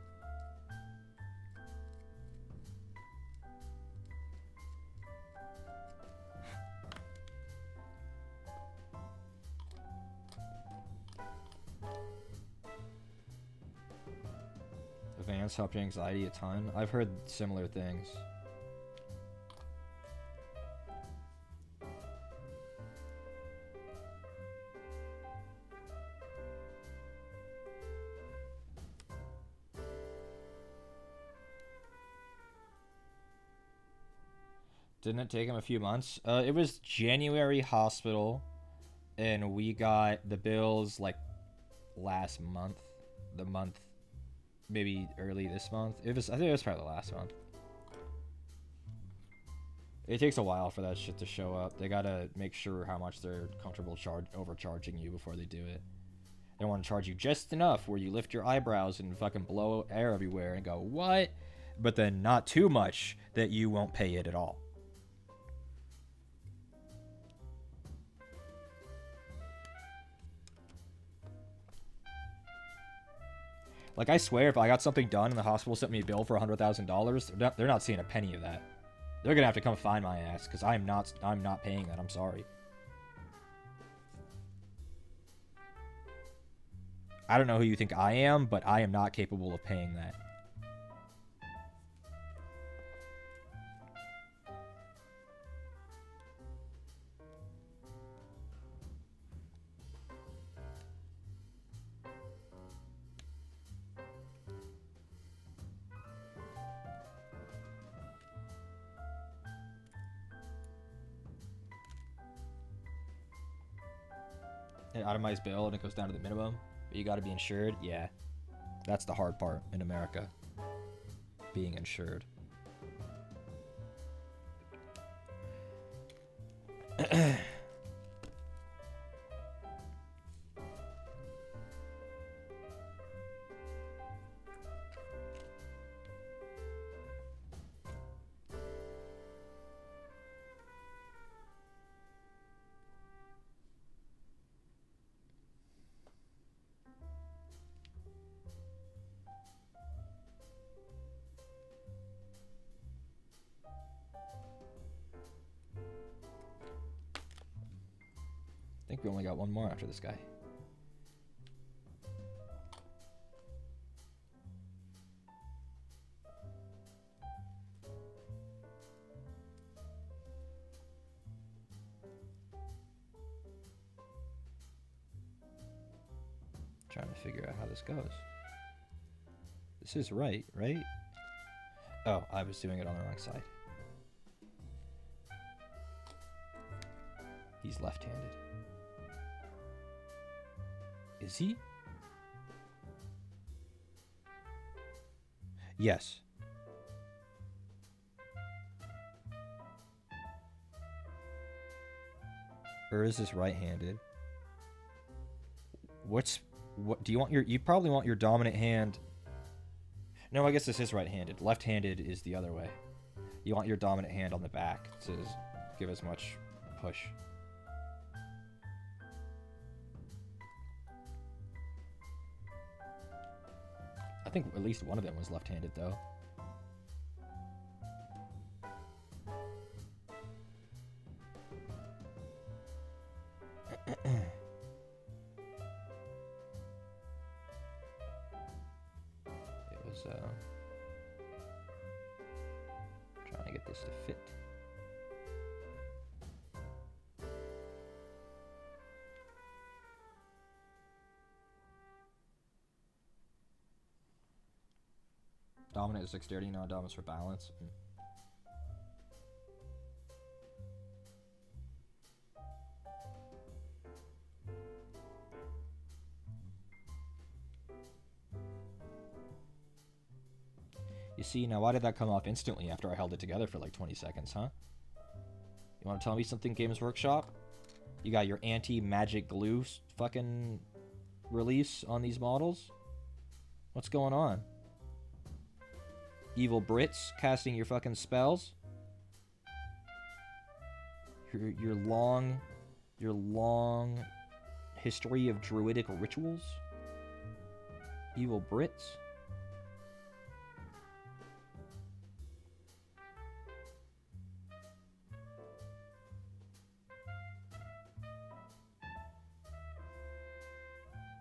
Vans helped your anxiety a ton. I've heard similar things. Didn't it take him a few months? It was January hospital, and we got the bills like last month. The month, maybe early this month. I think it was probably the last month. It takes a while for that shit to show up. They gotta make sure how much they're comfortable overcharging you before they do it. They want to charge you just enough where you lift your eyebrows and fucking blow air everywhere and go, what? But then not too much that you won't pay it at all. Like, I swear, if I got something done and the hospital sent me a bill for $100,000, they're not seeing a penny of that. They're gonna have to come find my ass, because I'm not paying that. I'm sorry. I don't know who you think I am, but I am not capable of paying that. an itemized bill and it goes down to the minimum, but you got to be insured. Yeah, that's the hard part in America, being insured. I think we only got one more after this guy. Trying to figure out how this goes. This is right? Oh, I was doing it on the wrong side. He's left-handed. Is he? Yes. Or is this right-handed? What do you want you probably want your dominant hand. No, I guess this is right-handed. Left-handed is the other way. You want your dominant hand on the back to give as much push. I think at least one of them was left-handed, though. It was trying to get this to fit. Dominant is dexterity, non-dominant is for balance. You see, now why did that come off instantly after I held it together for like 20 seconds, huh? You want to tell me something, Games Workshop? You got your anti-magic glue fucking release on these models? What's going on? Evil Brits casting your fucking spells? Your long history of druidic rituals? Evil Brits?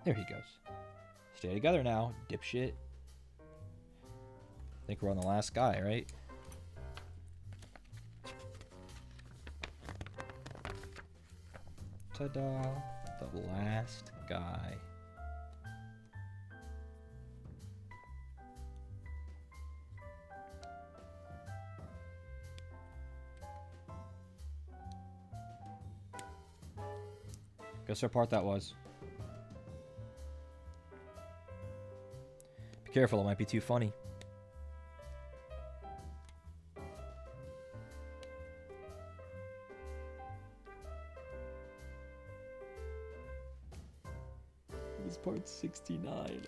There he goes. Stay together now, dipshit. I think we're on the last guy, right? Ta-da! The last guy. Guess what part that was. Be careful, it might be too funny. This part's 69.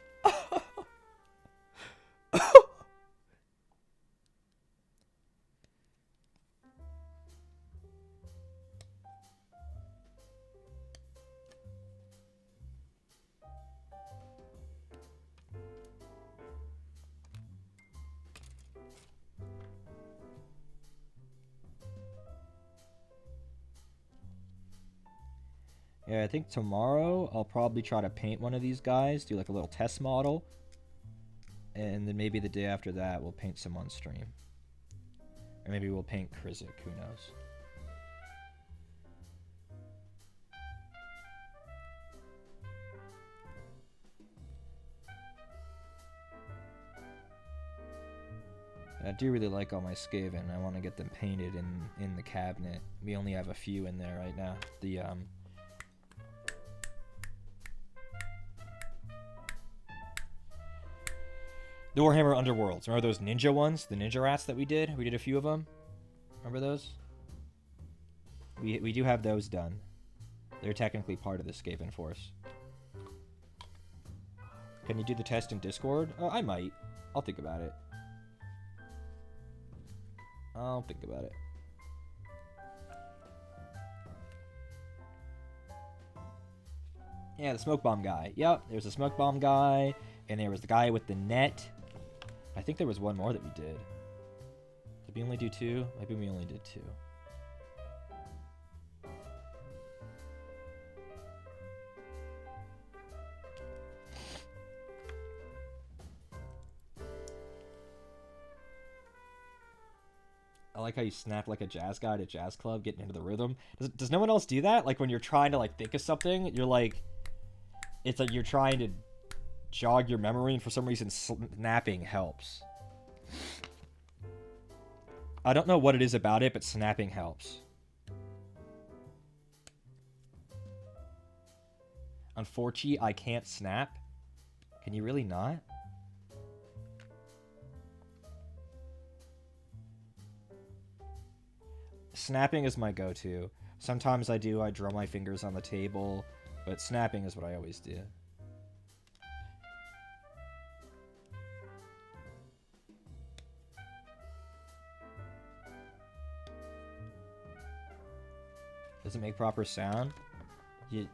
Yeah, I think tomorrow I'll probably try to paint one of these guys, do like a little test model, and then maybe the day after that we'll paint some on stream. Or maybe we'll paint Krizik, who knows. I do really like all my Skaven. I want to get them painted in the cabinet. We only have a few in there right now. The Warhammer Underworlds. Remember those ninja ones? The ninja rats that we did? We did a few of them. Remember those? We do have those done. They're technically part of the Skaven force. Can you do the test in Discord? I might. I'll think about it. I'll think about it. Yeah, the smoke bomb guy. Yep, there's a smoke bomb guy, and there was the guy with the net. I think there was one more that we did. Did we only do 2? Maybe we only did 2. I like how you snap like a jazz guy at a jazz club, getting into the rhythm. Does no one else do that? Like when you're trying to like think of something, you're like, it's like you're trying to jog your memory, and for some reason snapping helps. I don't know what it is about it, but snapping helps. Unfortunately, I can't snap. Can you really not? Snapping is my go-to. Sometimes I draw my fingers on the table, but snapping is what I always do. Does it make proper sound? You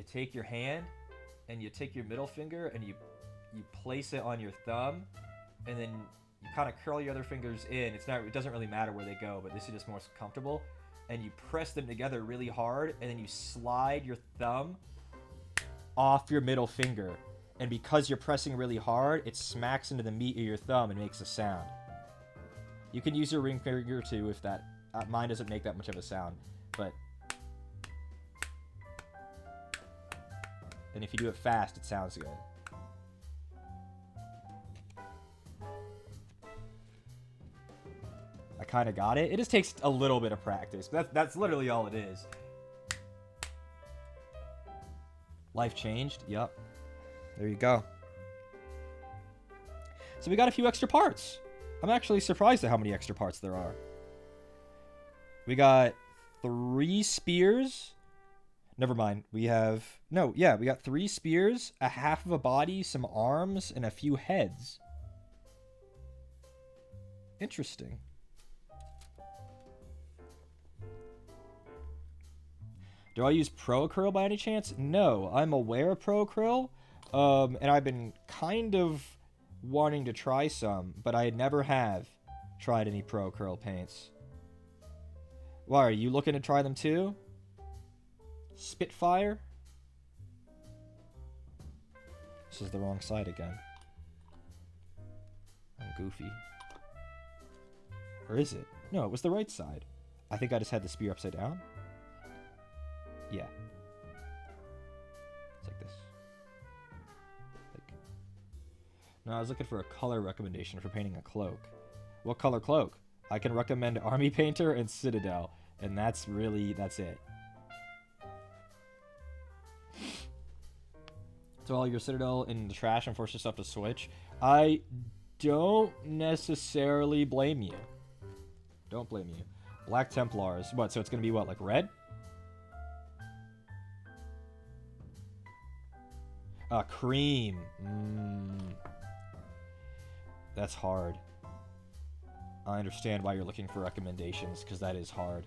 take your hand and you take your middle finger and you place it on your thumb, and then you kind of curl your other fingers in. It doesn't really matter where they go, but this is just more comfortable. And you press them together really hard, and then you slide your thumb off your middle finger. And because you're pressing really hard, it smacks into the meat of your thumb and makes a sound. You can use your ring finger too if that... mine doesn't make that much of a sound, but... And if you do it fast, it sounds good. I kind of got it. It just takes a little bit of practice. But that's literally all it is. Life changed. Yep. There you go. So we got a few extra parts. I'm actually surprised at how many extra parts there are. We got 3 spears. Never mind. We have... No, yeah, we got 3 spears, a half of a body, some arms, and a few heads. Interesting. Do I use Pro Acryl by any chance? No, I'm aware of Pro Acryl, and I've been kind of wanting to try some, but I never have tried any Pro Acryl paints. Why, are you looking to try them too? Spitfire? This is the wrong side again. I'm goofy. Or is it? No, it was the right side. I think I just had the spear upside down. Yeah. It's like this. No, I was looking for a color recommendation for painting a cloak. What color cloak? I can recommend Army Painter and Citadel. And that's it. So all your Citadel in the trash and force yourself to switch. I don't necessarily blame you. Don't blame you. Black Templars. What, so it's going to be what, like red? Cream. That's hard. I understand why you're looking for recommendations, because that is hard.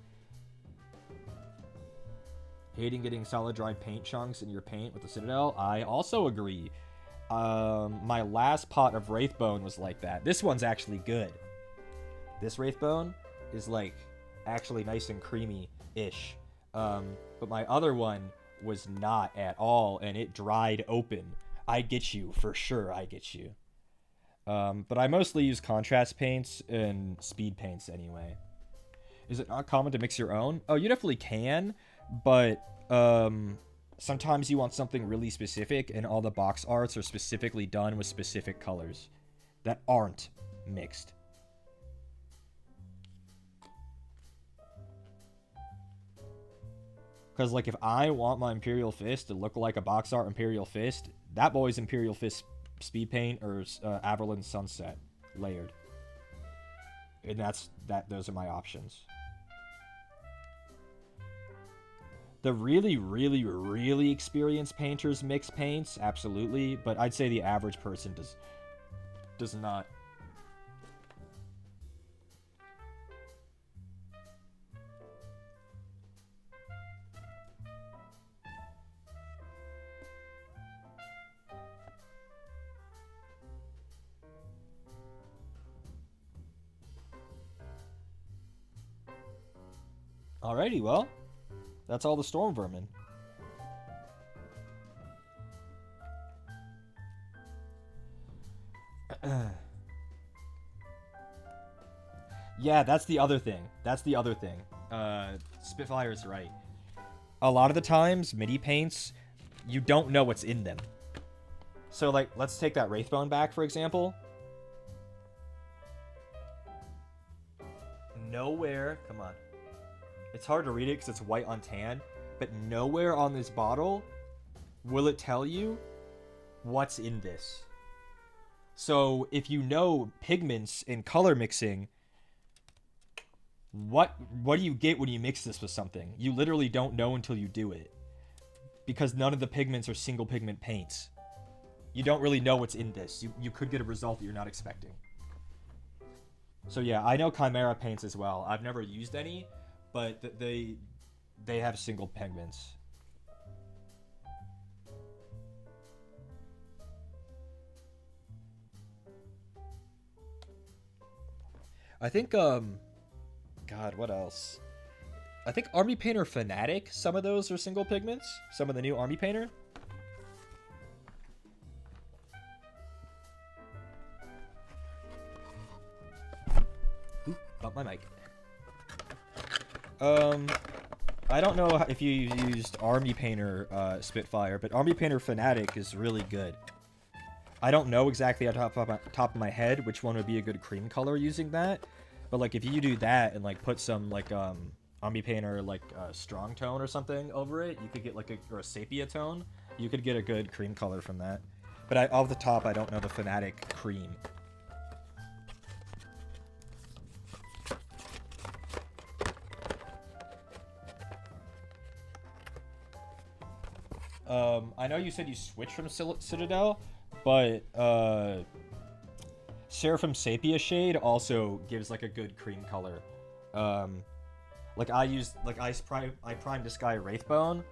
Hating getting solid dried paint chunks in your paint with the Citadel. I also agree. My last pot of Wraithbone was like that. This one's actually good. This Wraithbone is like actually nice and creamy-ish. But my other one was not at all, and it dried open. I get you, for sure, I get you. But I mostly use contrast paints and speed paints anyway. Is it not common to mix your own? Oh, you definitely can, but sometimes you want something really specific, and all the box arts are specifically done with specific colors that aren't mixed. Because, like, if I want my Imperial Fist to look like a box art Imperial Fist, that boy's Imperial Fist speed paint or Averland Sunset layered. And those are my options. The really, really, really experienced painters mix paints, absolutely, but I'd say the average person does not. Alrighty, well, that's all the storm vermin. Yeah, that's the other thing. Spitfire's right. A lot of the times, MIDI paints, you don't know what's in them. So, like, let's take that Wraithbone back, for example. Nowhere, come on. It's hard to read it because it's white on tan, but nowhere on this bottle will it tell you what's in this. So if you know pigments and color mixing, what do you get when you mix this with something? You literally don't know until you do it, because none of the pigments are single pigment paints. You don't really know what's in this. You could get a result that you're not expecting. So yeah, I know Chimera paints as well. I've never used any, but they have single pigments. I think God, what else? I think Army Painter Fanatic, some of those are single pigments. Some of the new Army Painter. Ooh, bump my mic. I don't know if you used Army Painter Spitfire, but Army Painter Fanatic is really good. I don't know exactly on top of my head which one would be a good cream color using that, but like if you do that and like put some like Army Painter like strong tone or something over it, you could get like or a sepia tone. You could get a good cream color from that. But off the top, I don't know the Fanatic cream. I know you said you switched from Citadel, but Seraphim Sepia Shade also gives like a good cream color. Like I primed this guy Wraithbone,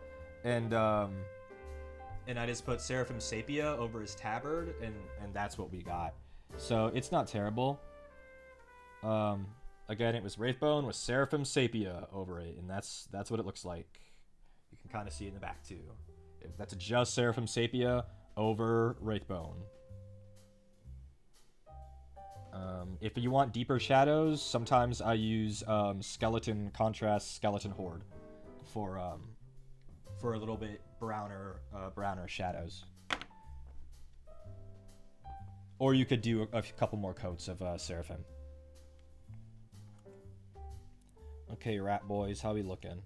and I just put Seraphim Sepia over his tabard, and that's what we got. So it's not terrible. Again, it was Wraithbone with Seraphim Sepia over it, and that's what it looks like. You can kind of see it in the back too. That's just Seraphim Sepia over Wraithbone. If you want deeper shadows, sometimes I use Skeleton Contrast, Skeleton Horde for a little bit browner shadows. Or you could do a couple more coats of Seraphim. Okay, rat boys, how we looking?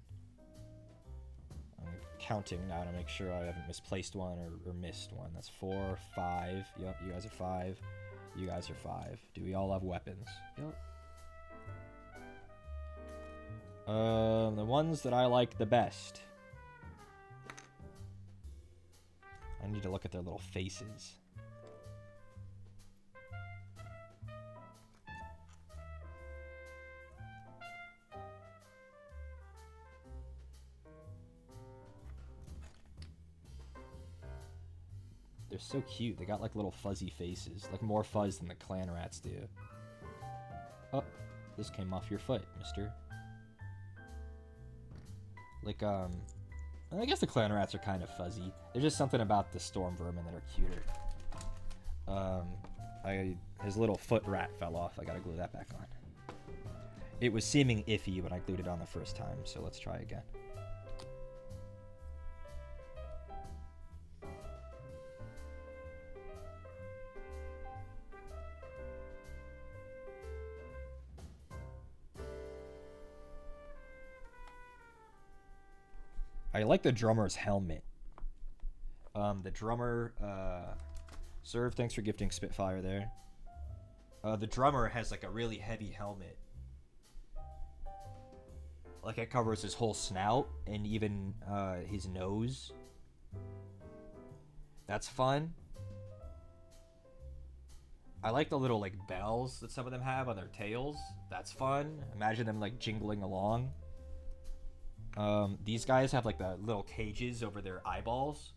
I'm counting now to make sure I haven't misplaced one or missed one. That's 4, 5. Yep, you guys are 5. You guys are 5. Do we all have weapons? Yep. The ones that I like the best. I need to look at their little faces. They're so cute. They got like little fuzzy faces, like more fuzz than the clan rats do. Oh, this came off your foot, mister. Like, I guess the clan rats are kind of fuzzy. There's just something about the storm vermin that are cuter. His little foot rat fell off. I gotta glue that back on. It was seeming iffy when I glued it on the first time, so let's try again. I like the drummer's helmet. The drummer, Serve, thanks for gifting Spitfire there. The drummer has like a really heavy helmet. Like it covers his whole snout and even his nose. That's fun. I like the little like bells that some of them have on their tails. That's fun. Imagine them like jingling along. These guys have like the little cages over their eyeballs,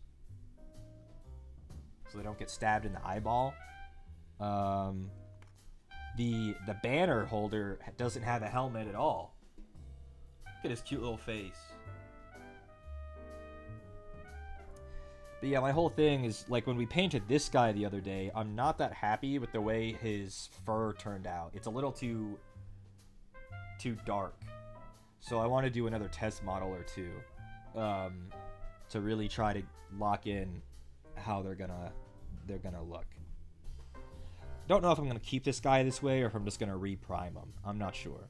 so they don't get stabbed in the eyeball. The banner holder doesn't have a helmet at all. Look at his cute little face. But yeah, my whole thing is, like, when we painted this guy the other day, I'm not that happy with the way his fur turned out. It's a little too dark. So I want to do another test model or two to really try to lock in how they're gonna look. Don't know if I'm gonna keep this guy this way or if I'm just gonna reprime him. I'm not sure.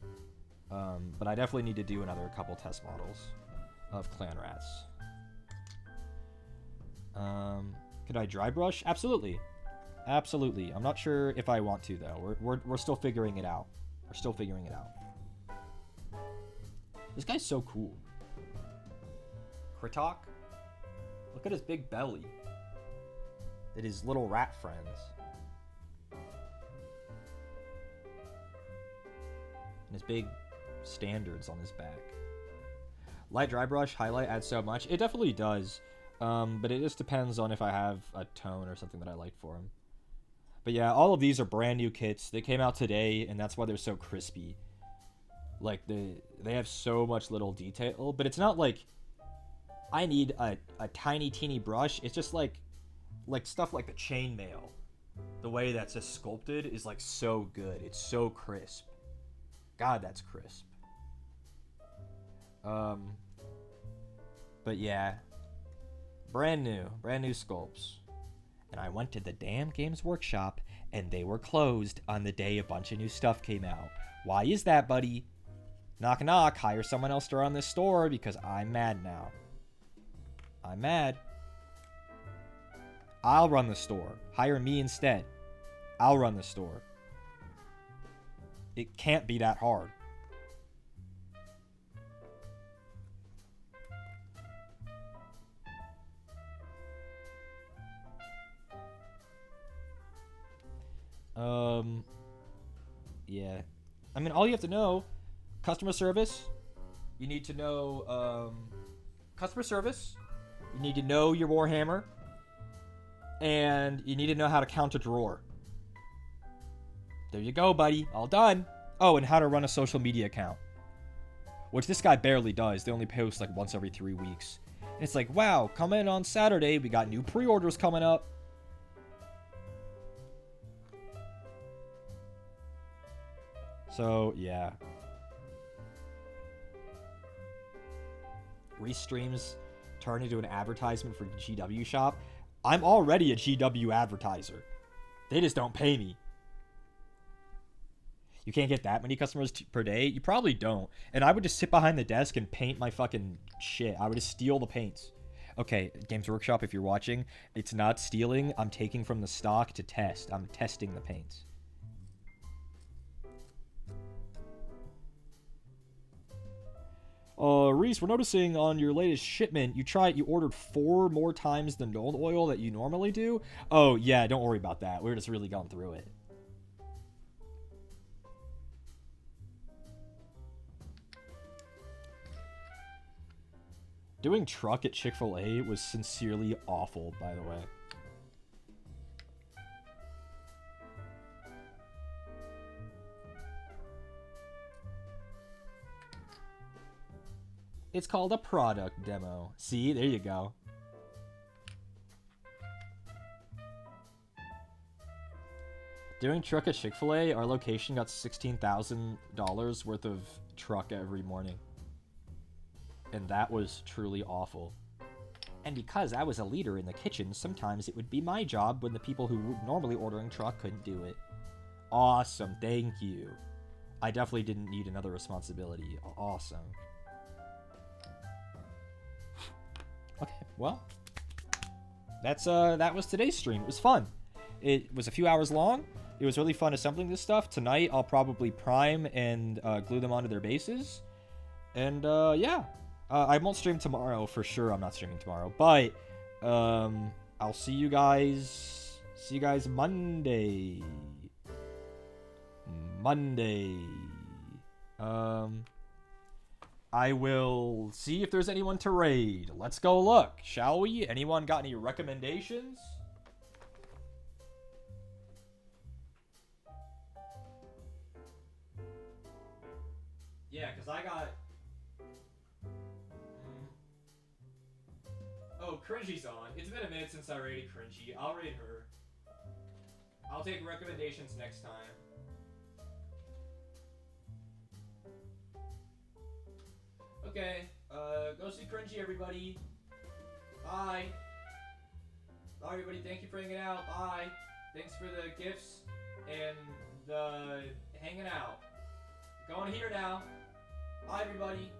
But I definitely need to do another couple test models of clan rats. Could I dry brush? Absolutely. Absolutely. I'm not sure if I want to, though. We're still figuring it out. We're still figuring it out. This guy's so cool. Kritok? Look at his big belly. And his little rat friends. And his big standards on his back. Light dry brush, highlight adds so much. It definitely does. But it just depends on if I have a tone or something that I like for them. But yeah, all of these are brand new kits. They came out today, and that's why they're so crispy. Like, they have so much little detail, but it's not like I need a tiny, teeny brush. It's just like stuff like the chainmail. The way that's just sculpted is, like, so good. It's so crisp. God, that's crisp. But yeah. Brand new sculpts. And I went to the damn Games Workshop, and they were closed on the day a bunch of new stuff came out. Why is that, buddy? Knock knock, hire someone else to run this store because I'm mad now. I'm mad. I'll run the store. Hire me instead. I'll run the store. It can't be that hard. Yeah. I mean, all you have to know, customer service. You need to know, customer service. You need to know your Warhammer. And you need to know how to count a drawer. There you go, buddy. All done. Oh, and how to run a social media account. Which this guy barely does. They only post like once every 3 weeks. And it's like, wow, come in on Saturday. We got new pre-orders coming up. So, yeah. Restreams turn into an advertisement for GW Shop. I'm already a GW advertiser. They just don't pay me. You can't get that many customers per day? You probably don't. And I would just sit behind the desk and paint my fucking shit. I would just steal the paints. Okay, Games Workshop, if you're watching, it's not stealing. I'm taking from the stock to test. I'm testing the paints. Reese, we're noticing on your latest shipment, you ordered 4 more times the Nuln Oil that you normally do. Oh, yeah, don't worry about that. We're just really going through it. Doing truck at Chick-fil-A was sincerely awful, by the way. It's called a product demo. See, there you go. Doing truck at Chick-fil-A, our location got $16,000 worth of truck every morning. And that was truly awful. And because I was a leader in the kitchen, sometimes it would be my job when the people who were normally ordering truck couldn't do it. Awesome, thank you. I definitely didn't need another responsibility. Awesome. Okay, well, that was today's stream. It was fun. It was a few hours long. It was really fun assembling this stuff. Tonight, I'll probably prime and glue them onto their bases. And, yeah. I won't stream tomorrow, for sure. I'm not streaming tomorrow. But, I'll see you guys... See you guys Monday. I will see if there's anyone to raid. Let's go look, shall we? Anyone got any recommendations? Yeah, because I got... Oh, Cringy's on. It's been a minute since I raided Cringy. I'll raid her. I'll take recommendations next time. Okay, go see Cringy, everybody. Bye. Bye, everybody. Thank you for hanging out. Bye. Thanks for the gifts and the hanging out. Going here now. Bye, everybody.